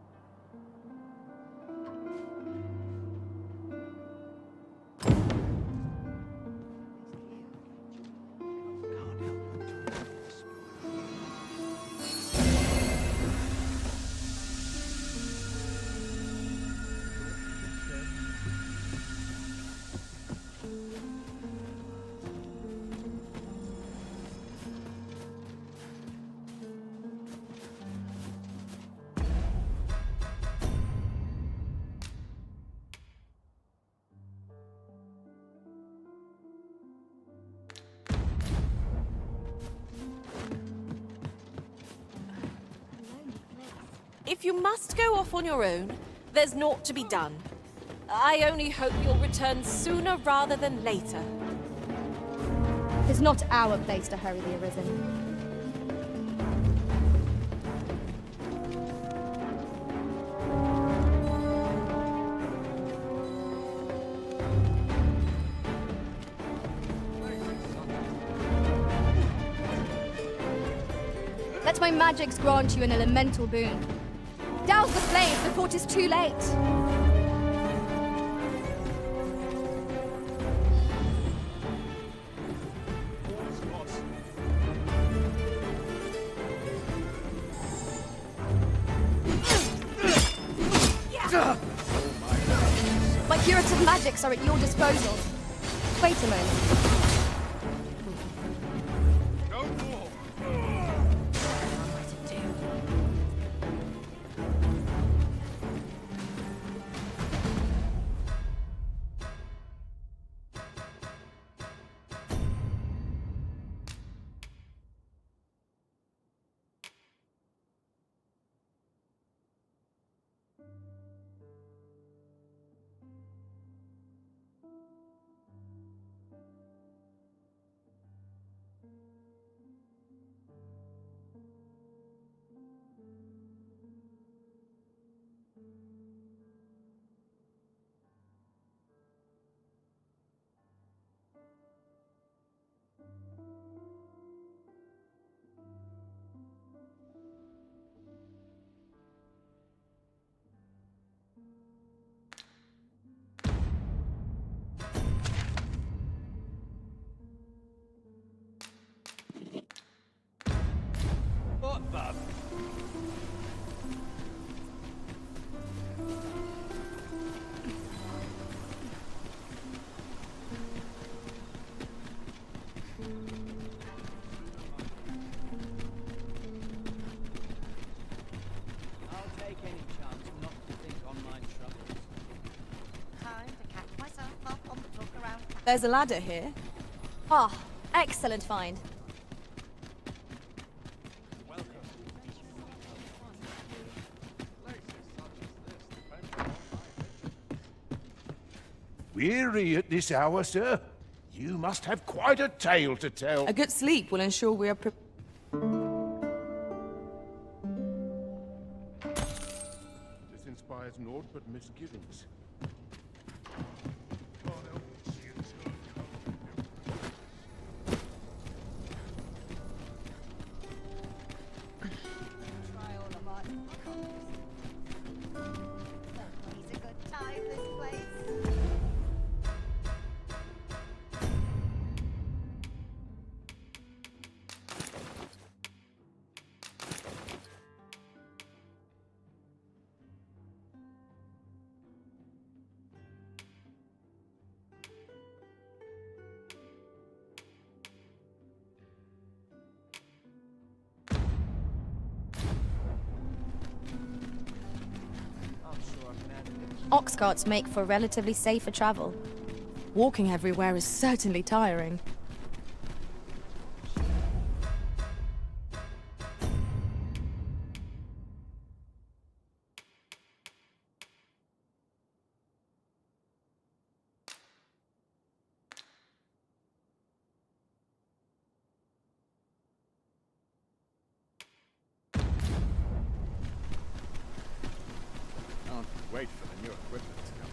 If you must go off on your own, there's naught to be done. I only hope you'll return sooner rather than later. It's not our place to hurry the Arisen. Let my magics grant you an elemental boon. Douse the flames before 'tis too late. My curative magics are at your disposal. Wait a moment. What the? I'll take any chance not to think on my troubles. Time to catch myself up on the talk around. There's a ladder here. Ah, excellent find. Weary at this hour, sir? You must have quite a tale to tell. A good sleep will ensure we are prepared. This inspires naught but misgivings. Try all of my He's a good time, this place. Ox carts make for relatively safer travel. Walking everywhere is certainly tiring. Can't wait for the new equipment to come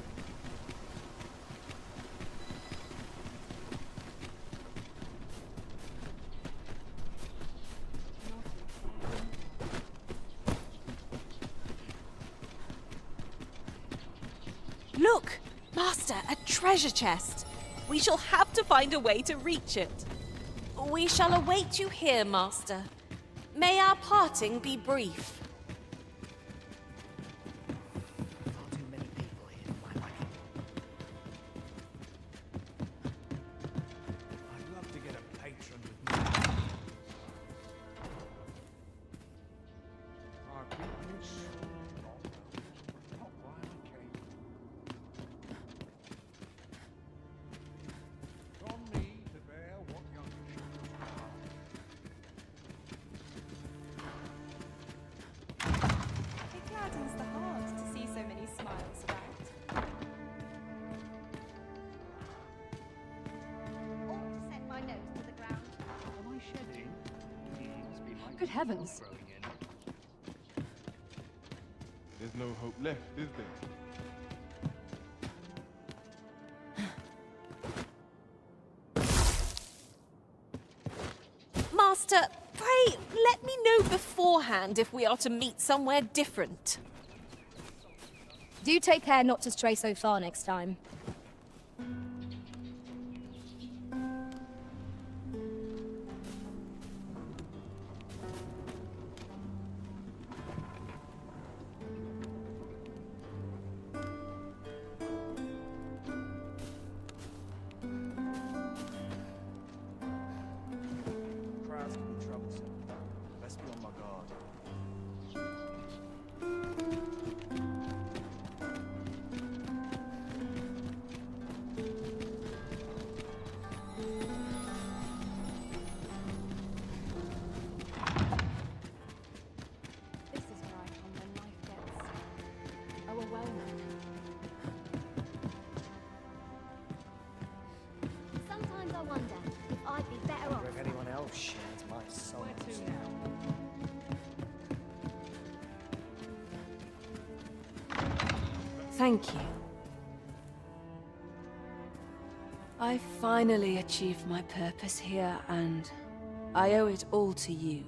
in. Look! Master, a treasure chest! We shall have to find a way to reach it. We shall await you here, Master. May our parting be brief. I'd love to get a patron with me. Our goodness. Not why I came. From me to bear what young Good heavens. There's no hope left, is there? Master, pray let me know beforehand if we are to meet somewhere different. Do take care not to stray so far next time. Crowds can be troublesome. Best be on my guard. This is where I come when life gets overwhelming. Sometimes I wonder if I'd be better off. If anyone else shared my soul. Where to now? Thank you. I finally achieved my purpose here, and I owe it all to you.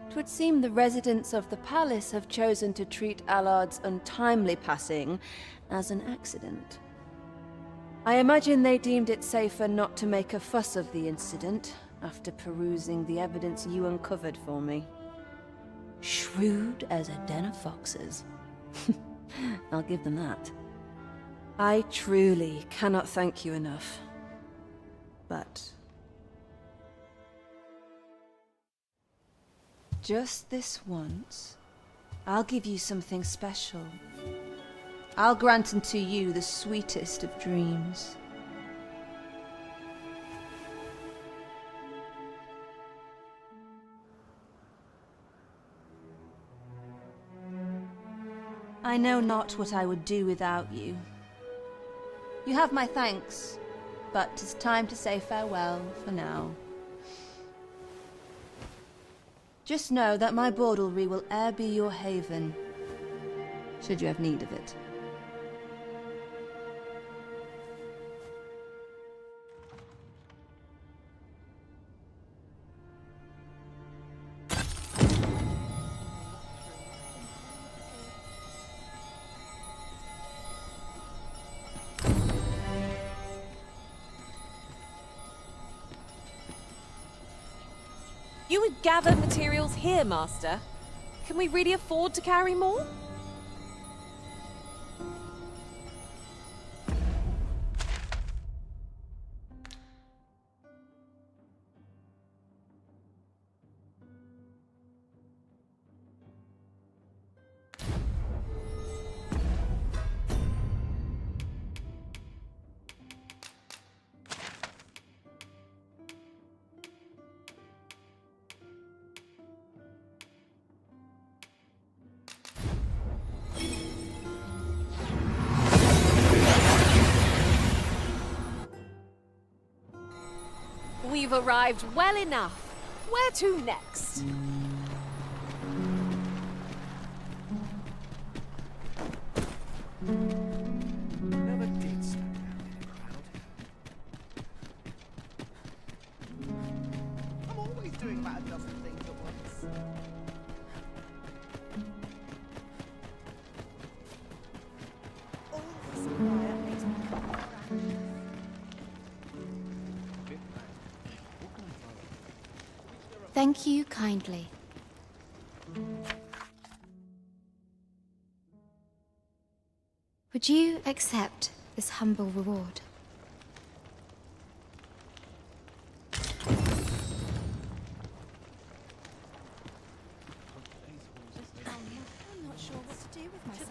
'Twould seem the residents of the palace have chosen to treat Allard's untimely passing as an accident. I imagine they deemed it safer not to make a fuss of the incident after perusing the evidence you uncovered for me. Shrewd as a den of foxes. I'll give them that. I truly cannot thank you enough. But just this once, I'll give you something special. I'll grant unto you the sweetest of dreams. I know not what I would do without you. You have my thanks, but 'tis time to say farewell for now. Just know that my bordlery will e'er be your haven, should you have need of it. You would gather materials here, Master. Can we really afford to carry more? We've arrived well enough. Where to next? Never did slow down in a crowd. I'm always doing about a dozen things at once. All this quiet makes me come around. Thank you kindly. Would you accept this humble reward? I'm not sure what to do with myself.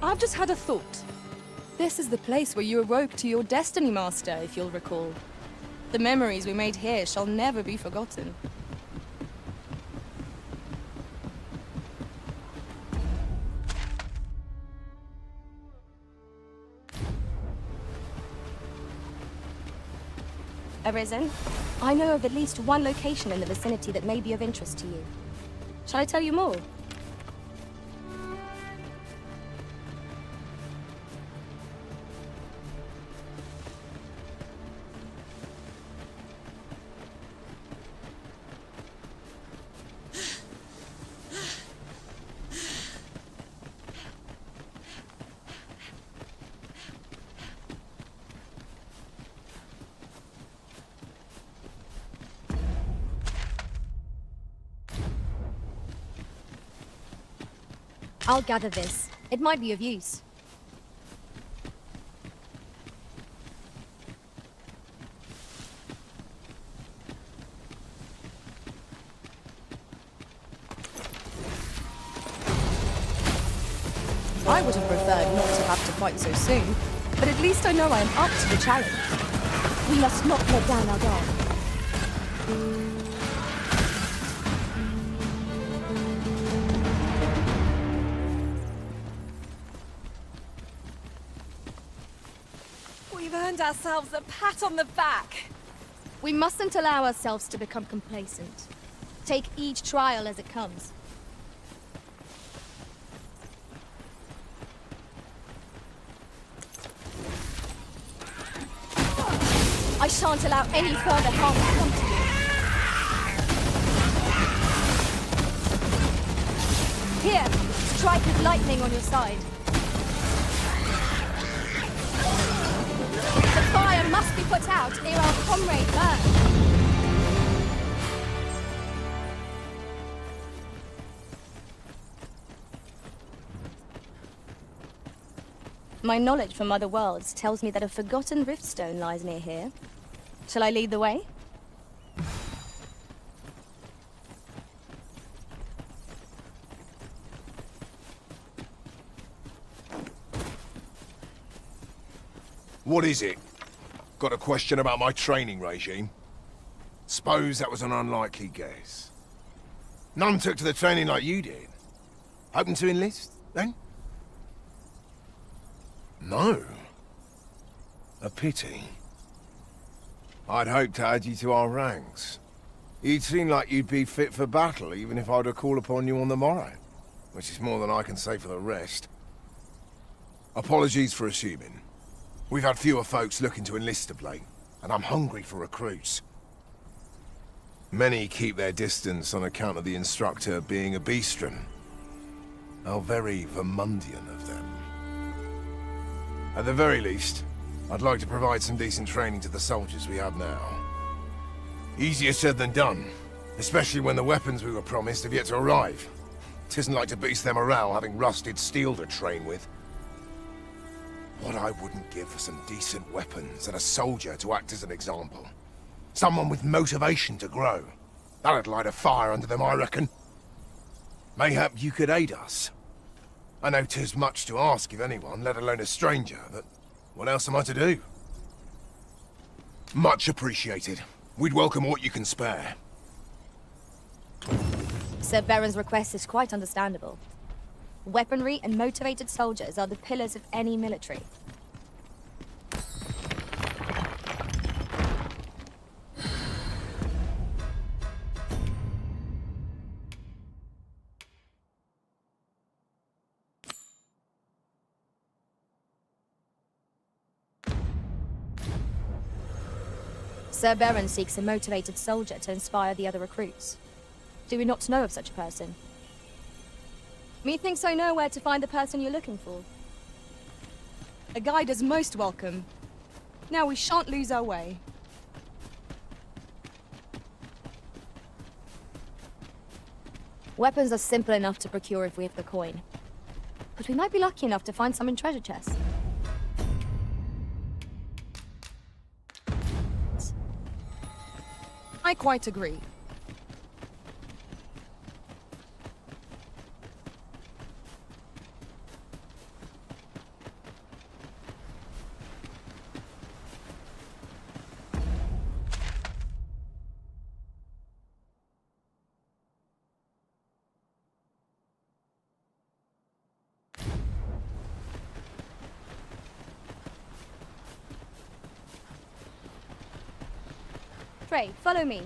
I've just had a thought. This is the place where you awoke to your destiny, Master, if you'll recall. The memories we made here shall never be forgotten. Arisen, I know of at least one location in the vicinity that may be of interest to you. Shall I tell you more? I'll gather this. It might be of use. I would have preferred not to have to fight so soon, but at least I know I am up to the challenge. We must not let down our guard. We've earned ourselves a pat on the back. We mustn't allow ourselves to become complacent. Take each trial as it comes. I shan't allow any further harm to come to you. Here, strike with lightning on your side. The fire must be put out ere our comrade burns. My knowledge from other worlds tells me that a forgotten riftstone lies near here. Shall I lead the way? What is it? Got a question about my training regime? Suppose that was an unlikely guess. None took to the training like you did. Hoping to enlist, then? No. A pity. I'd hoped to add you to our ranks. You'd seem like you'd be fit for battle, even if I were to call upon you on the morrow. Which is more than I can say for the rest. Apologies for assuming. We've had fewer folks looking to enlist of late, and I'm hungry for recruits. Many keep their distance on account of the instructor being a beastren. How very Vermundian of them. At the very least, I'd like to provide some decent training to the soldiers we have now. Easier said than done, especially when the weapons we were promised have yet to arrive. 'Tisn't like to boost their morale having rusted steel to train with. What I wouldn't give for some decent weapons and a soldier to act as an example. Someone with motivation to grow. That'd light a fire under them, I reckon. Mayhap you could aid us. I know 'tis much to ask of anyone, let alone a stranger, but what else am I to do? Much appreciated. We'd welcome what you can spare. Sir Baron's request is quite understandable. Weaponry and motivated soldiers are the pillars of any military. Sir Baron seeks a motivated soldier to inspire the other recruits. Do we not know of such a person? Methinks I know where to find the person you're looking for. A guide is most welcome. Now we shan't lose our way. Weapons are simple enough to procure if we have the coin. But we might be lucky enough to find some in treasure chests. I quite agree. pray, follow me.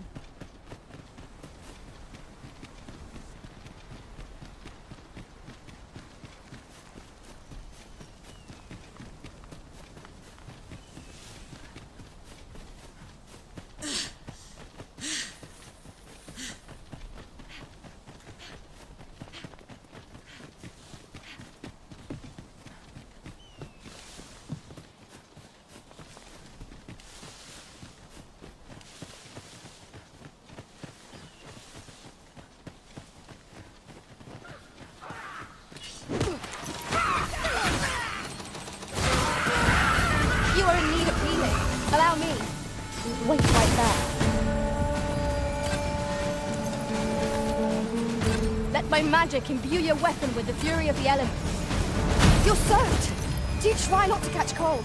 You are in need of healing. Allow me. Wait right there. Let my magic imbue your weapon with the fury of the elements. You're soaked. Do try not to catch cold.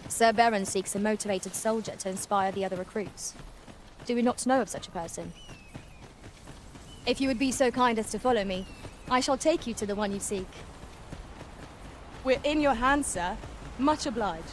Sir Baron seeks a motivated soldier to inspire the other recruits. Do we not know of such a person? If you would be so kind as to follow me, I shall take you to the one you seek. We're in your hands, sir. Much obliged.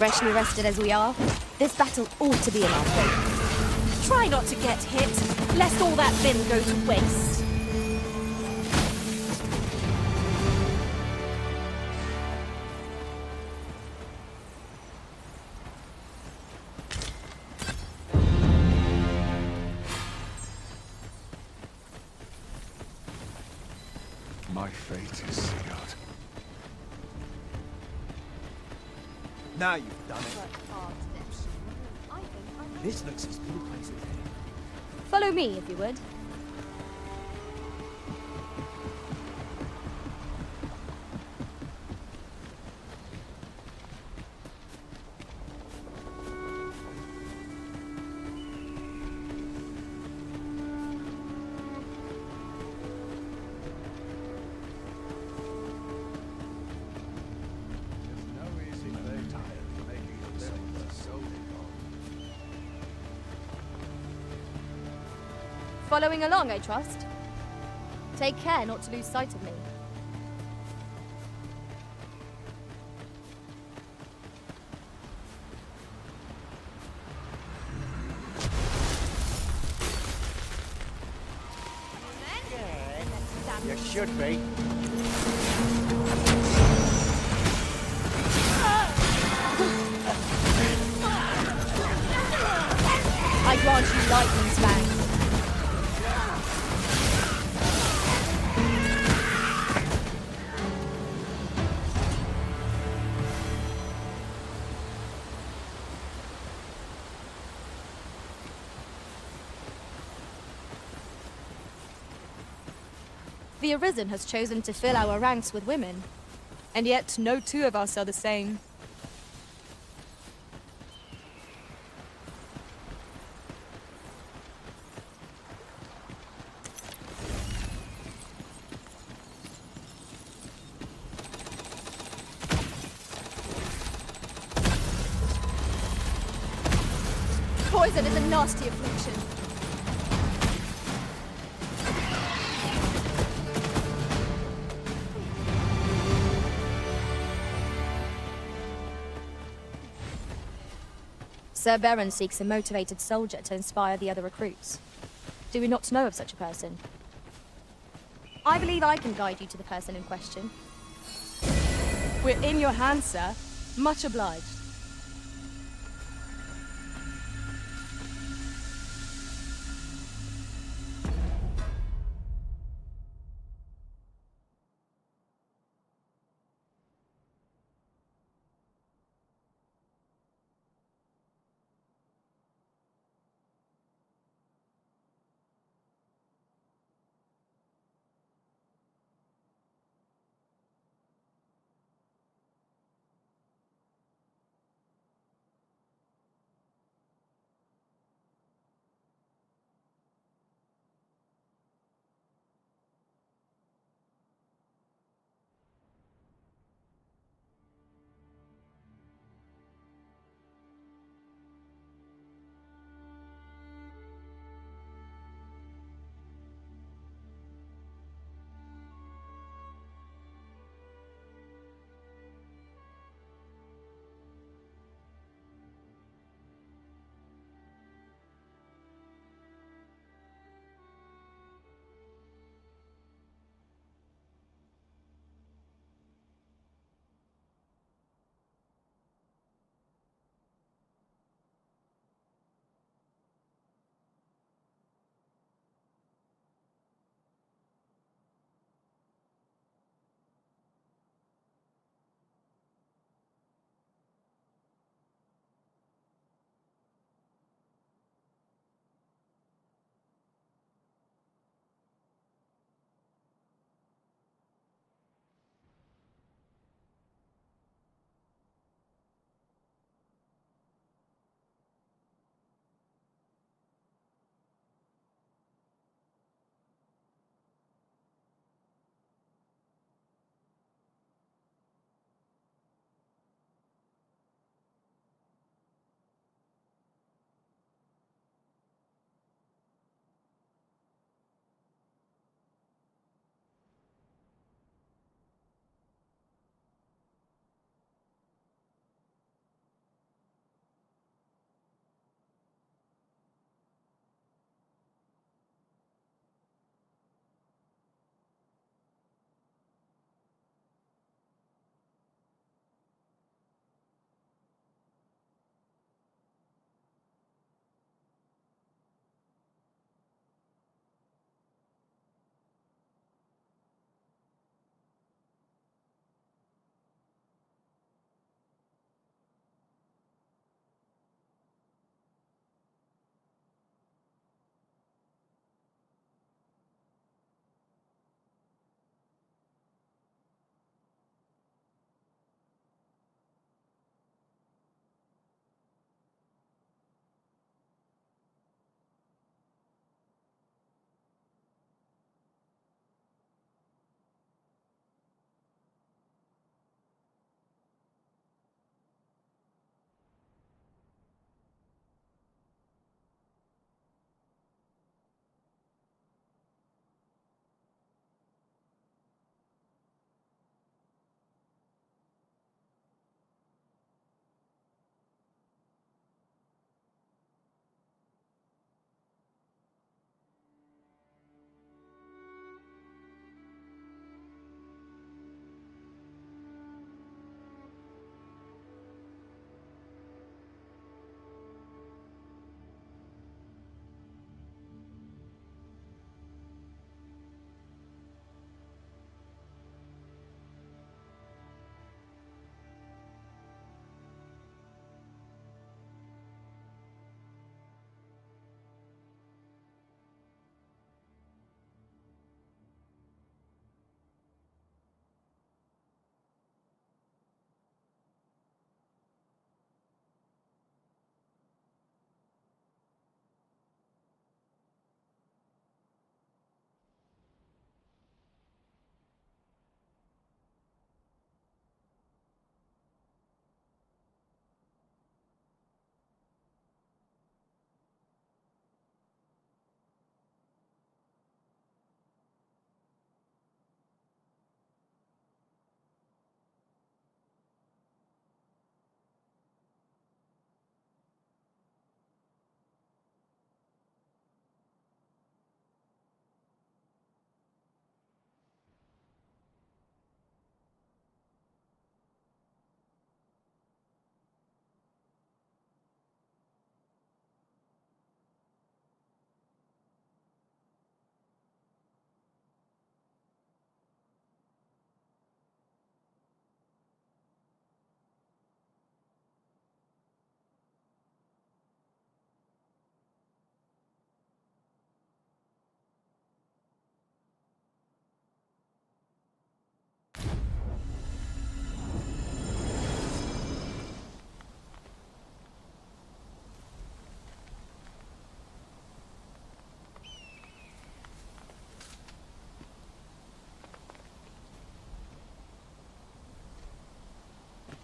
Freshly rested as we are, this battle ought to be in our favor. Try not to get hit, lest all that vim go to waste. My fate is sealed. Now you've done it. This looks as good a place as any. Follow me, if you would. Following along, I trust. Take care not to lose sight of me. You should be. I grant you lightning's fang. The Arisen has chosen to fill our ranks with women. And yet, no two of us are the same. Poison is a nasty affliction. Sir Baron seeks a motivated soldier to inspire the other recruits. Do we not know of such a person? I believe I can guide you to the person in question. We're in your hands, sir. Much obliged.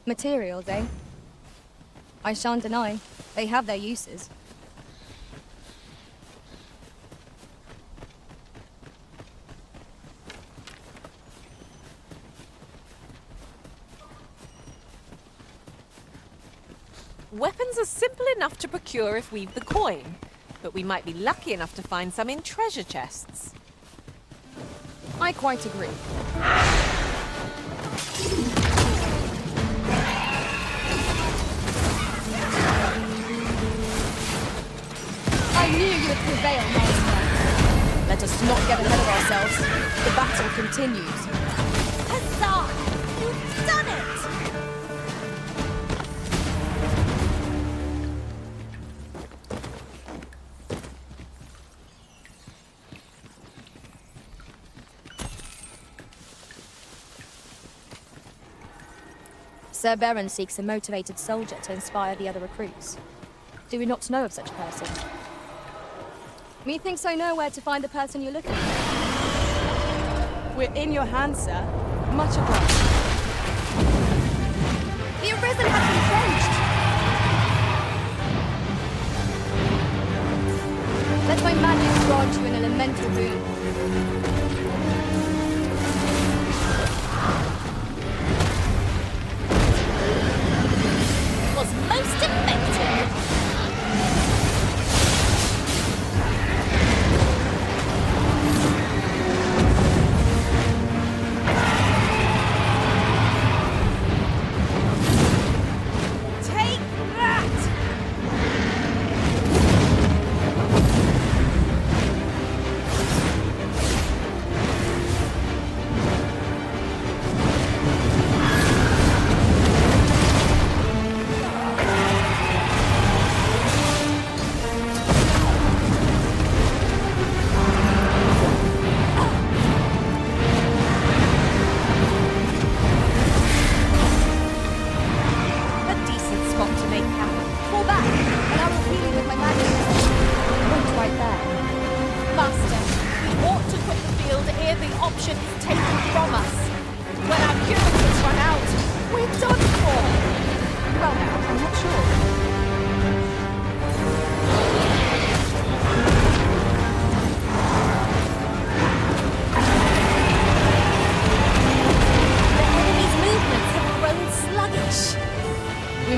Materials, eh? I shan't deny. They have their uses. Weapons are simple enough to procure if we've the coin, but we might be lucky enough to find some in treasure chests. I quite agree. I knew you would prevail, Master. Let us not get ahead of ourselves. The battle continues. Huzzah! You've done it! Sir Baron seeks a motivated soldier to inspire the other recruits. Do we not know of such a person? Methinks I know where to find the person you're looking for. We're in your hands, sir. Much obliged. The Arisen has been quenched! Let my magic grant you an elemental boon. Was most effective. Take that!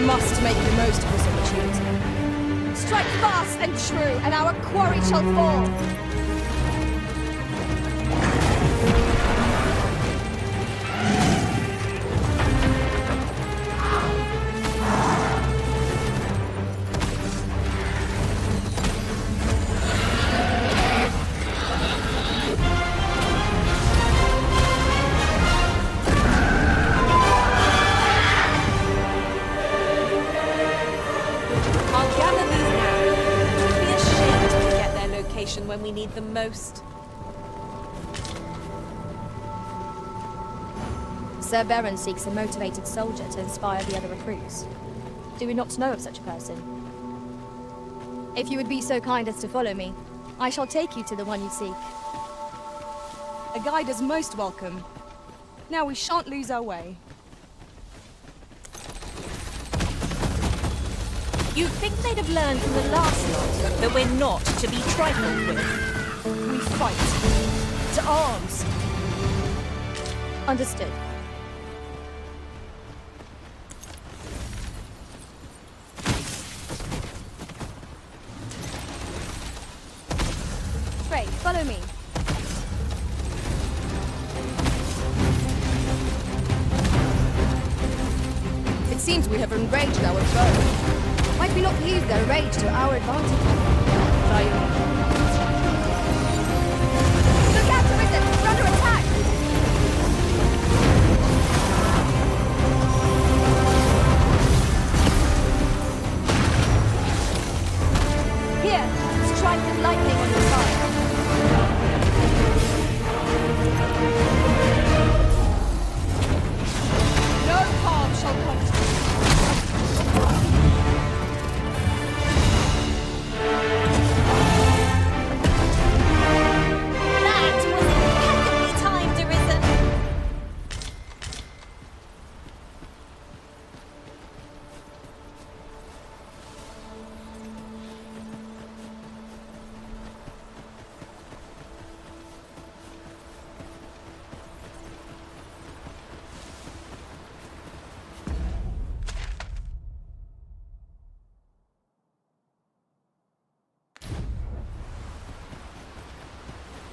must make the most of this opportunity. Strike fast and true, and our quarry shall fall. When we need them most. Sir Baron seeks a motivated soldier to inspire the other recruits. Do we not know of such a person? If you would be so kind as to follow me, I shall take you to the one you seek. A guide is most welcome. Now we shan't lose our way. You'd think they'd have learned from the last lot that we're not to be trifled with. We fight. To arms. Understood. Pray, follow me. It seems we have enraged our foe. Might we not use their rage to our advantage? Look out, Arisen! We're under attack! Here, strike with lightning on your side. No harm shall come to you. That was impeccably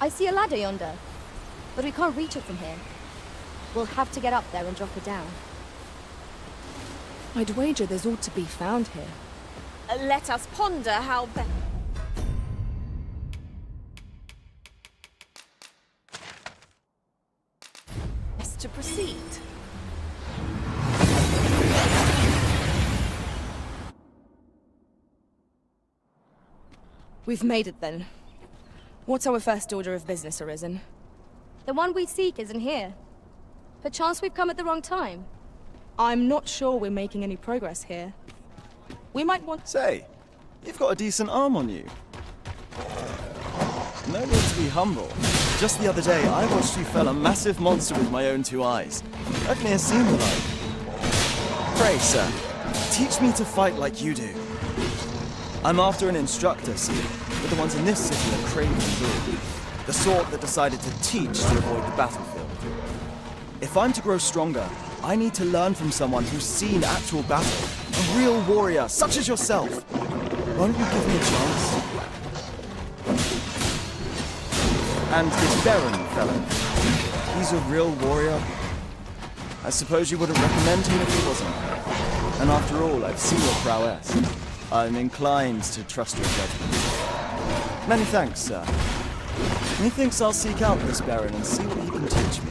I see a ladder yonder, but we can't reach it from here. We'll have to get up there and drop it down. I'd wager there's ought to be found here. Let us ponder how best to proceed. We've made it then. What's our first order of business, Arisen? The one we seek isn't here. Perchance we've come at the wrong time. I'm not sure we're making any progress here. We might want... Say, you've got a decent arm on you. No need to be humble. Just the other day, I watched you fell a massive monster with my own two eyes. That may have seemed the like. Pray, sir, teach me to fight like you do. I'm after an instructor, see, but the ones in this city are craven good. The sort that decided to teach to avoid the battlefield. If I'm to grow stronger, I need to learn from someone who's seen actual battle. A real warrior, such as yourself. Why don't you give me a chance? And this Baron fellow, he's a real warrior. I suppose you wouldn't recommend him if he wasn't. And after all, I've seen your prowess. I'm inclined to trust your judgment. Many thanks, sir. Methinks I'll seek out this Baron and see what he can teach me.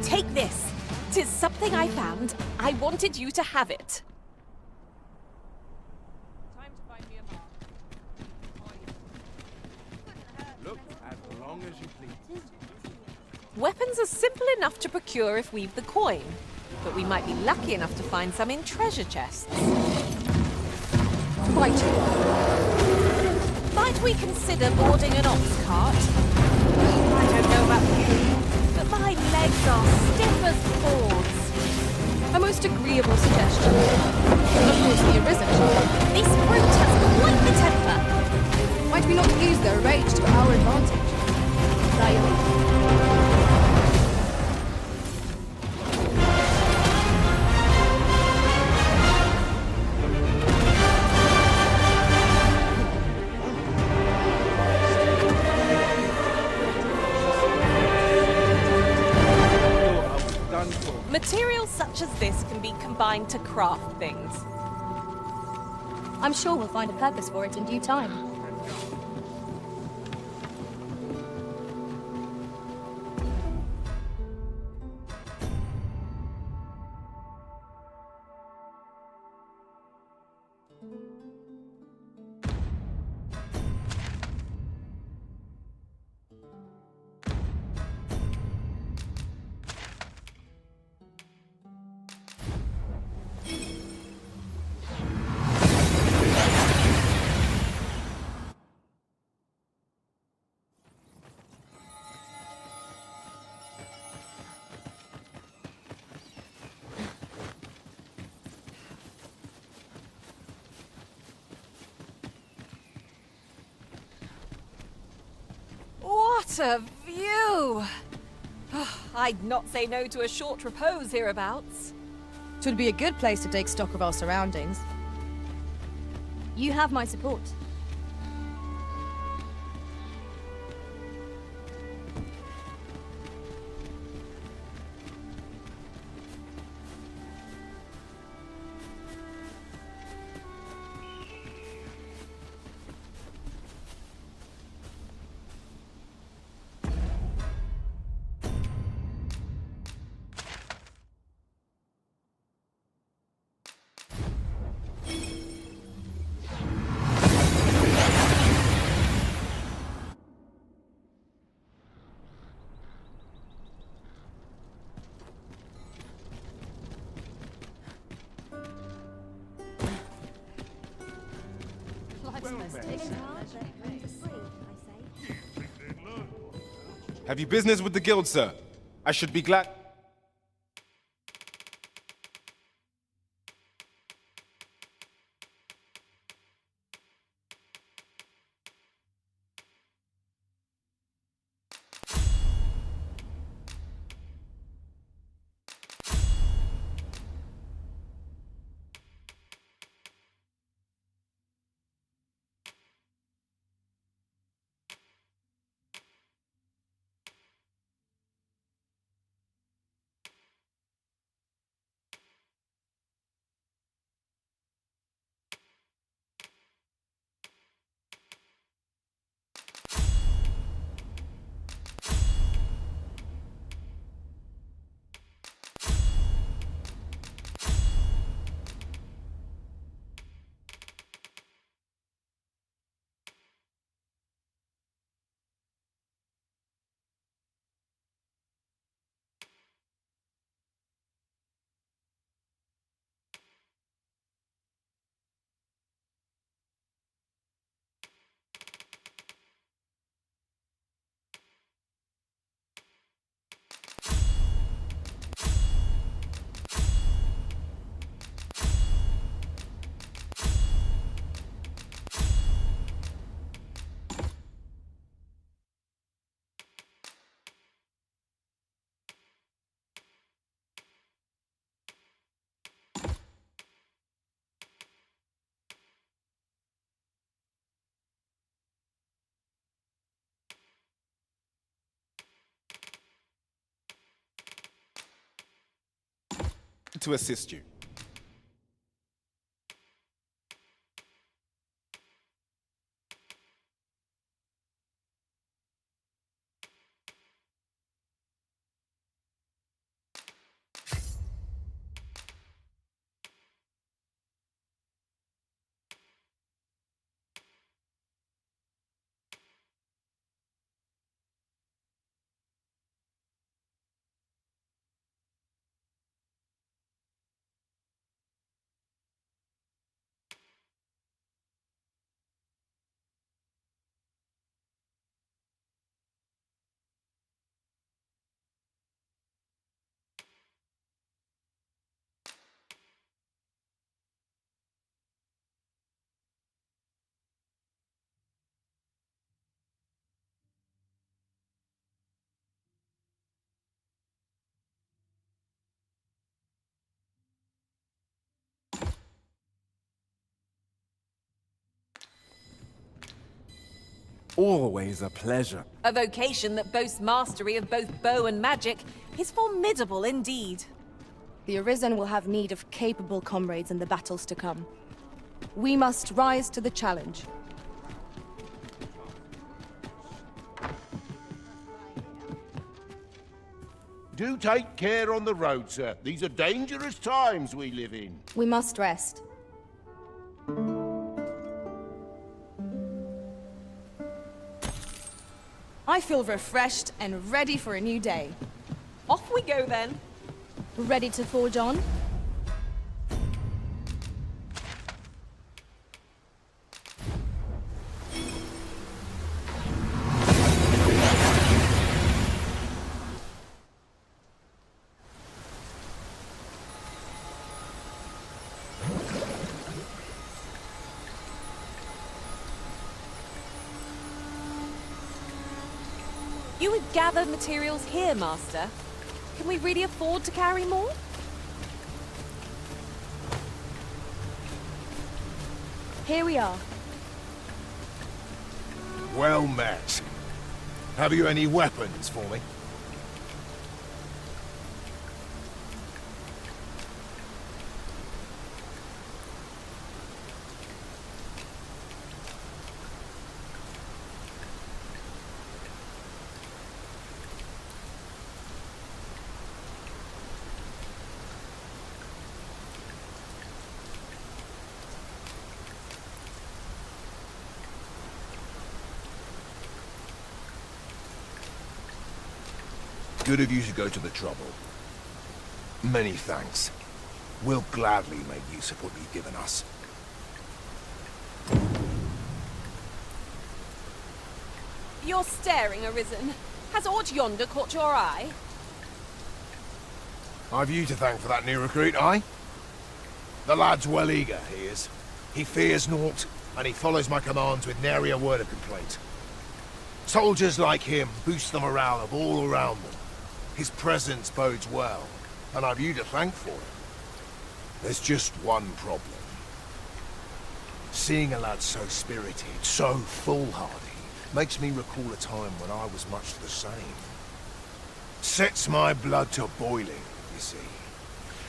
Take this. 'Tis something I found. I wanted you to have it. Look, as long as you please. Weapons are simple enough to procure if we've the coin, but we might be lucky enough to find some in treasure chests. Right. Might we consider boarding an ox cart? I don't know about you, but my legs are stiff as boards. A most agreeable suggestion. Of course, the Arisen shall. This brute has quite the temper. Might we not use their rage to our advantage? Materials such as this can be combined to craft things. I'm sure we'll find a purpose for it in due time. What a view! I'd not say no to a short repose hereabouts. 'Twould be a good place to take stock of our surroundings. You have my support. Have you business with the guild, sir? I should be glad... to assist you. Always a pleasure. A vocation that boasts mastery of both bow and magic is formidable indeed. The Arisen will have need of capable comrades in the battles to come. We must rise to the challenge. Do take care on the road, sir. These are dangerous times we live in. We must rest. I feel refreshed and ready for a new day. Off we go then. Ready to forge on? You would gather materials here, Master. Can we really afford to carry more? Here we are. Well met. Have you any weapons for me? Good of you to go to the trouble. Many thanks. We'll gladly make use of what you've given us. You're staring, Arisen. Has aught yonder caught your eye? I've you to thank for that new recruit, aye? The lad's well eager, he is. He fears naught, and he follows my commands with nary a word of complaint. Soldiers like him boost the morale of all around them. His presence bodes well, and I've you to thank for it. There's just one problem. Seeing a lad so spirited, so foolhardy, makes me recall a time when I was much the same. Sets my blood to boiling, you see.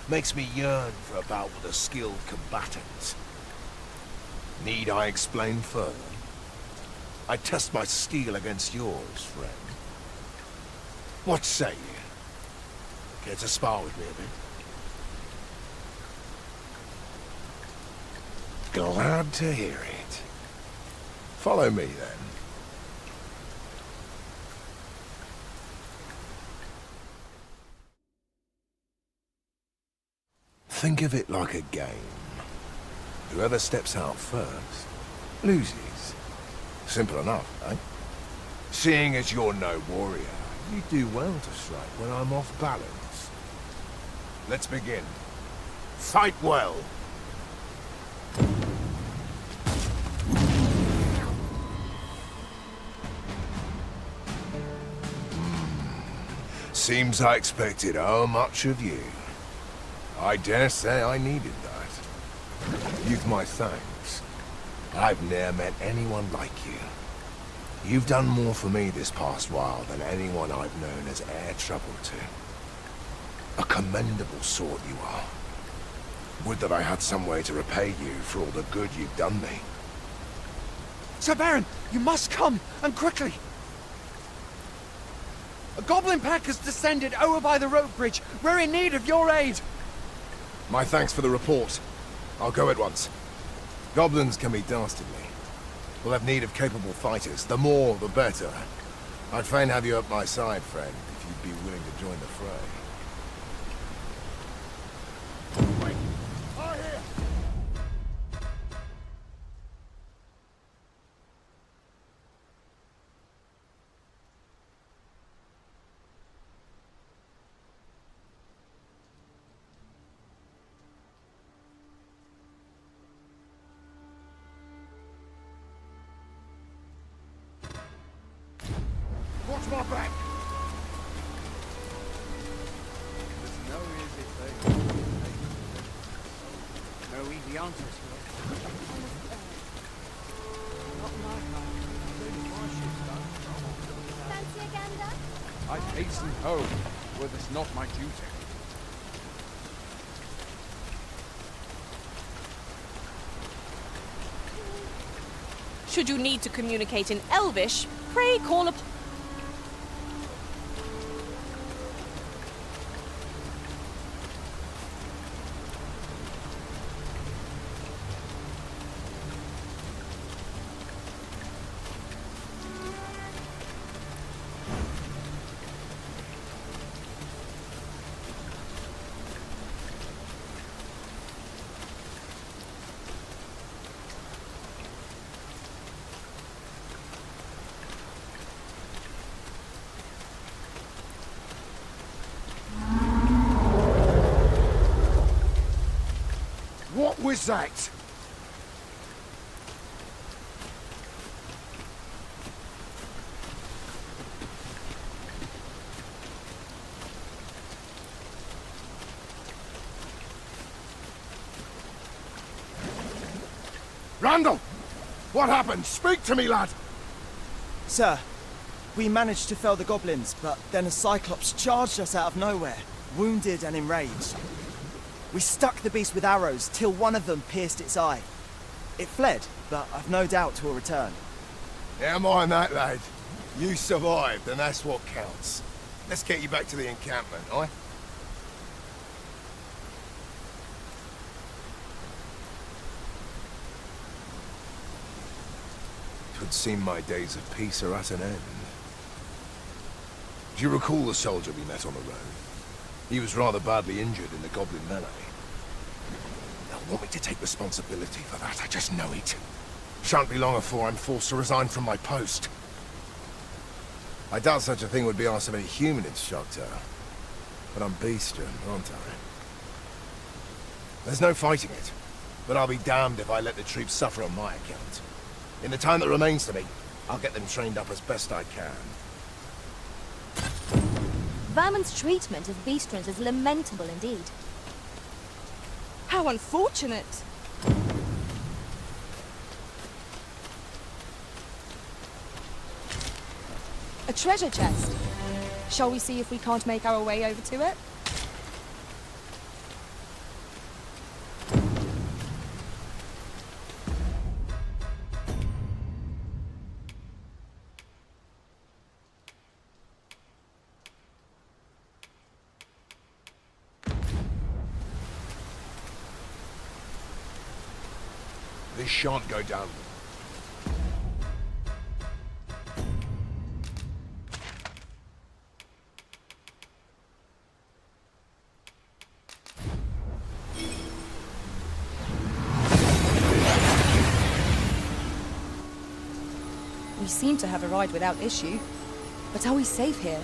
Makes me yearn for a bout with a skilled combatant. Need I explain further? I test my steel against yours, friend. What say you? Care to spar with me a bit? Glad to hear it. Follow me, then. Think of it like a game. Whoever steps out first, loses. Simple enough, eh? Seeing as you're no warrior, you do well to strike when I'm off balance. Let's begin. Fight well. Seems I expected how much of you. I dare say I needed that. You've my thanks. I've ne'er met anyone like you. You've done more for me this past while than anyone I've known has e'er troubled to. A commendable sort you are. Would that I had some way to repay you for all the good you've done me. Sir Baron, you must come, and quickly! A goblin pack has descended over by the rope bridge. We're in need of your aid! My thanks for the report. I'll go at once. Goblins can be dastardly. We'll have need of capable fighters. The more, the better. I'd fain have you at my side, friend, if you'd be willing to join the fray. Watch my back! There's no easy thing. No easy answers here. Not my kind. Fancy a gander? I'd hasten home, were this not my duty. Should you need to communicate in Elvish, pray call upon... What was that? Randall! What happened? Speak to me, lad! Sir, we managed to fell the goblins, but then a Cyclops charged us out of nowhere, wounded and enraged. We stuck the beast with arrows till one of them pierced its eye. It fled, but I've no doubt 'twill return. Never mind that, lad. You survived, and that's what counts. Let's get you back to the encampment, aye? 'Twould seem my days of peace are at an end. Do you recall the soldier we met on the road? He was rather badly injured in the goblin melee. They'll want me to take responsibility for that, I just know it. Shan't be long before I'm forced to resign from my post. I doubt such a thing would be asked of any human instructor. But I'm beastren, aren't I? There's no fighting it, but I'll be damned if I let the troops suffer on my account. In the time that remains to me, I'll get them trained up as best I can. Vermin's treatment of beastrons is lamentable indeed. How unfortunate! A treasure chest. Shall we see if we can't make our way over to it? This shan't go down. We seem to have arrived without issue. But are we safe here?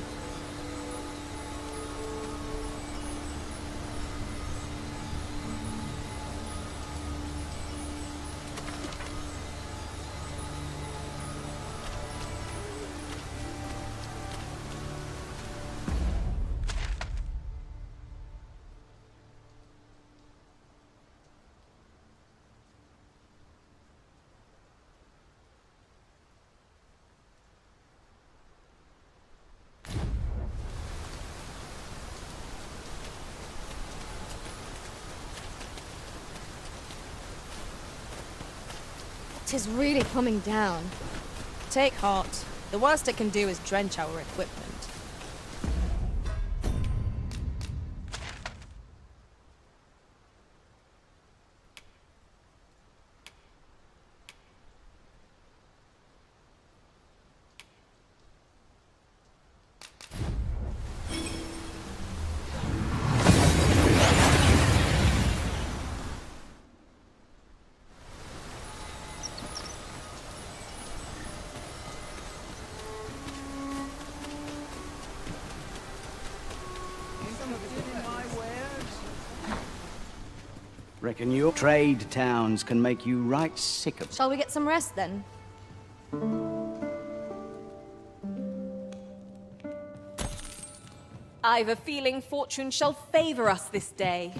'Tis really coming down. Take heart. The worst it can do is drench our equipment. Reckon your trade towns can make you right sick of... Shall we get some rest then? I've a feeling fortune shall favor us this day.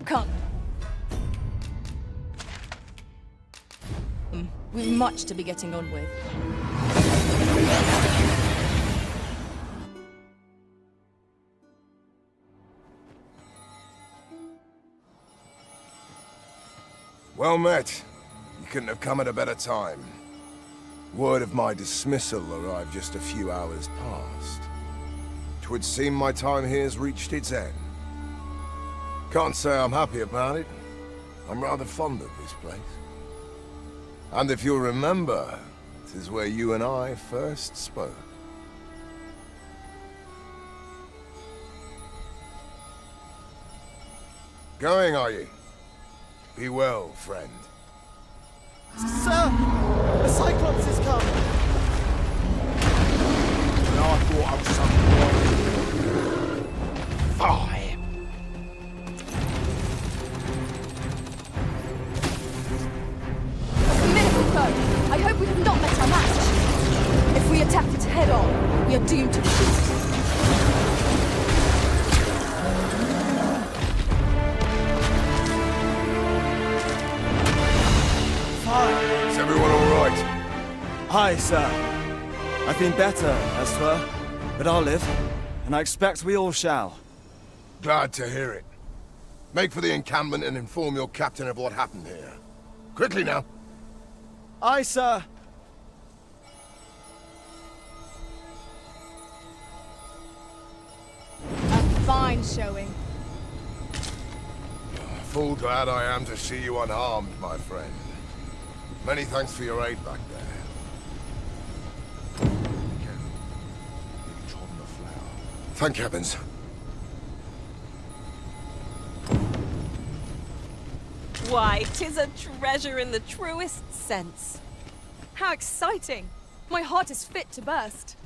Come. We've much to be getting on with. Well met. You couldn't have come at a better time. Word of my dismissal arrived just a few hours past. 'Twould seem my time here's reached its end. Can't say I'm happy about it. I'm rather fond of this place. And if you'll remember, 'tis where you and I first spoke. Going, are you? Be well, friend. Sir! The Cyclops has come! And I thought I was something fine. Formidable foe! I hope we have not met our match. If we attack it head on, we are doomed to defeat. Is everyone all right? Aye, sir. I've been better, as 'twere, but I'll live, and I expect we all shall. Glad to hear it. Make for the encampment and inform your captain of what happened here. Quickly now. Aye, sir. A fine showing. Full glad I am to see you unharmed, my friend. Many thanks for your aid back there. Thank heavens. Why, 'tis a treasure in the truest sense. How exciting! My heart is fit to burst.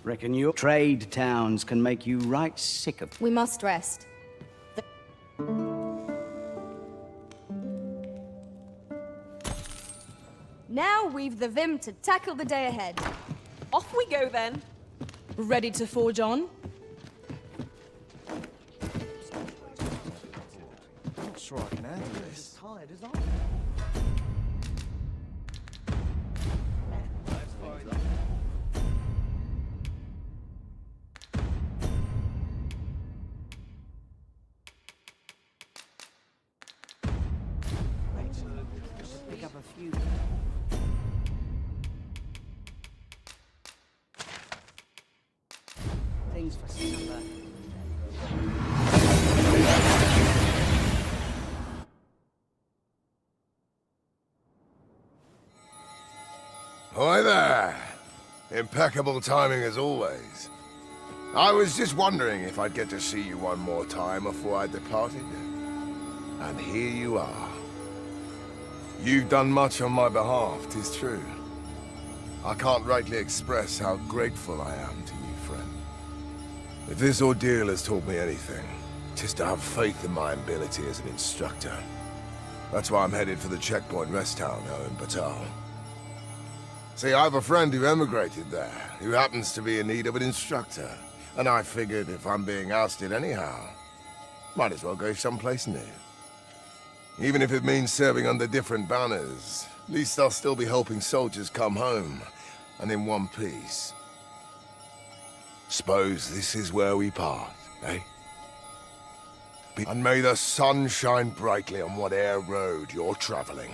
Reckon your trade towns can make you right sick of... We must rest. Now we've the vim to tackle the day ahead. Off we go then. Ready to forge on? I'm not sure I can handle this. Tired as I Pick up a few... things for supper. Hi there. Impeccable timing as always. I was just wondering if I'd get to see you one more time before I departed. And here you are. You've done much on my behalf, 'tis true. I can't rightly express how grateful I am to you, friend. If this ordeal has taught me anything, 'tis to have faith in my ability as an instructor. That's why I'm headed for the checkpoint rest town now in Batal. See, I have a friend who emigrated there, who happens to be in need of an instructor. And I figured if I'm being ousted anyhow, might as well go someplace new. Even if it means serving under different banners, at least I'll still be helping soldiers come home, and in one piece. Suppose this is where we part, eh? And may the sun shine brightly on whate'er road you're traveling.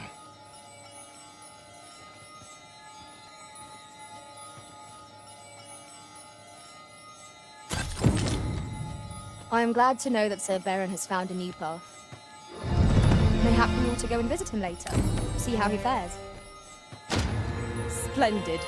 I am glad to know that Sir Baron has found a new path. Mayhap we ought to go and visit him later, see how he fares. Splendid.